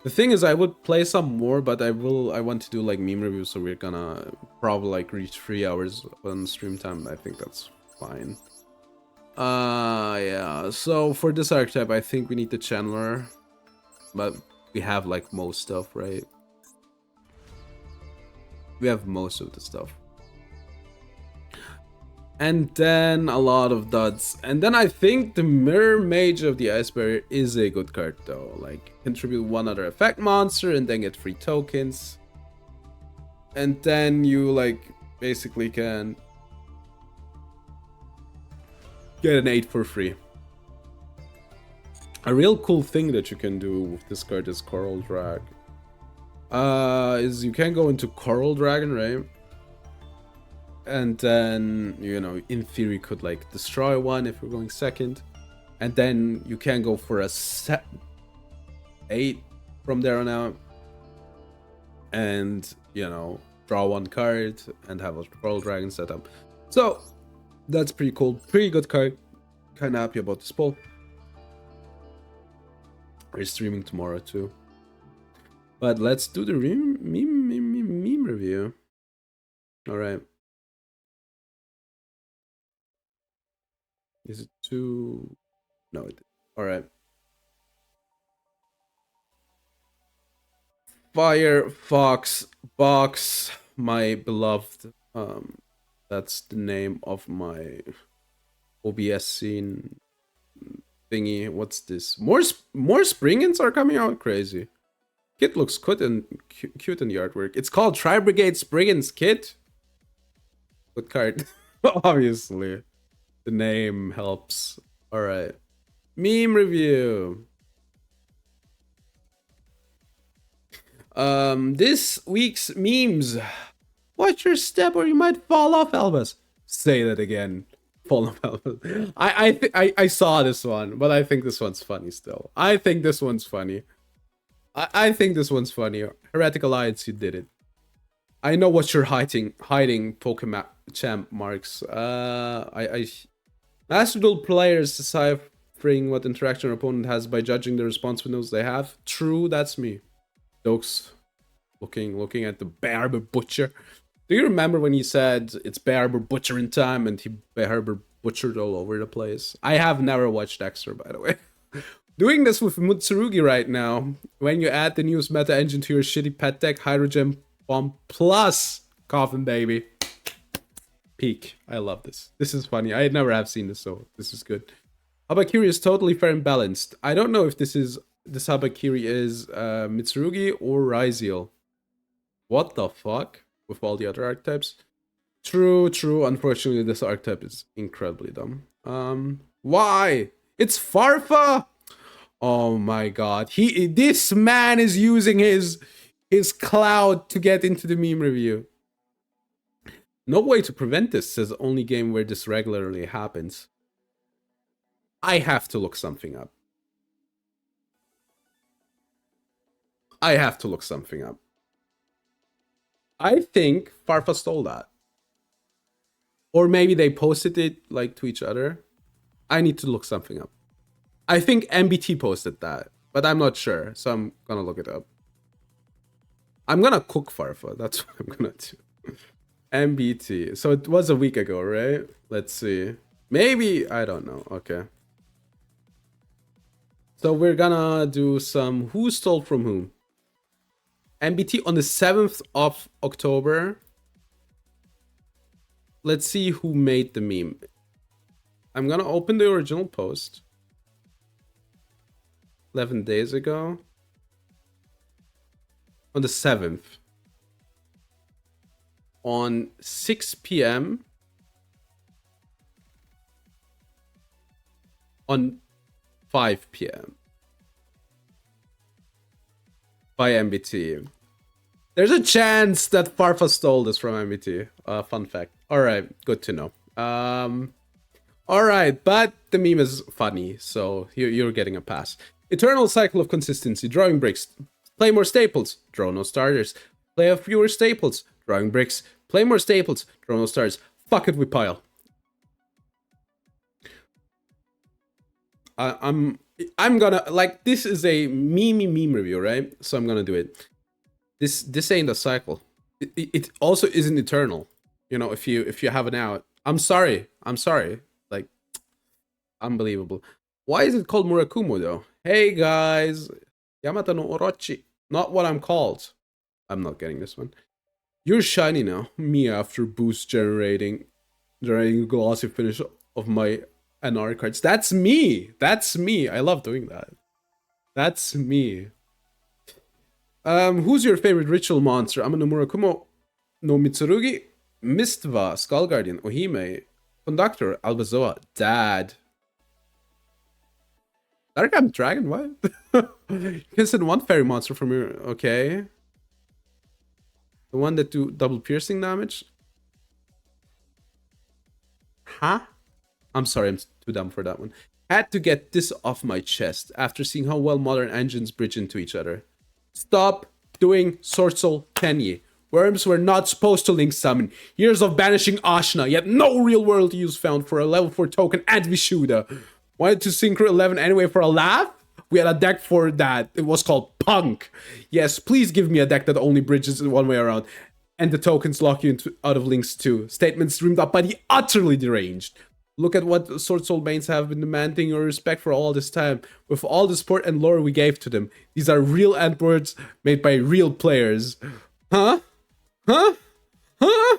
The thing is, I would play some more, but I want to do like meme reviews, so we're gonna probably like reach 3 hours on stream time. I think that's fine. Yeah. So for this archetype, I think we need the Channeler, but we have like most stuff, right? We have most of the stuff. And then a lot of duds. And then I think the Mirror Mage of the Ice Barrier is a good card though. Like, contribute one other effect monster and then get 3 tokens. And then you like basically can get an 8 for free. A real cool thing that you can do with this card is Coral Drag. Is you can go into Coral Dragon, right? And then, you know, in theory could like destroy one if we're going second. And then you can go for a 8 from there on out. And, you know, draw 1 card and have a Coral Dragon setup. So, that's pretty cool. Pretty good card. Kinda happy about this pull. We're streaming tomorrow too. But let's do the meme review. Alright. Is it too... No, it... Alright. Firefox Box, my beloved. That's the name of my OBS scene thingy. What's this? More Springans are coming out. Crazy. Kit looks cute in the artwork. It's called Tri-Brigade Spriggans Kit. Good card. Obviously. The name helps. Alright. Meme review. This week's memes. Watch your step or you might fall off, Elvis. Say that again. Fall off, Elvis. I saw this one, but I think this one's funny still. I think this one's funny. I think this one's funny. Heretic Alliance, you did it. I know what you're hiding, Pokemon champ marks. Master Duel players deciphering what interaction an opponent has by judging the response windows they have. True, that's me. Dokes looking at the Barber Butcher. Do you remember when he said it's Barber Butcher in time and he Barber butchered all over the place? I have never watched Dexter, by the way. Doing this with Mutsurugi right now. When you add the newest meta engine to your shitty pet deck, Hydrogen Bomb plus Coffin Baby. Peak. I love this. This is funny. I never have seen this, so this is good. Habakiri is totally fair and balanced. I don't know if this Habakiri is Mitsurugi or Ryziel. What the fuck? With all the other archetypes. True. Unfortunately, this archetype is incredibly dumb. Why? It's Farfa! Oh my god. This man is using his cloud to get into the meme review. No way to prevent this, says only game where this regularly happens. I have to look something up. I think Farfa stole that. Or maybe they posted it like to each other. I need to look something up. I think MBT posted that, but I'm not sure, so I'm gonna look it up. I'm gonna cook Farfa, that's what I'm gonna do. MBT, so it was a week ago, right? Let's see. Maybe, I don't know, okay. So we're gonna do some who stole from whom. MBT on the 7th of October. Let's see who made the meme. I'm gonna open the original post. 11 days ago. On the 7th. On 6 p.m. on 5 p.m. by MBT. There's a chance that Farfa stole this from MBT. Fun fact. Alright, good to know. Alright, but the meme is funny, so you're getting a pass. Eternal cycle of consistency. Drawing bricks. Play more staples. Draw no starters. Play a fewer staples. Drawing bricks. Play more staples. Draw no starters. Fuck it, we pile. I'm gonna, like, this is a meme review, right? So I'm gonna do it. This ain't a cycle. It also isn't eternal. You know, if you have an out. I'm sorry. Like, unbelievable. Why is it called Murakumo though? Hey guys, Yamata no Orochi. Not what I'm called. I'm not getting this one. You're shiny now. Me after boost generating a glossy finish of my NR cards. That's me. That's me. I love doing that. That's me. Who's your favorite ritual monster? Amano Murakumo no Mitsurugi, Mistva, Skull Guardian, Ohime, Conductor, Albazoa, Dad. Dark Dragon, what? You can send one fairy monster from your... Okay. The one that do double piercing damage? Huh? I'm sorry, I'm too dumb for that one. Had to get this off my chest after seeing how well modern engines bridge into each other. Stop doing Sorcel Tenyi. Worms were not supposed to link summon. Years of banishing Ashna, yet no real world use found for a level 4 token and Vishuda. Wanted to synchro 11 anyway for a laugh? We had a deck for that. It was called Punk. Yes, please give me a deck that only bridges in one way around. And the tokens lock you out of links too. Statements dreamed up by the utterly deranged. Look at what Sword Soul Banes have been demanding your respect for all this time. With all the support and lore we gave to them. These are real Antwords made by real players. Huh? Huh? Huh?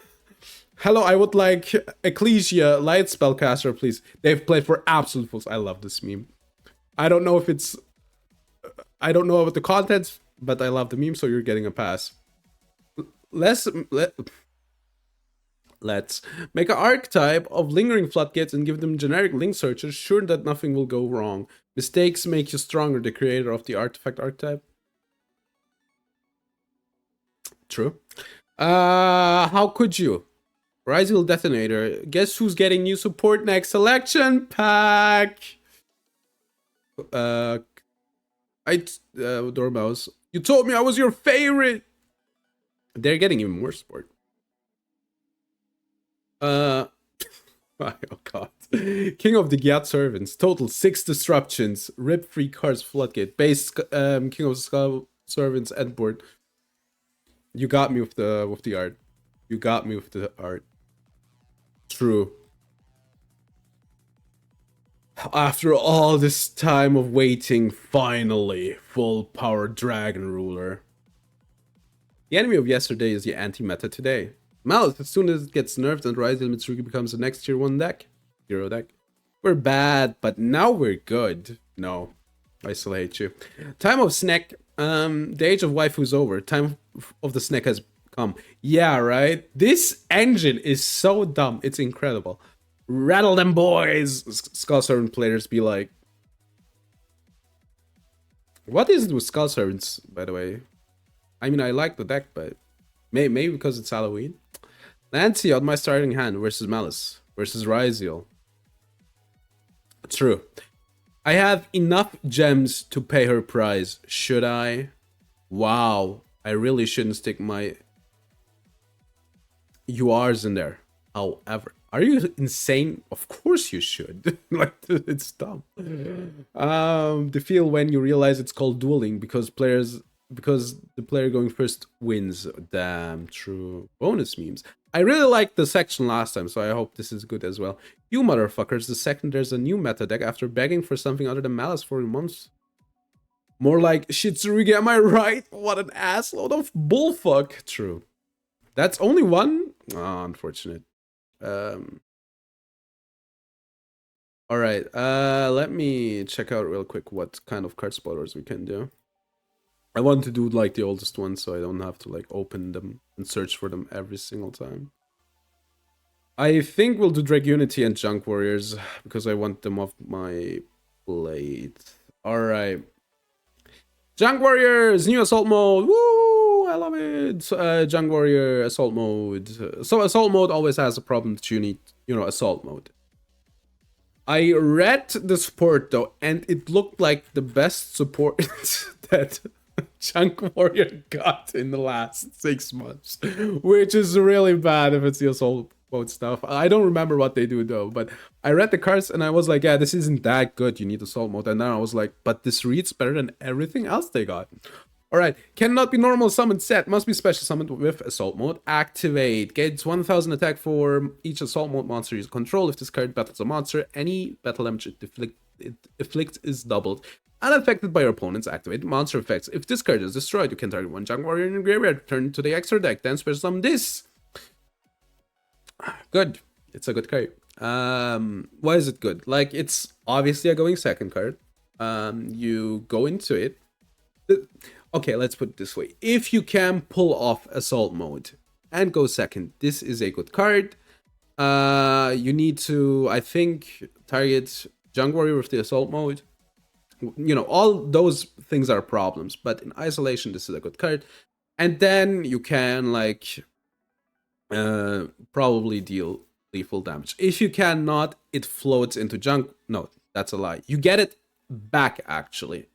Hello, I would like Ecclesia Light Spellcaster, please. They've played for absolute fools. I love this meme. I don't know if it's... I don't know about the contents, but I love the meme, so you're getting a pass. Let's make an archetype of lingering floodgates and give them generic link searches, sure that nothing will go wrong. Mistakes make you stronger, the creator of the artifact archetype. True. How could you? Rizal Detonator. Guess who's getting new support next selection pack? Dormouse. You told me I was your favorite. They're getting even more support. Oh god. King of the Gyat Servants. Total 6 disruptions. Rip 3 cards floodgate. Base King of the Servants endboard. You got me with the art. You got me with the art. True. After all this time of waiting, finally, full power Dragon Ruler. The enemy of yesterday is the anti-meta today. Malice, as soon as it gets nerfed and Rise Mitsurugi becomes the next tier 1 deck. Hero deck. We're bad, but now we're good. No. I still hate you. Time of Snack. The age of waifu's over. Time of the snack has come. Yeah, right? This engine is so dumb. It's incredible. Rattle them boys! Skull Servant players be like... What is it with Skull Servants, by the way? I mean, I like the deck, but... Maybe because it's Halloween? Nancy on my starting hand versus Malice. Versus Ryziel. True. I have enough gems to pay her price. Should I? Wow. I really shouldn't stick my URs in there. However, are you insane? Of course you should. Like, it's dumb. The feel when you realize it's called dueling because the player going first wins. Damn true. Bonus memes. I really liked the section last time, so I hope this is good as well. You motherfuckers, the second there's a new meta deck after begging for something other than Malice for months. More like Shitsurugi, am I right? What an assload of bullfuck. True. That's only one? Oh, unfortunate. Alright, let me check out real quick what kind of card spoilers we can do. I want to do like the oldest ones so I don't have to like open them and search for them every single time. I think we'll do Drake Unity and Junk Warriors because I want them off my Blade. Alright. Junk Warriors, new assault mode. Woo! I love it. Junk Warrior assault mode. So assault mode always has a problem that you need, assault mode. I read the support though, and it looked like the best support that Junk Warrior got in the last 6 months, which is really bad if it's the assault mode stuff. I don't remember what they do though, but I read the cards and I was like, yeah, this isn't that good. You need assault mode. And then I was like, but this reads better than everything else they got. Alright, cannot be normal summoned set, must be special summoned with assault mode. Activate, gains 1000 attack for each assault mode monster you control. If this card battles a monster, any battle damage it afflicts is doubled. Unaffected by your opponent's activated monster effects. If this card is destroyed, you can target one Junk Warrior in your graveyard, turn to the extra deck, then special summon this. Good, it's a good card. Why is it good? Like, it's obviously a going second card. You go into it. Okay, let's put it this way. If you can pull off assault mode and go second, this is a good card. You need to, I think, target Junk Warrior with the assault mode. All those things are problems, but in isolation, this is a good card. And then you can, like, probably deal lethal damage. If you cannot, it floats into junk. No, that's a lie. You get it back, actually.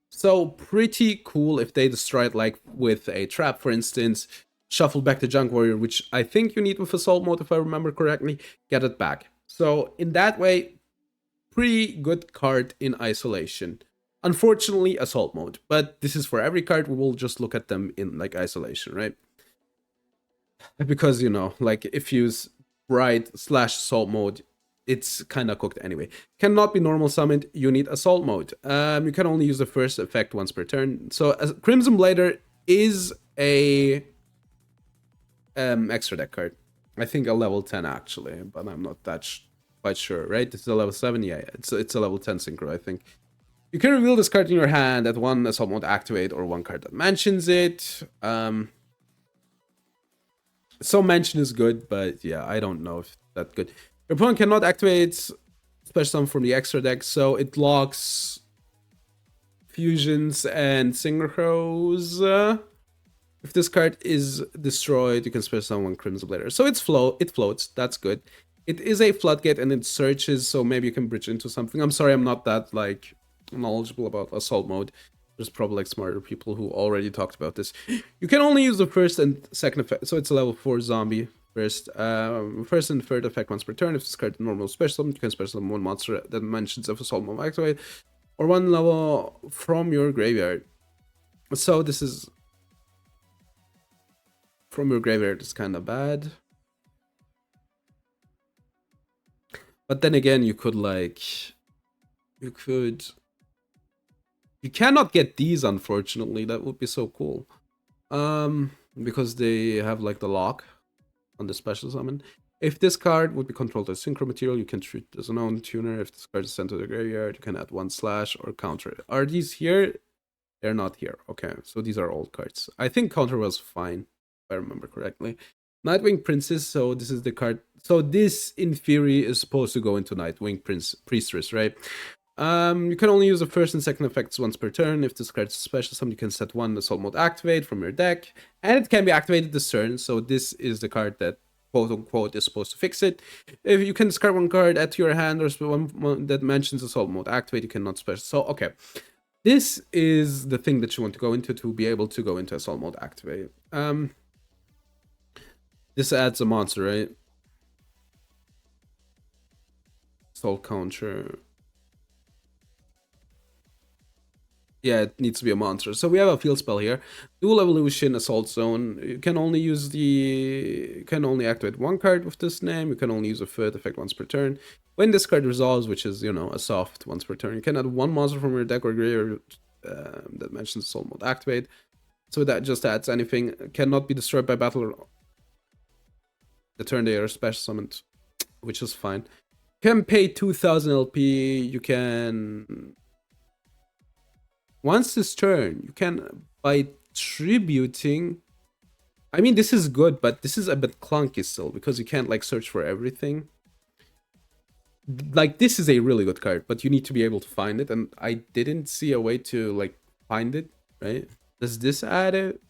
So pretty cool if they destroy it, like with a trap, for instance. Shuffle back the Junk Warrior, which I think you need with assault mode, if I remember correctly. Get it back. So in that way, pretty good card in isolation. Unfortunately, assault mode. But this is for every card. We will just look at them in like isolation, right? Because, like if you use Bright/assault mode, it's kind of cooked anyway. Cannot be normal summoned. You need assault mode. You can only use the first effect once per turn. So Crimson Blader is a extra deck card. I think a level 10 actually, but I'm not that quite sure, right? This is a level 7. Yeah, it's a level 10 synchro, I think. You can reveal this card in your hand at one assault mode activate or one card that mentions it. So mention is good, but yeah, I don't know if that's good. Your opponent cannot activate special summon from the extra deck, so it locks fusions and synchros. If this card is destroyed, you can special summon one Crimson Blader. So it floats, that's good. It is a floodgate and it searches, so maybe you can bridge into something. I'm sorry, I'm not that like knowledgeable about assault mode. There's probably like smarter people who already talked about this. You can only use the first and second effect, so it's a level 4 zombie. First and third effect once per turn. If this card is normal special summon, you can special summon one monster that mentions if assault mode activate, or one level from your graveyard. So this is from your graveyard is kind of bad. But then again, you cannot get these, unfortunately. That would be so cool. Because they have like the lock on the special summon. If this card would be controlled as synchro material, you can treat it as an own tuner. If this card is sent to the graveyard, you can add 1/ or counter it. Are these here? They're not here. Okay, so these are old cards. I think counter was fine, if I remember correctly. Nightwing Princess, so this is the card. So this, in theory, is supposed to go into Nightwing Priestess, right? You can only use the first and second effects once per turn. If this card is special summon, you can set one assault mode activate from your deck, and it can be activated this turn. So this is the card that quote unquote is supposed to fix it. If you can discard one card, add to your hand, or one that mentions assault mode activate, you cannot special. So okay, this is the thing that you want to go into to be able to go into assault mode activate. This adds a monster, right? Assault counter. Yeah, it needs to be a monster. So we have a field spell here. Dual Evolution, Assault Zone. You can only activate one card with this name. You can only use a third effect once per turn. When this card resolves, which is, a soft once per turn, you can add one monster from your deck or graveyard that mentions Assault Mode activate. So that just adds anything. Cannot be destroyed by battle the turn they are special summoned, which is fine. You can pay 2000 LP. You can... Once this turn, you can, by tributing... I mean, this is good, but this is a bit clunky still, because you can't, like, search for everything. like this is a really good card, but you need to be able to find it, and I didn't see a way to like find it, right? Does this add it?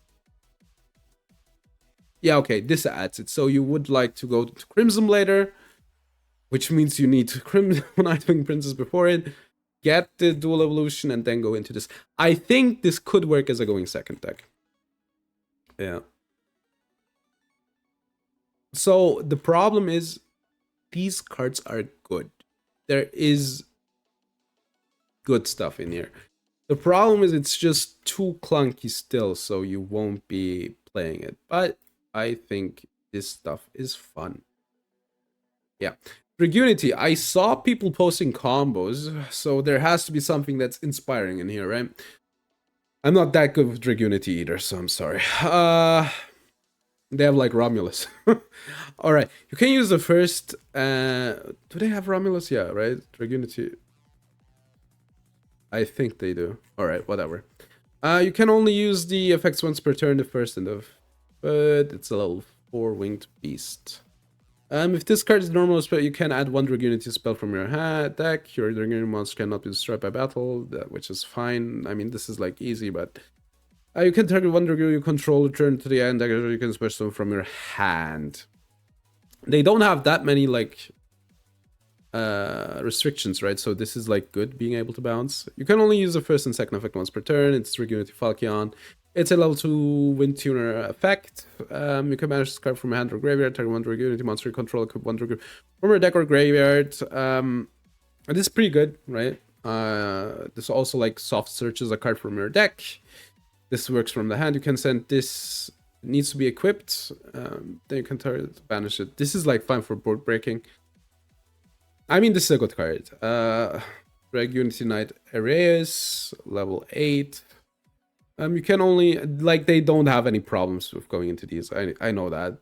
Yeah, okay, this adds it. So you would like to go to Crimson later, which means you need Crimson Nightwing Princess before it, get the dual evolution, and then go into this. I think this could work as a going second deck. Yeah. So the problem is these cards are good. There is good stuff in here. The problem is it's just too clunky still, so you won't be playing it. But I think this stuff is fun. Yeah. Dragunity, I saw people posting combos, so there has to be something that's inspiring in here, right? I'm not that good with Dragunity either, so I'm sorry. They have like Romulus. All right, you can use the first. Do they have Romulus? Yeah, right. Dragunity. I think they do. All right, whatever. You can only use the effects once per turn. The first and the, but it's a level 4 winged beast. If this card is normal spell, you can add one Dragunity spell from your deck. Your Dragunity monster cannot be destroyed by battle, which is fine. I mean, this is like easy, but you can target one Dragunity you control, return to the end, or you can special them from your hand. They don't have that many like restrictions, right? So this is like good being able to bounce. You can only use the first and second effect once per turn. It's Dragunity Falchion. It's a level 2 Wind Tuner effect. You can manage this card from your hand or graveyard, target one Dragunity monster you control, equip one Dragunity from your deck or graveyard. And this is pretty good, right? This also like soft searches a card from your deck. This works from the hand. You can send this. It needs to be equipped. Then you can banish it. This is like fine for board breaking. I mean, this is a good card. Dragunity Knight Areas, level 8. You can only, like, they don't have any problems with going into these. I know that.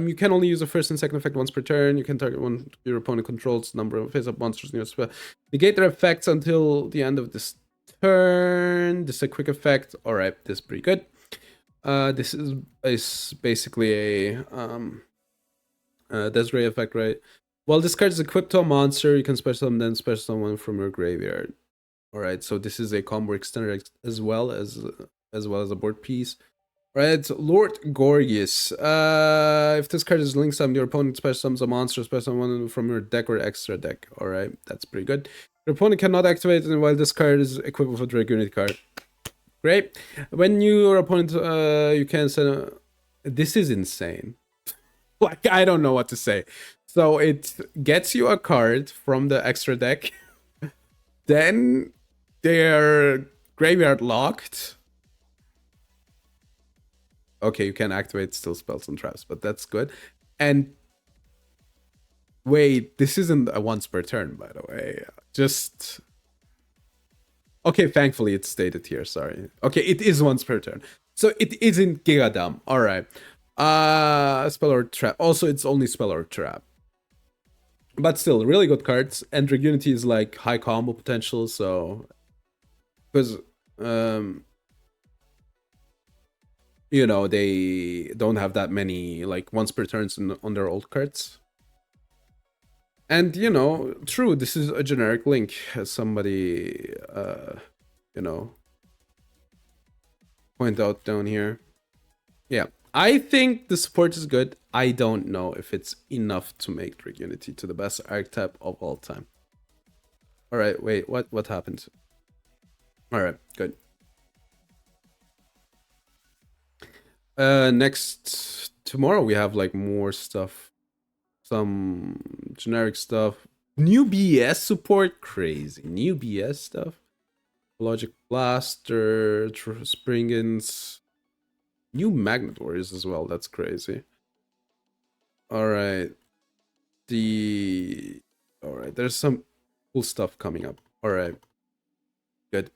You can only use the first and second effect once per turn. You can target one your opponent controls number of face-up monsters in your spell. Negate their effects until the end of this turn. This is a quick effect. All right, this is pretty good. This is basically a Desiree effect, right? Well, this card is equipped to a monster. You can special them, then special someone from your graveyard. All right, so this is a combo extender as well as a board piece. All right, Lord Gorgias. If this card is linked summon, your opponent special summons a monster, special someone from your deck or extra deck. All right, that's pretty good. Your opponent cannot activate it while this card is equipped with a Dragunity card. Great. When your opponent, you can send. This is insane. Like, I don't know what to say. So it gets you a card from the extra deck. Then they're graveyard locked. Okay, you can activate still spells and traps, but that's good. And wait, this isn't a once per turn, by the way. Just okay, thankfully it's stated here, sorry. Okay, it is once per turn. So it isn't Gigadam. Alright. Spell or trap. Also, it's only spell or trap. But still, really good cards. And Dragunity is like high combo potential, so because you know, they don't have that many like once per turns on their old cards. And you know, true, this is a generic link, as somebody you know, point out down here. Yeah, I think the support is good. I don't know if it's enough to make Dragunity to the best archetype of all time. All right, wait, what happened? All right, good. Next tomorrow we have like more stuff, some generic stuff, new BS support, crazy new BS stuff, Logic Blaster, Springans, new Magnet Warriors as well. That's crazy. All right, there's some cool stuff coming up. All right, good.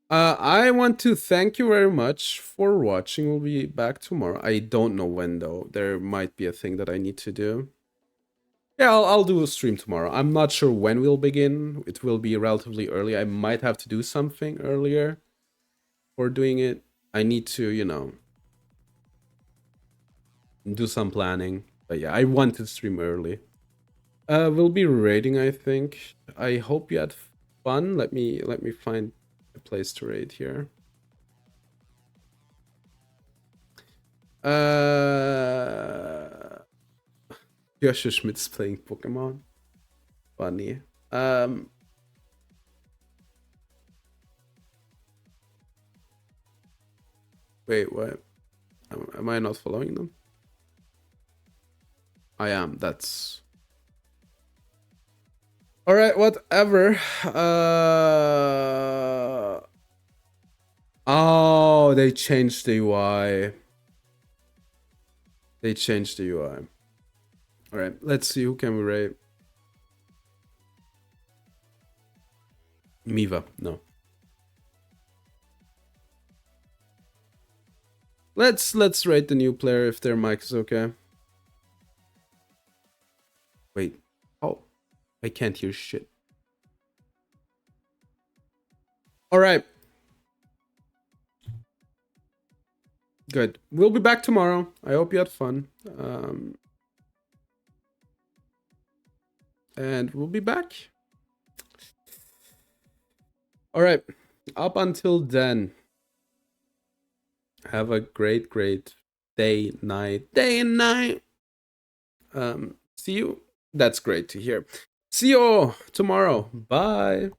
I want to thank you very much for watching. We'll be back tomorrow. I don't know when though. There might be a thing that I need to do. Yeah, I'll do a stream tomorrow. I'm not sure when we'll begin. It will be relatively early. I might have to do something earlier for doing it. I need to, you know, do some planning. But yeah, I want to stream early. We'll be raiding, I think. I hope you had fun. Let me find a place to raid here. Joshua Schmidt's playing Pokemon. Funny. Wait, what? Am I not following them? I am. That's all right. Whatever. Oh, they changed the UI. They changed the UI. All right. Let's see who can we raid. Miva. No. Let's rate the new player if their mic is okay. Wait. Oh, I can't hear shit. All right. Good. We'll be back tomorrow. I hope you had fun. And we'll be back. All right. Up until then, have a great day and night. See you. That's great to hear. See you all tomorrow. Bye.